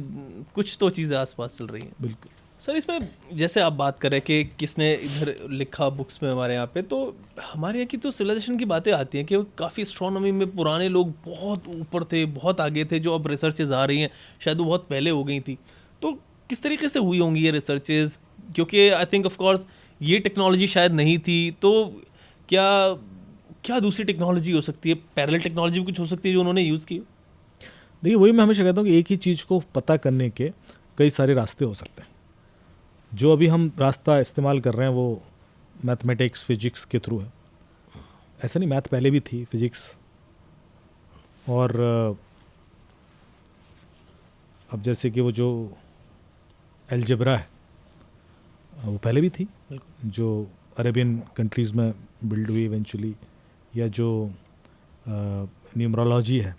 कुछ तो चीज़ें आसपास चल रही हैं। बिल्कुल सर इसमें जैसे आप बात कर रहे हैं कि किसने इधर लिखा बुक्स में हमारे यहाँ पे, तो हमारे यहाँ की तो सिविलाइजेशन की बातें आती हैं कि काफ़ी एस्ट्रोनॉमी में पुराने लोग बहुत ऊपर थे, बहुत आगे थे, जो अब रिसर्चेज आ रही हैं शायद वो बहुत पहले हो गई थी। तो किस तरीके से हुई होंगी ये रिसर्चेज, क्योंकि आई थिंक ऑफ कोर्स ये टेक्नोलॉजी शायद नहीं थी, तो क्या क्या दूसरी टेक्नोलॉजी हो सकती है, पैरेलल टेक्नोलॉजी भी कुछ हो सकती है जो उन्होंने यूज़ की? देखिए, वही मैं हमेशा कहता हूँ कि एक ही चीज़ को पता करने के कई सारे रास्ते हो सकते हैं। जो अभी हम रास्ता इस्तेमाल कर रहे हैं वो मैथमेटिक्स फिजिक्स के थ्रू है। ऐसा नहीं, मैथ पहले भी थी, फिजिक्स, और अब जैसे कि वो जो अलजेब्रा है वो पहले भी थी, जो अरेबियन कंट्रीज़ में बिल्ड हुई इवेंचुअली, या जो न्यूमरोलॉजी है,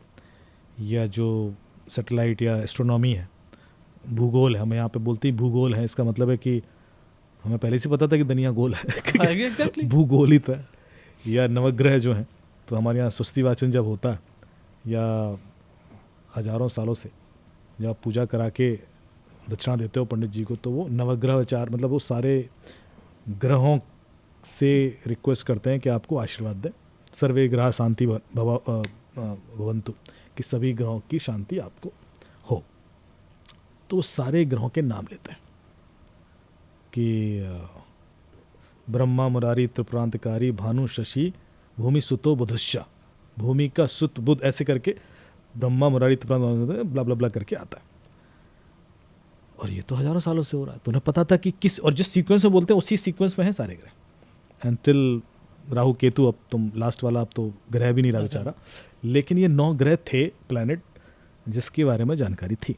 या जो सैटेलाइट या एस्ट्रोनॉमी है, भूगोल है, हम यहाँ पे बोलते ही भूगोल है, इसका मतलब है कि हमें पहले से पता था कि दुनिया गोल है exactly. भूगोलित है। या नवग्रह जो हैं, तो हमारे यहाँ स्वस्ति वाचन जब होता है, या हजारों सालों से जब आप पूजा करा के दक्षिणा देते हो पंडित जी को, तो वो नवग्रह विचार, मतलब वो सारे ग्रहों से रिक्वेस्ट करते हैं कि आपको आशीर्वाद दें, सर्वे ग्रह शांति भवन्तु, कि सभी ग्रहों की शांति आपको हो। तो सारे ग्रहों के नाम लेते हैं कि ब्रह्मा मुरारी त्रिपुरांतकारी भानु शशि भूमि सुतो बुधश्य, भूमि का सुत बुध, ऐसे करके ब्रह्मा मुरारी त्रिपुरांत ब्ला ब्ला ब्ला करके आता है। और ये तो हजारों सालों से हो रहा है, तो उन्हें पता था कि किस, और जिस सीक्वेंस में बोलते हैं उसी सीक्वेंस में है सारे ग्रह, एंटिल राहु केतु, अब तुम लास्ट वाला अब तो ग्रह भी नहीं रहा बेचारा, लेकिन ये 9 ग्रह थे, प्लैनेट, जिसके बारे में जानकारी थी,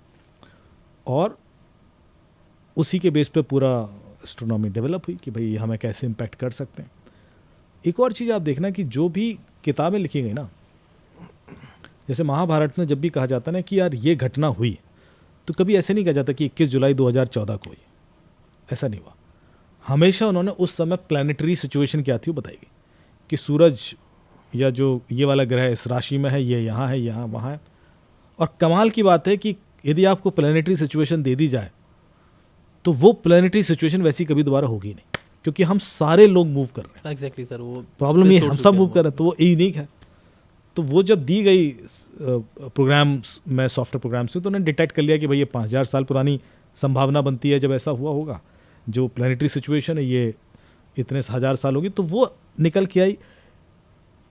और उसी के बेस पे पूरा एस्ट्रोनॉमी डेवलप हुई कि भाई हमें कैसे इम्पैक्ट कर सकते हैं। एक और चीज़ आप देखना कि जो भी किताबें लिखी गई ना, जैसे महाभारत में जब भी कहा जाता ना कि यार ये घटना हुई, तो कभी ऐसे नहीं कहा जाता कि 21 जुलाई 2014 को हुई, ऐसा नहीं हुआ। हमेशा उन्होंने उस समय प्लानिटरी सिचुएशन क्या थी वो बताई गई, कि सूरज या जो ये वाला ग्रह इस राशि में है, ये यहाँ है, यहाँ वहाँ है। और कमाल की बात है कि यदि आपको प्लानिटरी सिचुएशन दे दी जाए तो वो प्लानिटरी सिचुएशन वैसी कभी दोबारा होगी नहीं, क्योंकि हम सारे लोग मूव कर रहे हैं। एग्जैक्टली सर, वो प्रॉब्लम ये हम सब मूव कर रहे हैं, तो वो यूनिक है। तो वो जब दी गई प्रोग्राम्स में, सॉफ्टवेयर प्रोग्राम्स में, तो उन्होंने डिटेक्ट कर लिया कि भाई ये 5000 साल पुरानी संभावना बनती है जब ऐसा हुआ होगा, जो प्लानिटरी सिचुएशन है ये इतने 1000 साल होगी, तो वो निकल के आई।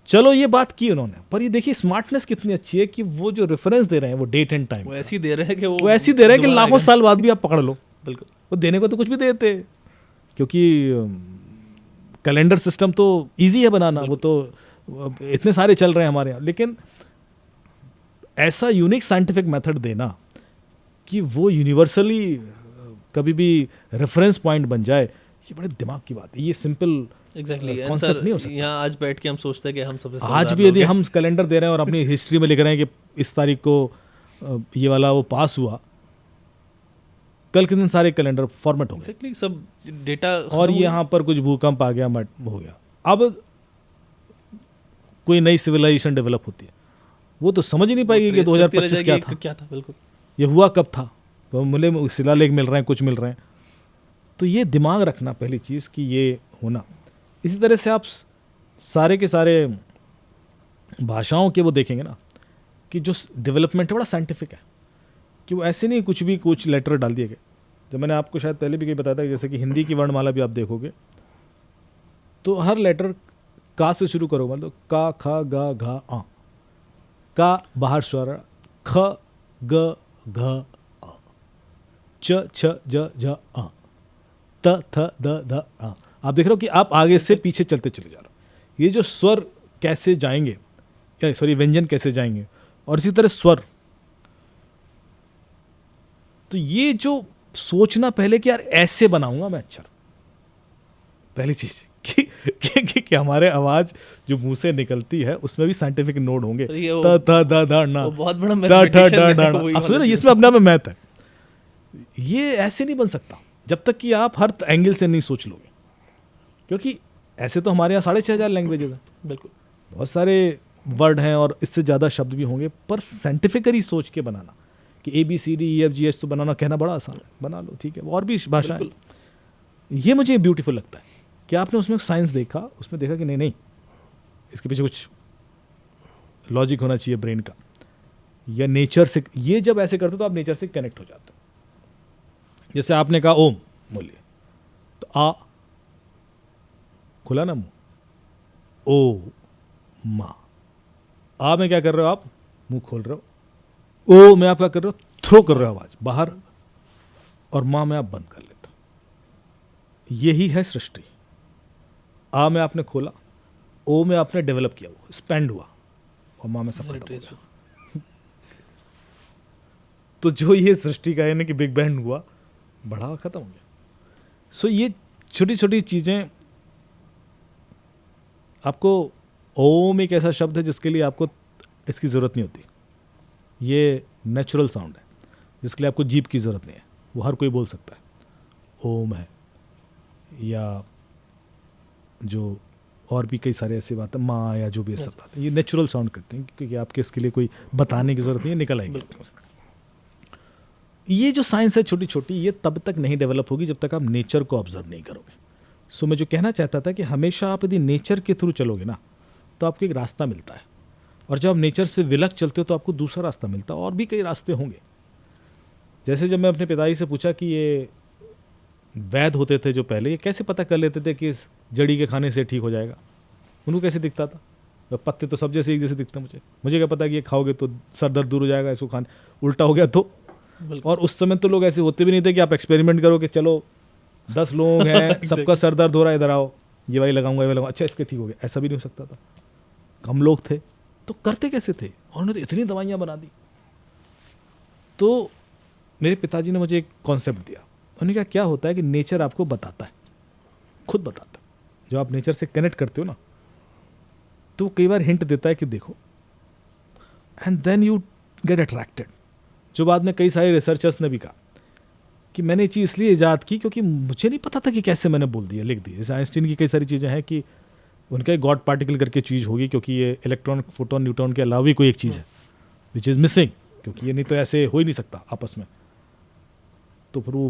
चलो ये बात की उन्होंने, पर ये देखिए स्मार्टनेस कितनी अच्छी है कि वो जो रेफरेंस दे रहे हैं वो डेट एंड टाइम वो ऐसी दे रहे हैं कि वो ऐसी दे रहे हैं कि लाखों साल बाद भी आप पकड़ लो। बिल्कुल, वो देने को तो कुछ भी देते, क्योंकि कैलेंडर सिस्टम तो इजी है बनाना, वो तो इतने सारे चल रहे हैं हमारे यहाँ, लेकिन ऐसा यूनिक साइंटिफिक मेथड देना कि वो यूनिवर्सली कभी भी रेफरेंस पॉइंट बन जाए, ये बड़े दिमाग की बात है। ये सिंपल कॉन्सेप्ट नहीं हो सकता। यहाँ आज बैठ के हम सोचते हैं कि हम सबसे आज भी यदि हम कैलेंडर दे रहे हैं और अपनी हिस्ट्री में लिख रहे हैं कि इस तारीख को ये वाला वो पास हुआ, कल के दिन सारे कैलेंडर फॉर्मेट हो गए, सब डेटा, और यहाँ पर कुछ भूकंप आ गया, मट हो गया। अब कोई नई सिविलाइजेशन डेवलप होती है, वो तो समझ ही नहीं पाएगी कि 2025 क्या था, बिल्कुल ये हुआ कब था, तो मिले शिलालेख मिल रहे हैं, कुछ मिल रहे हैं। तो ये दिमाग रखना पहली चीज़ कि ये होना। इसी तरह से आप सारे के सारे भाषाओं के वो देखेंगे ना कि जो डेवलपमेंट है बड़ा साइंटिफिक है, कि वो ऐसे नहीं कुछ भी कुछ लेटर डाल दिए गए। जब मैंने आपको शायद पहले भी कहीं बताया था कि जैसे कि हिंदी की वर्णमाला भी आप देखोगे तो हर लेटर का से शुरू करो, मतलब का ख ग घ आ, का बाहर स्वर, ख ग घ आ, च छ ज झ आ, त थ द ध आ। आप देख रहे हो कि आप आगे से पीछे चलते चले जा रहे हो। ये जो स्वर कैसे जाएंगे, सॉरी व्यंजन कैसे जाएंगे, और इसी तरह स्वर। तो ये जो सोचना पहले कि यार ऐसे बनाऊंगा मैं अक्षर, पहली चीज कि हमारे आवाज जो मुंह से निकलती है उसमें भी साइंटिफिक नोड होंगे। त थ द ध न, वो बहुत बड़ा ट ठ मैथमेटिशियन ड है, ढ वही आप सुनो ना, वाला इसमें अपने आप में मैथ है। ये ऐसे नहीं बन सकता जब तक कि आप हर एंगल से नहीं सोच लोगे, क्योंकि ऐसे तो हमारे यहाँ 6,500 लैंग्वेजेस हैं, बिल्कुल बहुत सारे वर्ड हैं और इससे ज़्यादा शब्द भी होंगे, पर साइंटिफिकली सोच के बनाना कि ABCDEFGH तो बनाना कहना बड़ा आसान है, बना लो ठीक है। और भी भाषाएं, ये मुझे ब्यूटीफुल लगता है कि आपने उसमें साइंस देखा, उसमें देखा कि नहीं नहीं इसके पीछे कुछ लॉजिक होना चाहिए ब्रेन का, या नेचर से। ये जब ऐसे करते हो तो आप नेचर से कनेक्ट हो जाते हो। जैसे आपने कहा ओम बोलिए, तो आ खुला ना मुंह, ओ मा, आ में क्या कर रहे हो आप, मुंह खोल रहे हो। ओ में आप क्या कर रहे हो, थ्रो कर रहे हो आवाज बाहर, और माँ में आप बंद कर लेते हो। यही है सृष्टि। आ में आपने खोला, ओ में आपने डेवलप किया, वो स्पेंड हुआ, और माँ में सब खत्म हो गया। तो जो ये सृष्टि का है ना कि बिग बैंग हुआ, बढ़ा खत्म हो गया। सो ये छोटी छोटी चीजें, आपको ओम एक ऐसा शब्द है जिसके लिए आपको इसकी ज़रूरत नहीं होती, ये नेचुरल साउंड है जिसके लिए आपको जीभ की ज़रूरत नहीं है, वो हर कोई बोल सकता है ओम है। या जो और भी कई सारे ऐसे बातें, माँ या जो भी सब बातें, ये नेचुरल साउंड करते हैं, क्योंकि आपके इसके लिए कोई बताने की ज़रूरत नहीं है, निकल आएगी। ये जो साइंस है छोटी छोटी, ये तब तक नहीं डेवलप होगी जब तक आप नेचर को ऑब्जर्व नहीं करोगे। सो मैं जो कहना चाहता था कि हमेशा आप यदि नेचर के थ्रू चलोगे ना तो आपको एक रास्ता मिलता है, और जब आप नेचर से विलग चलते हो तो आपको दूसरा रास्ता मिलता है, और भी कई रास्ते होंगे। जैसे जब मैं अपने पिताजी से पूछा कि ये वैद्य होते थे जो पहले, ये कैसे पता कर लेते थे कि इस जड़ी के खाने से ठीक हो जाएगा, उनको कैसे दिखता था? पत्ते तो सब जैसे एक जैसे दिखते हैं, मुझे क्या पता कि ये खाओगे तो सर दर्द दूर हो जाएगा, इसको खाने उल्टा हो गया तो। और उस समय तो लोग ऐसे होते भी नहीं थे कि आप एक्सपेरिमेंट करो कि चलो 10 लोग हैं सबका सर दर्द हो रहा है, इधर आओ ये वाली लगाऊंगा, ये वाली लगाऊंगा, अच्छा इसके ठीक हो गया, ऐसा भी नहीं हो सकता था। कम लोग थे तो करते कैसे थे, और उन्होंने तो इतनी दवाइयाँ बना दी। तो मेरे पिताजी ने मुझे एक कॉन्सेप्ट दिया, उन्होंने कहा क्या होता है कि नेचर आपको बताता है, खुद बताता है। जब आप नेचर से कनेक्ट करते हो ना तो कई बार हिंट देता है कि देखो, and then you get attracted. जो बाद में कई सारे रिसर्चर्स ने भी कहा कि मैंने ये चीज़ इसलिए ईजाद की क्योंकि मुझे नहीं पता था कि कैसे मैंने बोल दिया, लिख दिया। जैसे आइंस्टीन की कई सारी चीज़ें हैं कि उनका एक गॉड पार्टिकल करके चीज़ होगी, क्योंकि ये इलेक्ट्रॉन फोटोन न्यूट्रॉन के अलावा भी कोई एक चीज़ है विच इज़ मिसिंग, क्योंकि ये नहीं तो ऐसे हो ही नहीं सकता आपस में। तो फिर वो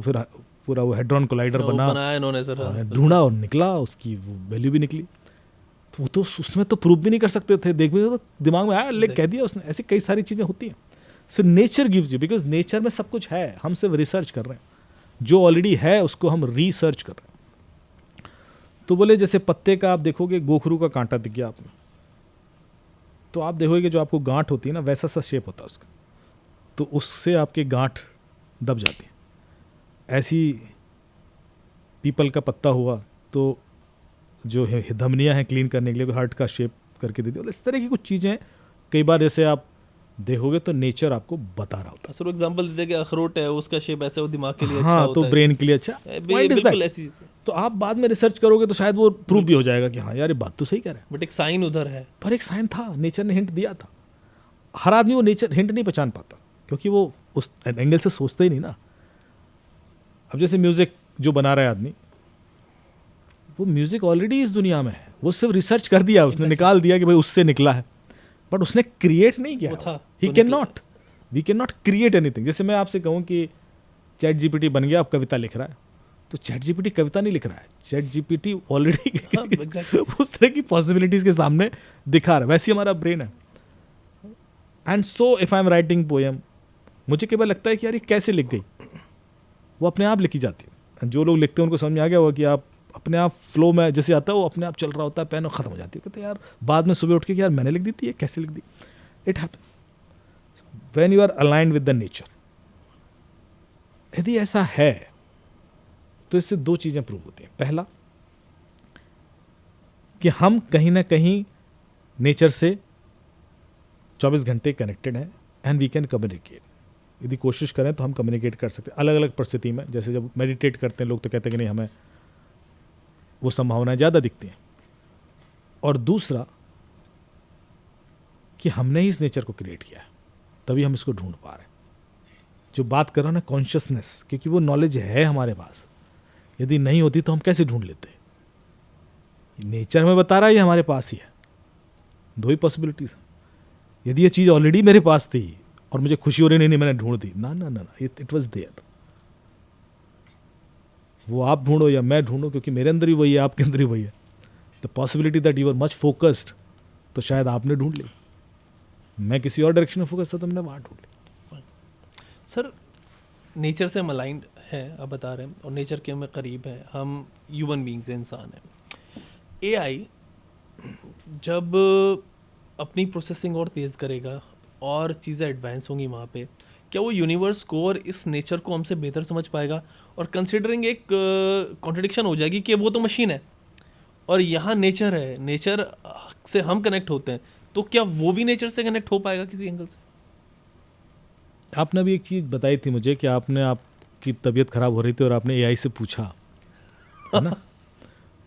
पूरा वो हेड्रॉन कोलाइडर बनाया इन्होंने सर, ढूंढा और निकला, उसकी वो वैल्यू भी निकली। तो वो तो उसमें तो प्रूव भी नहीं कर सकते थे, देख भी तो दिमाग में आया, लिख कह दिया उसने। ऐसी कई सारी चीज़ें होती हैं। So nature gives you, because nature में सब कुछ है, हम सिर्फ रिसर्च कर रहे हैं, जो ऑलरेडी है उसको हम रिसर्च कर रहे हैं। तो बोले जैसे पत्ते का आप देखोगे, गोखरू का कांटा दिख गया आपने, तो आप देखोगे कि जो आपको गांठ होती है ना, वैसा सा शेप होता है उसका, तो उससे आपके गांठ दब जाती है। ऐसी पीपल का पत्ता हुआ तो जो है धमनियाँ हैं क्लीन करने के लिए हार्ट का शेप करके देती है। इस तरह की कुछ चीज़ें कई बार जैसे आप देखोगे तो नेचर आपको बता रहा होता है। सर एग्जांपल देते कि अखरोट है, उसका शेप ऐसा, वो दिमाग के लिए अच्छा हाँ, होता तो है, ब्रेन के लिए अच्छा, बिल्कुल ऐसी। तो आप बाद में रिसर्च करोगे तो शायद वो प्रूव भी हो जाएगा कि हाँ यार ये बात तो सही कह रहे हैं। बट एक साइन उधर है, पर एक साइन था, नेचर ने हिंट दिया था। हर आदमी वो नेचर हिंट नहीं पहचान पाता, क्योंकि वो उस एंगल से सोचता ही नहीं ना। अब जैसे म्यूजिक जो बना रहा है आदमी, वो म्यूजिक ऑलरेडी इस दुनिया में है, वो सिर्फ रिसर्च कर दिया, उसने निकाल दिया कि भाई उससे निकला है, बट उसने क्रिएट नहीं किया। He can not, we can not create anything. जैसे मैं आपसे कहूँ कि चैट जीपीटी बन गया, आप कविता लिख रहा है, तो चैट जीपीटी कविता नहीं लिख रहा है, चैट जीपीटी ऑलरेडी हाँ, exactly. उस तरह की पॉसिबिलिटीज के सामने दिखा रहा है, वैसे ही हमारा ब्रेन है. And so if I am writing poem, मुझे केवल लगता है कि यार ये कैसे लिख गई, वो अपने आप लिखी जाती है. जो लोग लिखते हैं उनको समझ में आ गया होगा कि आप अपने आप फ्लो में जैसे आता है वो अपने आप चल रहा होता है, पेन और ख़त्म हो जाती है. कहते हैं यार बाद में सुबह उठ के कि यार मैंने लिख दी थी, ये कैसे लिख दी. It happens when you are aligned with the nature. यदि ऐसा है तो इससे दो चीज़ें प्रूव होती हैं. पहला कि हम कहीं ना कहीं नेचर से 24 घंटे कनेक्टेड हैं एंड वी कैन कम्युनिकेट. यदि कोशिश करें तो हम कम्युनिकेट कर सकते हैं अलग अलग परिस्थिति में. जैसे जब मेडिटेट करते हैं लोग तो कहते हैं कि नहीं हमें वो संभावनाएं ज़्यादा दिखती हैं. और दूसरा कि हमने ही इस नेचर को क्रिएट किया है, तभी हम इसको ढूंढ पा रहे हैं. जो बात कर रहा हूं ना कॉन्शियसनेस, क्योंकि वो नॉलेज है हमारे पास. यदि नहीं होती तो हम कैसे ढूंढ लेते. नेचर हमें बता रहा है ये हमारे पास ही है. दो ही पॉसिबिलिटीज. यदि ये चीज़ ऑलरेडी मेरे पास थी और मुझे खुशी हो रही नहीं मैंने ढूंढ दी, ना ना ना, इट वाज देयर. वो आप ढूंढो या मैं ढूंढो, क्योंकि मेरे अंदर ही वही है, आपके अंदर ही वही है. The possibility that you are much focused, तो शायद आपने ढूंढ ली. मैं किसी और डायरेक्शन में फोकस था तो मैंने वहाँ ढूंढ ली. सर नेचर से हम अलाइंड हैं, आप बता रहे हैं, और नेचर के हमें करीब है. हम ह्यूमन बींग्स इंसान हैं. एआई जब अपनी प्रोसेसिंग और तेज़ करेगा और चीज़ें एडवांस होंगी वहाँ पे, क्या वो यूनिवर्स को और इस नेचर को हमसे बेहतर समझ पाएगा? और कंसिडरिंग एक कॉन्ट्रडिक्शन हो जाएगी कि वो तो मशीन है और यहाँ नेचर है, नेचर से हम कनेक्ट होते हैं, तो क्या वो भी नेचर से कनेक्ट हो पाएगा किसी एंगल से? आपने अभी एक चीज़ बताई थी मुझे कि आपकी तबीयत खराब हो रही थी और आपने एआई से पूछा, है ना?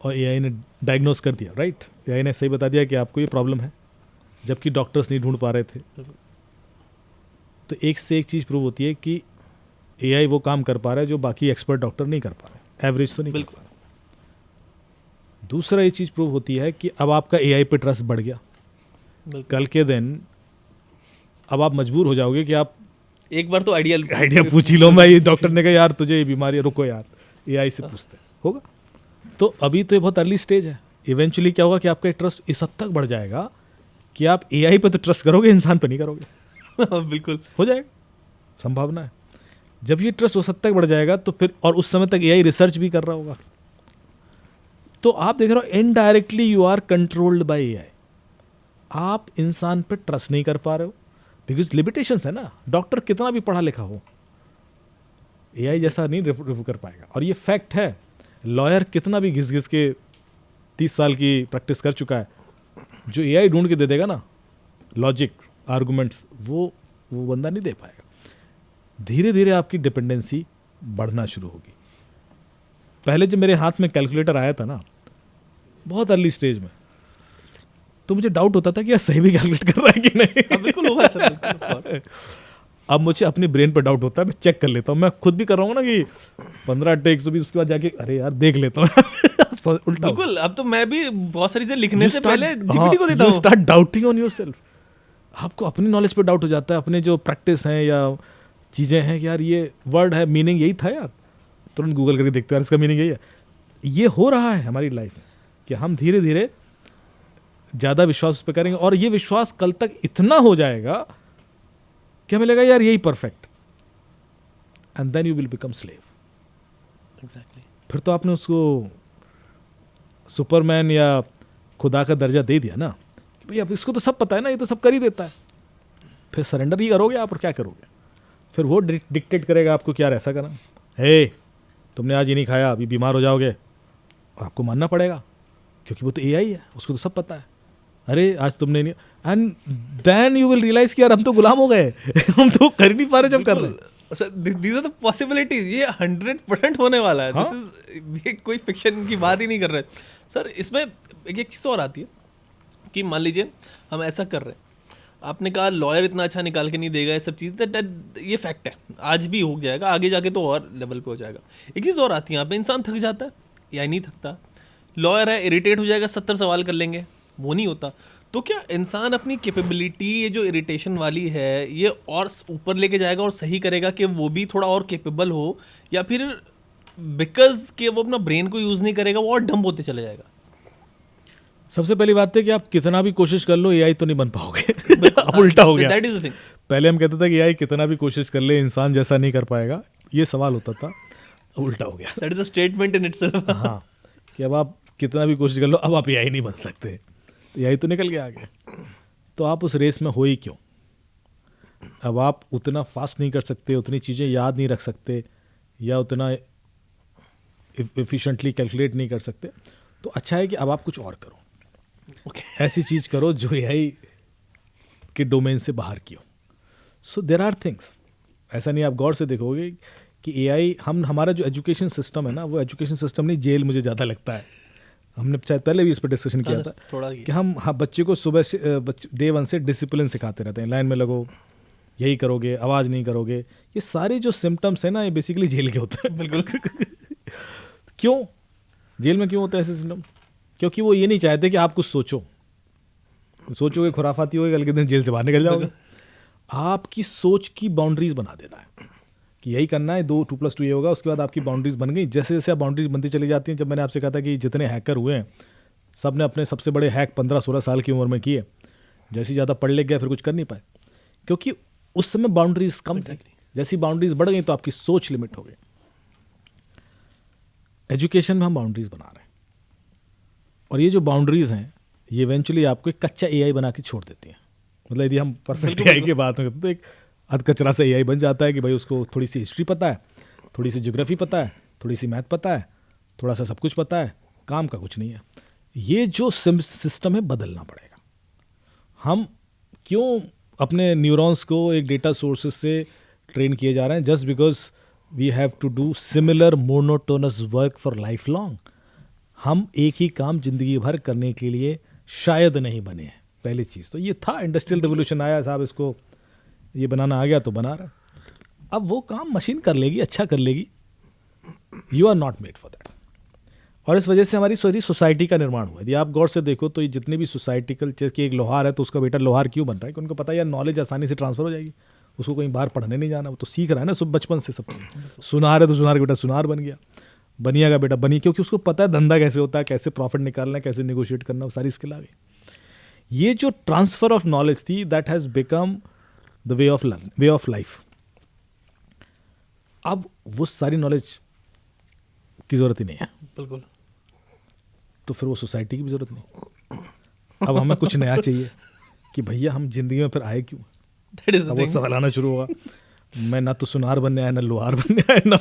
और एआई ने डायग्नोस कर दिया, राइट? एआई ने सही बता दिया कि आपको ये प्रॉब्लम है, जबकि डॉक्टर्स नहीं ढूंढ पा रहे थे. तो एक से एक चीज़ प्रूव होती है कि एआई वो काम कर पा रहा है जो बाकी एक्सपर्ट डॉक्टर नहीं कर पा रहे, एवरेज तो नहीं कर पा रहे. दूसरा ये चीज़ प्रूव होती है कि अब आपका एआई पे ट्रस्ट बढ़ गया. कल के दिन अब आप मजबूर हो जाओगे कि आप एक बार तो आइडिया पूछ ही लो. मैं ये डॉक्टर ने कहा यार तुझे ये बीमारी है, रुको यार एआई से पूछते हैं, होगा. तो अभी तो ये बहुत अर्ली स्टेज है. इवेंचुअली क्या होगा कि आपका ट्रस्ट इस हद तक बढ़ जाएगा कि आप एआई पे तो ट्रस्ट करोगे, इंसान पे नहीं करोगे. बिल्कुल हो जाएगा, संभावना है. जब ये ट्रस्ट उस हद तक बढ़ जाएगा तो फिर, और उस समय तक एआई रिसर्च भी कर रहा होगा, तो आप देख रहे हो indirectly you are controlled by AI. आप इंसान पे ट्रस्ट नहीं कर पा रहे हो बिकॉज लिमिटेशंस है ना. डॉक्टर कितना भी पढ़ा लिखा हो, एआई जैसा नहीं रिव्यू कर पाएगा. और ये फैक्ट है. लॉयर कितना भी घिस घिस के 30 साल की प्रैक्टिस कर चुका है, जो एआई ढूंढ के दे देगा ना लॉजिक आर्गुमेंट्स, वो बंदा नहीं दे पाएगा. धीरे धीरे आपकी डिपेंडेंसी बढ़ना शुरू होगी. पहले जब मेरे हाथ में कैलकुलेटर आया था ना, बहुत अर्ली स्टेज में, तो मुझे डाउट होता था कि यार सही भी कैलकुलेट कर रहा है कि नहीं. बिल्कुल होगा सर, बिल्कुल. अब मुझे अपने ब्रेन पर डाउट होता है, मैं चेक कर लेता हूँ. मैं खुद भी कर रहा हूँ ना कि 15 टेक्स भी, उसके बाद जाके अरे यार देख लेता हूँ. उल्टा बिल्कुल. अब तो मैं भी बहुत सारी चीजें लिखने से पहले जीपीटी को देता हूँ. Start doubting on yourself. आपको अपनी नॉलेज पर डाउट हो जाता है, अपने जो प्रैक्टिस हैं या चीज़ें हैं कि यार ये वर्ड है, मीनिंग यही था यार, तुरंत गूगल करके देखते हैं यार इसका मीनिंग यही है. ये हो रहा है हमारी लाइफ में कि हम धीरे धीरे ज़्यादा विश्वास उस पर करेंगे, और ये विश्वास कल तक इतना हो जाएगा कि हमें लगेगा यार यही perfect, and then you will become slave. Exactly. फिर तो आपने उसको सुपरमैन या खुदा का दर्जा दे दिया ना कि भाई अब इसको तो सब पता है ना, ये तो सब कर ही देता है. फिर सरेंडर ही करोगे आप, और क्या करोगे? फिर वो डिक्टेट करेगा आपको कि यार ऐसा करना, हे तुमने आज ये नहीं खाया, अभी बीमार हो जाओगे, और आपको मानना पड़ेगा क्योंकि वो तो एआई है, उसको तो सब पता है. अरे आज तुमने नहीं, and then you will realize कि यार हम तो गुलाम हो गए. हम तो कर नहीं पा रहे जो कर रहे हैं. These are the possibilities. ये 100% होने वाला है. दिस इज, ये कोई फिक्शन की बात ही नहीं कर रहे सर. इसमें एक चीज़ और आती है कि मान लीजिए हम ऐसा कर रहे हैं, आपने कहा लॉयर इतना अच्छा निकाल के नहीं देगा, ये सब चीज़, ये फैक्ट है. आज भी हो जाएगा, आगे जाके तो और लेवल पे हो जाएगा. एक चीज़ और आती है, यहाँ पे इंसान थक जाता है या नहीं थकता. लॉयर है, इरिटेट हो जाएगा, 70 सवाल कर लेंगे, वो नहीं होता. तो क्या इंसान अपनी कैपेबिलिटी, ये जो इरिटेशन वाली है, ये और ऊपर लेके जाएगा और सही करेगा कि वो भी थोड़ा और कैपेबल हो, या फिर बिकॉज कि वो अपना ब्रेन को यूज नहीं करेगा, वो और डम्ब होते चले जाएगा। सबसे पहली बात है कि आप कितना भी कोशिश कर लो एआई तो नहीं बन पाओगे। अब उल्टा हो गया। That is the thing. पहले हम कहते थे कि एआई कितना भी कोशिश कर ले इंसान जैसा नहीं कर पाएगा, ये सवाल होता था। अब उल्टा हो गया। That is a statement in itself. हाँ, कि अब आप कितना भी कोशिश कर लो, अब आप एआई नहीं बन सकते, तो एआई तो निकल गया आगे। तो आप उस रेस में हो ही क्यों? अब आप उतना फास्ट नहीं कर सकते, उतनी चीज़ें याद नहीं रख सकते, या उतना एफिशिएंटली कैलकुलेट नहीं कर सकते, तो अच्छा है कि अब आप कुछ और करो। ऐसी चीज़ करो जो एआई के डोमेन से बाहर की हो। सो देयर आर थिंग्स, ऐसा नहीं, आप गौर से देखोगे कि एआई, हमारा जो एजुकेशन सिस्टम है ना, वो एजुकेशन सिस्टम नहीं, जेल मुझे ज़्यादा लगता है। हमने शायद पहले भी इस पर डिस्कशन किया था थोड़ा कि हम बच्चे को सुबह से डे 1 से डिसिप्लिन सिखाते रहते हैं, लाइन में लगो, यही करोगे, आवाज़ नहीं करोगे। ये सारे जो सिम्टम्स हैं ना, ये बेसिकली जेल के होते हैं। बिल्कुल। क्यों जेल में क्यों होते हैं ऐसे सिम्टम? क्योंकि वो ये नहीं चाहते कि आप कुछ सोचोगे खुराफाती होगी, कल के दिन जेल से बाहर निकल जाओगे। आपकी सोच की बाउंड्रीज बना देना है कि यही करना है, 2+2 ये होगा। उसके बाद आपकी बाउंड्रीज बन गई। जैसे जैसे आप बाउंड्रीज बनती चली जाती हैं, जब मैंने आपसे कहा था कि जितने हैकर हुए हैं सब ने अपने सबसे बड़े हैक 15-16 साल की उम्र में किए। जैसे ज़्यादा पढ़ ले गए फिर कुछ कर नहीं पाए, क्योंकि उस समय बाउंड्रीज कम थी। जैसी बाउंड्रीज बढ़ गई तो आपकी सोच लिमिट हो गई। एजुकेशन में हम बाउंड्रीज बना रहे हैं, और ये जो बाउंड्रीज हैं ये इवेंचुअली आपको एक कच्चा एआई बना के छोड़ देती हैं। मतलब यदि हम परफेक्ट एआई की बात करते हैं तो एक अधकचरा सा एआई बन जाता है कि भाई उसको थोड़ी सी हिस्ट्री पता है, थोड़ी सी ज्योग्राफी पता है, थोड़ी सी मैथ पता है, थोड़ा सा सब कुछ पता है, काम का कुछ नहीं है। ये जो सिस्टम है बदलना पड़ेगा। हम क्यों अपने न्यूरॉन्स को एक डेटा सोर्सेज से ट्रेन किए जा रहे हैं? Just because we have to do similar monotonous work for life long. हम एक ही काम जिंदगी भर करने के लिए शायद नहीं बने हैं। पहली चीज़ तो ये था, इंडस्ट्रियल रिवोल्यूशन आया साहब, इसको ये बनाना आ गया तो बना रहा। अब वो काम मशीन कर लेगी, अच्छा कर लेगी। You are not made for that. और इस वजह से हमारी सारी सोसाइटी का निर्माण हुआ। यदि आप गौर से देखो तो ये जितने भी सोसाइटिकल, जैसे एक लोहार है तो उसका बेटा लोहार क्यों बन रहा है? कि उनको पता है यार नॉलेज आसानी से ट्रांसफर हो जाएगी, उसको कहीं बाहर पढ़ने नहीं जाना, वो तो सीख रहा है ना सब बचपन से सब। सुनार है तो सुनार का बेटा सुनार बन गया, बनिया का बेटा बनी, क्योंकि उसको पता है धंधा कैसे होता है, कैसे प्रॉफिट निकालना है, कैसे नेगोशिएट करना, वो सारी स्किल आ गई। ये जो ट्रांसफर ऑफ नॉलेज थी, that has become the way of learn, way of life. अब वो सारी नॉलेज की ज़रूरत ही नहीं है। बिल्कुल। तो फिर वो सोसाइटी की भी ज़रूरत नहीं। अब हमें कुछ नया चाहिए कि भैया हम जिंदगी में फिर आए क्यों? अब वो सवाल आना शुरू हुआ। मैं ना तो सुनार बनने आया, ना लोहार बनने आया, ना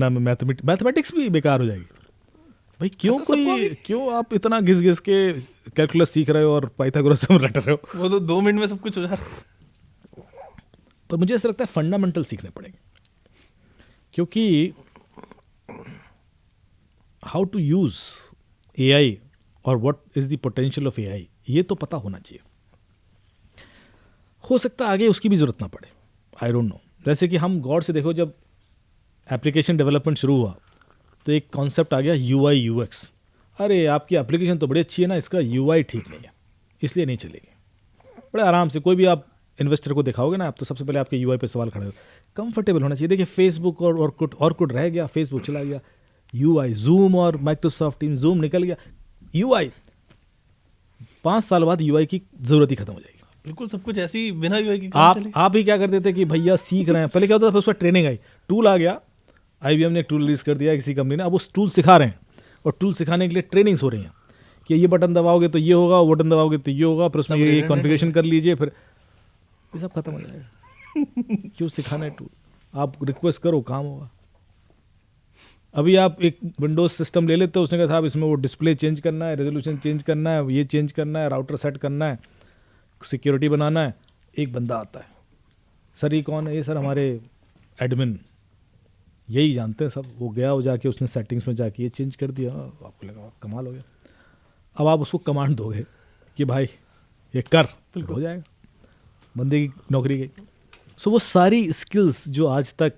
मैं मैथमेटिक्स भी बेकार हो जाएगी भाई। क्यों आप इतना घिस घिस के कैलकुलस सीख रहे हो और पाइथागोरस से रट रहे हो? वो तो 2 मिनट में सब कुछ हो जा रहा है। पर मुझे ऐसा लगता है फंडामेंटल सीखने पड़ेंगे, क्योंकि हाउ टू यूज एआई और what is the potential of AI, ये तो पता होना चाहिए। हो सकता है आगे उसकी भी जरूरत ना पड़े, आई डोंट नो। जैसे कि हम गौर से देखो, जब एप्लीकेशन डेवलपमेंट शुरू हुआ तो एक कॉन्सेप्ट आ गया यूआई यूएक्स। अरे आपकी एप्लीकेशन तो बड़ी अच्छी है ना, इसका यूआई ठीक नहीं है, इसलिए नहीं चलेगी। बड़े आराम से कोई भी आप इन्वेस्टर को दिखाओगे ना, आप तो सबसे पहले आपके यूआई पे सवाल खड़े हो। कंफर्टेबल होना चाहिए। देखिए फेसबुक और कुछ रह गया, फेसबुक चला गया, यूआई जूम और माइक्रोसॉफ्ट टीम, जूम निकल गया, यूआई 5 साल बाद यूआई की जरूरत ही खत्म हो जाएगी। बिल्कुल, सब कुछ ऐसी बिना यूआई की काम चलेगा। आप ही क्या करते थे कि भैया सीख रहे हैं, पहले क्या होता था, फिर उसका ट्रेनिंग आई, टूल आ गया, आईबीएम ने एक टूल रिलीज कर दिया किसी कंपनी ने, अब उस टूल सिखा रहे हैं और टूल सिखाने के लिए ट्रेनिंग्स हो रही हैं कि ये बटन दबाओगे तो ये होगा, वो बटन दबाओगे तो ये होगा, फिर उसमें ये कॉन्फ़िगरेशन कर लीजिए, फिर ये सब खत्म हो जाएगा। क्यों सिखाना है टूल? आप रिक्वेस्ट करो, काम होगा। अभी आप एक विंडोज सिस्टम ले लेते हो, उसने कहा साहब इसमें वो डिस्प्ले चेंज करना है, रेजोल्यूशन चेंज करना है, ये चेंज करना है, राउटर सेट करना है, सिक्योरिटी बनाना है। एक बंदा आता है, सर ये कौन है? ये सर हमारे एडमिन, यही जानते हैं सब। वो गया, वो जाके उसने सेटिंग्स में जाके ये चेंज कर दिया, आपको लगा कमाल हो गया। अब आप उसको कमांड दोगे कि भाई ये कर, हो जाएगा, बंदे की नौकरी गई। सो वो सारी स्किल्स जो आज तक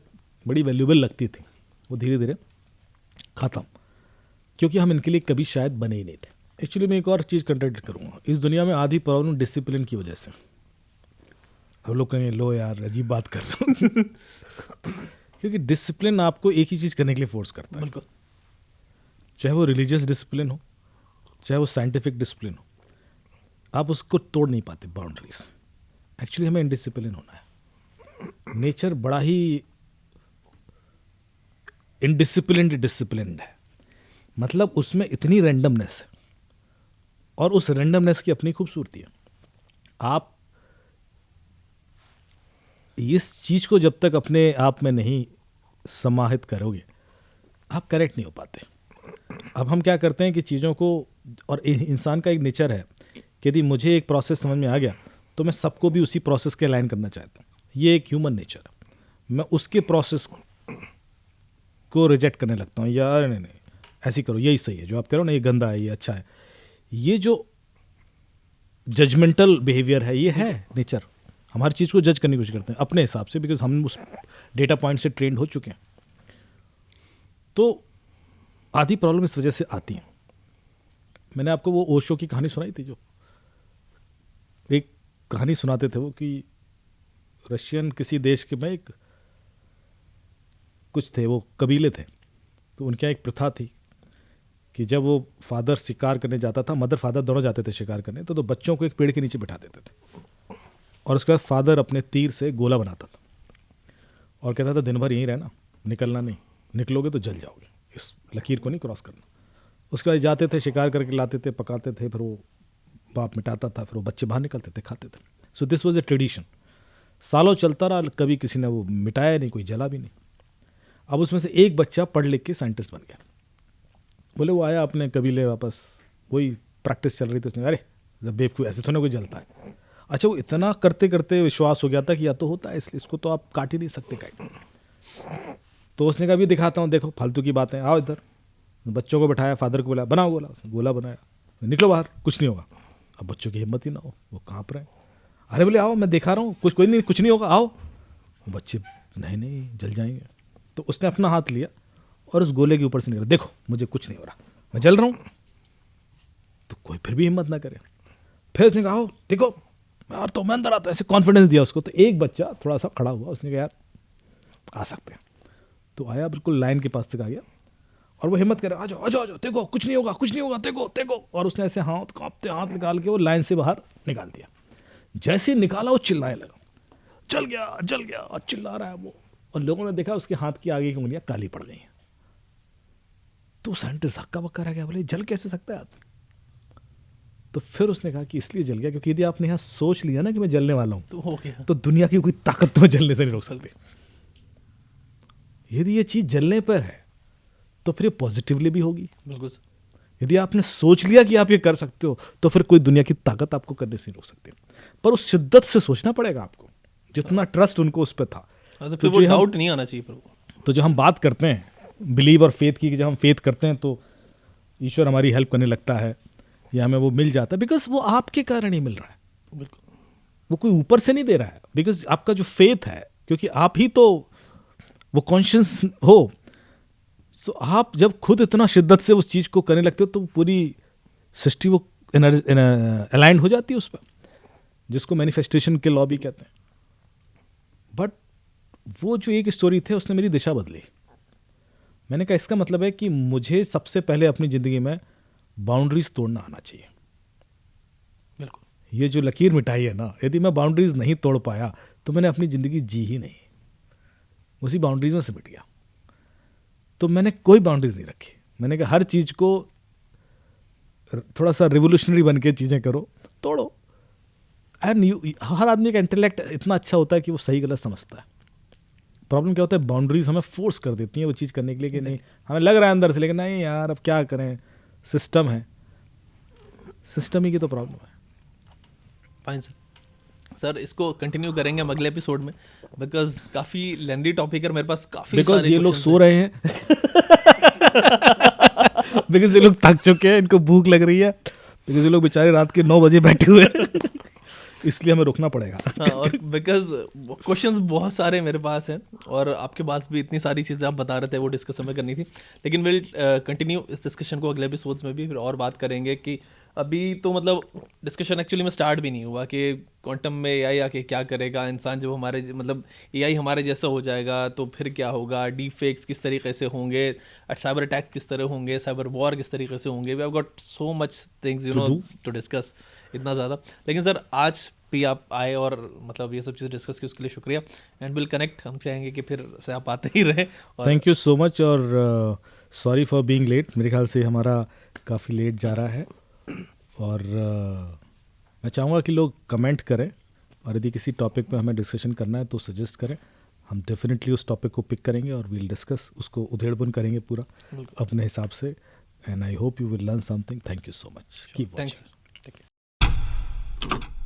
बड़ी वैल्यूएबल लगती थी, वो धीरे धीरे ख़त्म, क्योंकि हम इनके लिए कभी शायद बने ही नहीं थे। एक्चुअली मैं एक और चीज़ कंट्राडिक्ट करूँगा, इस दुनिया में आधी प्रॉब्लम डिसिप्लिन की वजह से। अब लोग कहेंगे लो यार अजीब बात कर रहे हो। क्योंकि डिसिप्लिन आपको एक ही चीज़ करने के लिए फोर्स करता है, बिल्कुल। चाहे वो रिलीजियस डिसिप्लिन हो, चाहे वो साइंटिफिक डिसिप्लिन हो, आप उसको तोड़ नहीं पाते बाउंड्रीज। एक्चुअली हमें इनडिसिप्लिन होना है। नेचर बड़ा ही इनडिसिप्लिन्ड डिसिप्लिन्ड है, मतलब उसमें इतनी रैंडमनेस है और उस रैंडमनेस की अपनी खूबसूरती है। आप इस चीज़ को जब तक अपने आप में नहीं समाहित करोगे, आप करेक्ट नहीं हो पाते। अब हम क्या करते हैं कि चीज़ों को, और इंसान का एक नेचर है कि यदि मुझे एक प्रोसेस समझ में आ गया तो मैं सबको भी उसी प्रोसेस के अलाइन करना चाहता हूँ। ये एक ह्यूमन नेचर है। मैं उसके प्रोसेस को रिजेक्ट करने लगता हूँ, यार नहीं नहीं ऐसी करो, यही सही है, जो आप करो ना ये गंदा है, ये अच्छा है। ये जो जजमेंटल बिहेवियर है, ये है नेचर। हम हर चीज़ को जज करने की कोशिश करते हैं अपने हिसाब से, बिकॉज हम उस डेटा पॉइंट से ट्रेंड हो चुके हैं। तो आधी प्रॉब्लम इस वजह से आती है। मैंने आपको वो ओशो की कहानी सुनाई थी, जो एक कहानी सुनाते थे वो, कि रशियन किसी देश के में एक कुछ थे, वो कबीले थे, तो उनके यहाँ एक प्रथा थी कि जब वो फादर शिकार करने जाता था, मदर फादर दोनों जाते थे शिकार करने, तो बच्चों को एक पेड़ के नीचे बिठा देते थे और उसके बाद फादर अपने तीर से गोला बनाता था और कहता था दिन भर यहीं रहना, निकलना नहीं, निकलोगे तो जल जाओगे, इस लकीर को नहीं क्रॉस करना। उसके बाद जाते थे, शिकार करके लाते थे, पकाते थे, फिर वो बाप मिटाता था, फिर वो बच्चे बाहर निकलते थे, खाते थे। So this was a tradition, सालों चलता रहा, कभी किसी ने वो मिटाया नहीं, कोई जला भी नहीं। अब उसमें से एक बच्चा पढ़ लिख के साइंटिस्ट बन गया। बोले वो आया अपने कबीले वापस, वही प्रैक्टिस चल रही थी, उसने अरे जब बेवकूफ़, ऐसे थोड़ा कोई जलता है। अच्छा, वो इतना करते करते विश्वास हो गया था कि या तो होता है, इसलिए इसको तो आप काट ही नहीं सकते काट। तो उसने कहा भी दिखाता हूँ, देखो फालतू की बातें, आओ इधर। बच्चों को बैठाया, फादर को बोला बनाओ गोला, उसने गोला बनाया, निकलो बाहर, कुछ नहीं होगा। अब बच्चों की हिम्मत ही ना हो, वो काँप रहे हैं। अरे बोले आओ, मैं दिखा रहा हूँ, कोई नहीं, कुछ नहीं होगा, आओ। बच्चे नहीं नहीं जल जाएंगे। तो उसने अपना हाथ लिया और उस गोले के ऊपर से निकला, देखो मुझे कुछ नहीं हो रहा, मैं जल रहा हूँ। तो कोई फिर भी हिम्मत ना करे। फिर उसने कहा आओ देखो, यार तो मैं अंदर आता, ऐसे कॉन्फिडेंस दिया उसको। तो एक बच्चा थोड़ा सा खड़ा हुआ, उसने कहा यार आ सकते हैं। तो आया, बिल्कुल लाइन के पास तक आ गया और वो हिम्मत करे, आ जाओ आ जाओ आ जाओ, देखो कुछ नहीं होगा, कुछ नहीं होगा, देखो देखो। और उसने ऐसे हाथ कांपते हाथ निकाल के वो लाइन से बाहर निकाल दिया। जैसे ही निकाला वो चिल्लाने लगा, जल गया, और चिल्ला रहा है वो। और लोगों ने देखा उसके हाथ की आगे की उंगलियां काली पड़ गई हैं। तो साइंटिस्ट हक्का बक्का रह गया, बोले जल कैसे सकता है आदमी। तो फिर उसने कहा कि इसलिए जल गया क्योंकि यदि आपने यहाँ सोच लिया ना कि मैं जलने वाला हूं, तो हो गया। तो दुनिया की कोई ताकत तुम्हें जलने से नहीं रोक सकती। यदि ये चीज जलने पर है तो फिर ये पॉजिटिवली भी होगी। बिल्कुल। यदि आपने सोच लिया कि आप ये कर सकते हो तो फिर कोई दुनिया की ताकत आपको करने से नहीं रोक सकती। पर उस शिद्दत से सोचना पड़ेगा आपको, जितना ट्रस्ट उनको उस पर था। तो वो डाउट नहीं आना चाहिए। तो जो हम बात करते हैं बिलीव और फेथ की, जब हम फेथ करते हैं तो ईश्वर हमारी हेल्प करने लगता है या हमें वो मिल जाता है, बिकॉज वो आपके कारण ही मिल रहा है। बिल्कुल, वो कोई ऊपर से नहीं दे रहा है, बिकॉज आपका जो फेथ है, क्योंकि आप ही तो वो कॉन्शियस हो। सो आप जब खुद इतना शिद्दत से उस चीज़ को करने लगते हो तो पूरी सृष्टि वो अलाइन हो जाती है उस पर, जिसको मैनिफेस्टेशन के लॉ भी कहते हैं। बट वो जो एक स्टोरी थे उसने मेरी दिशा बदली। मैंने कहा इसका मतलब है कि मुझे सबसे पहले अपनी ज़िंदगी में बाउंड्रीज तोड़ना आना चाहिए। बिल्कुल। ये जो लकीर मिटाई है ना, यदि मैं बाउंड्रीज नहीं तोड़ पाया तो मैंने अपनी ज़िंदगी जी ही नहीं, उसी बाउंड्रीज में सिमट गया। तो मैंने कोई बाउंड्रीज नहीं रखी। मैंने कहा हर चीज़ को थोड़ा सा रिवोल्यूशनरी बन के चीज़ें करो, तोड़ो। एंड हर आदमी का इंटेलेक्ट इतना अच्छा होता है कि वो सही गलत समझता है। प्रॉब्लम क्या होता है, बाउंड्रीज हमें फोर्स कर देती हैं वो चीज़ करने के लिए कि नहीं, हमें लग रहा है अंदर से, लेकिन नहीं यार अब क्या करें, सिस्टम है, सिस्टम ही की तो प्रॉब्लम है। फाइन सर, इसको कंटिन्यू करेंगे हम अगले एपिसोड में, बिकॉज काफ़ी लेंदी टॉपिक है, मेरे पास काफ़ी बिकॉज ये लोग सो रहे हैं बिकॉज ये लोग थक चुके हैं, इनको भूख लग रही है, बिकॉज ये लोग बेचारे रात के 9 बजे बैठे हुए हैं इसलिए हमें रुकना पड़ेगा। हाँ, और बिकॉज क्वेश्चंस बहुत सारे मेरे पास हैं और आपके पास भी इतनी सारी चीज़ें आप बता रहे थे, वो डिस्कस हमें करनी थी। लेकिन विल कंटिन्यू इस डिस्कशन को अगले एपिसोड्स में भी, फिर और बात करेंगे कि अभी तो मतलब डिस्कशन एक्चुअली में स्टार्ट भी नहीं हुआ कि क्वांटम में एआई आके क्या करेगा, इंसान जब हमारे मतलब एआई हमारे जैसा हो जाएगा तो फिर क्या होगा, डीप फेक्स किस तरीके से होंगे, साइबर अटैक्स किस तरह होंगे, साइबर वॉर किस तरीके से होंगे। We have got so much things you To know do. To discuss, इतना ज़्यादा। लेकिन सर आज भी आप आए और मतलब ये सब चीज़ें डिस्कस की, उसके लिए शुक्रिया। एंड विल कनेक्ट, हम चाहेंगे कि फिर से आप आते ही रहें। और थैंक यू सो मच, और सॉरी फॉर बीइंग लेट। मेरे ख्याल से हमारा काफ़ी लेट जा रहा है, और मैं चाहूँगा कि लोग कमेंट करें, और यदि किसी टॉपिक पे हमें डिस्कशन करना है तो सजेस्ट करें। हम डेफिनेटली उस टॉपिक को पिक करेंगे और वील डिस्कस, उसको उधेड़-बुन करेंगे पूरा बिल्कुल, अपने हिसाब से। And I hope you will learn something. Thank you so much. Keep thanks watching. Sir, ठीक है।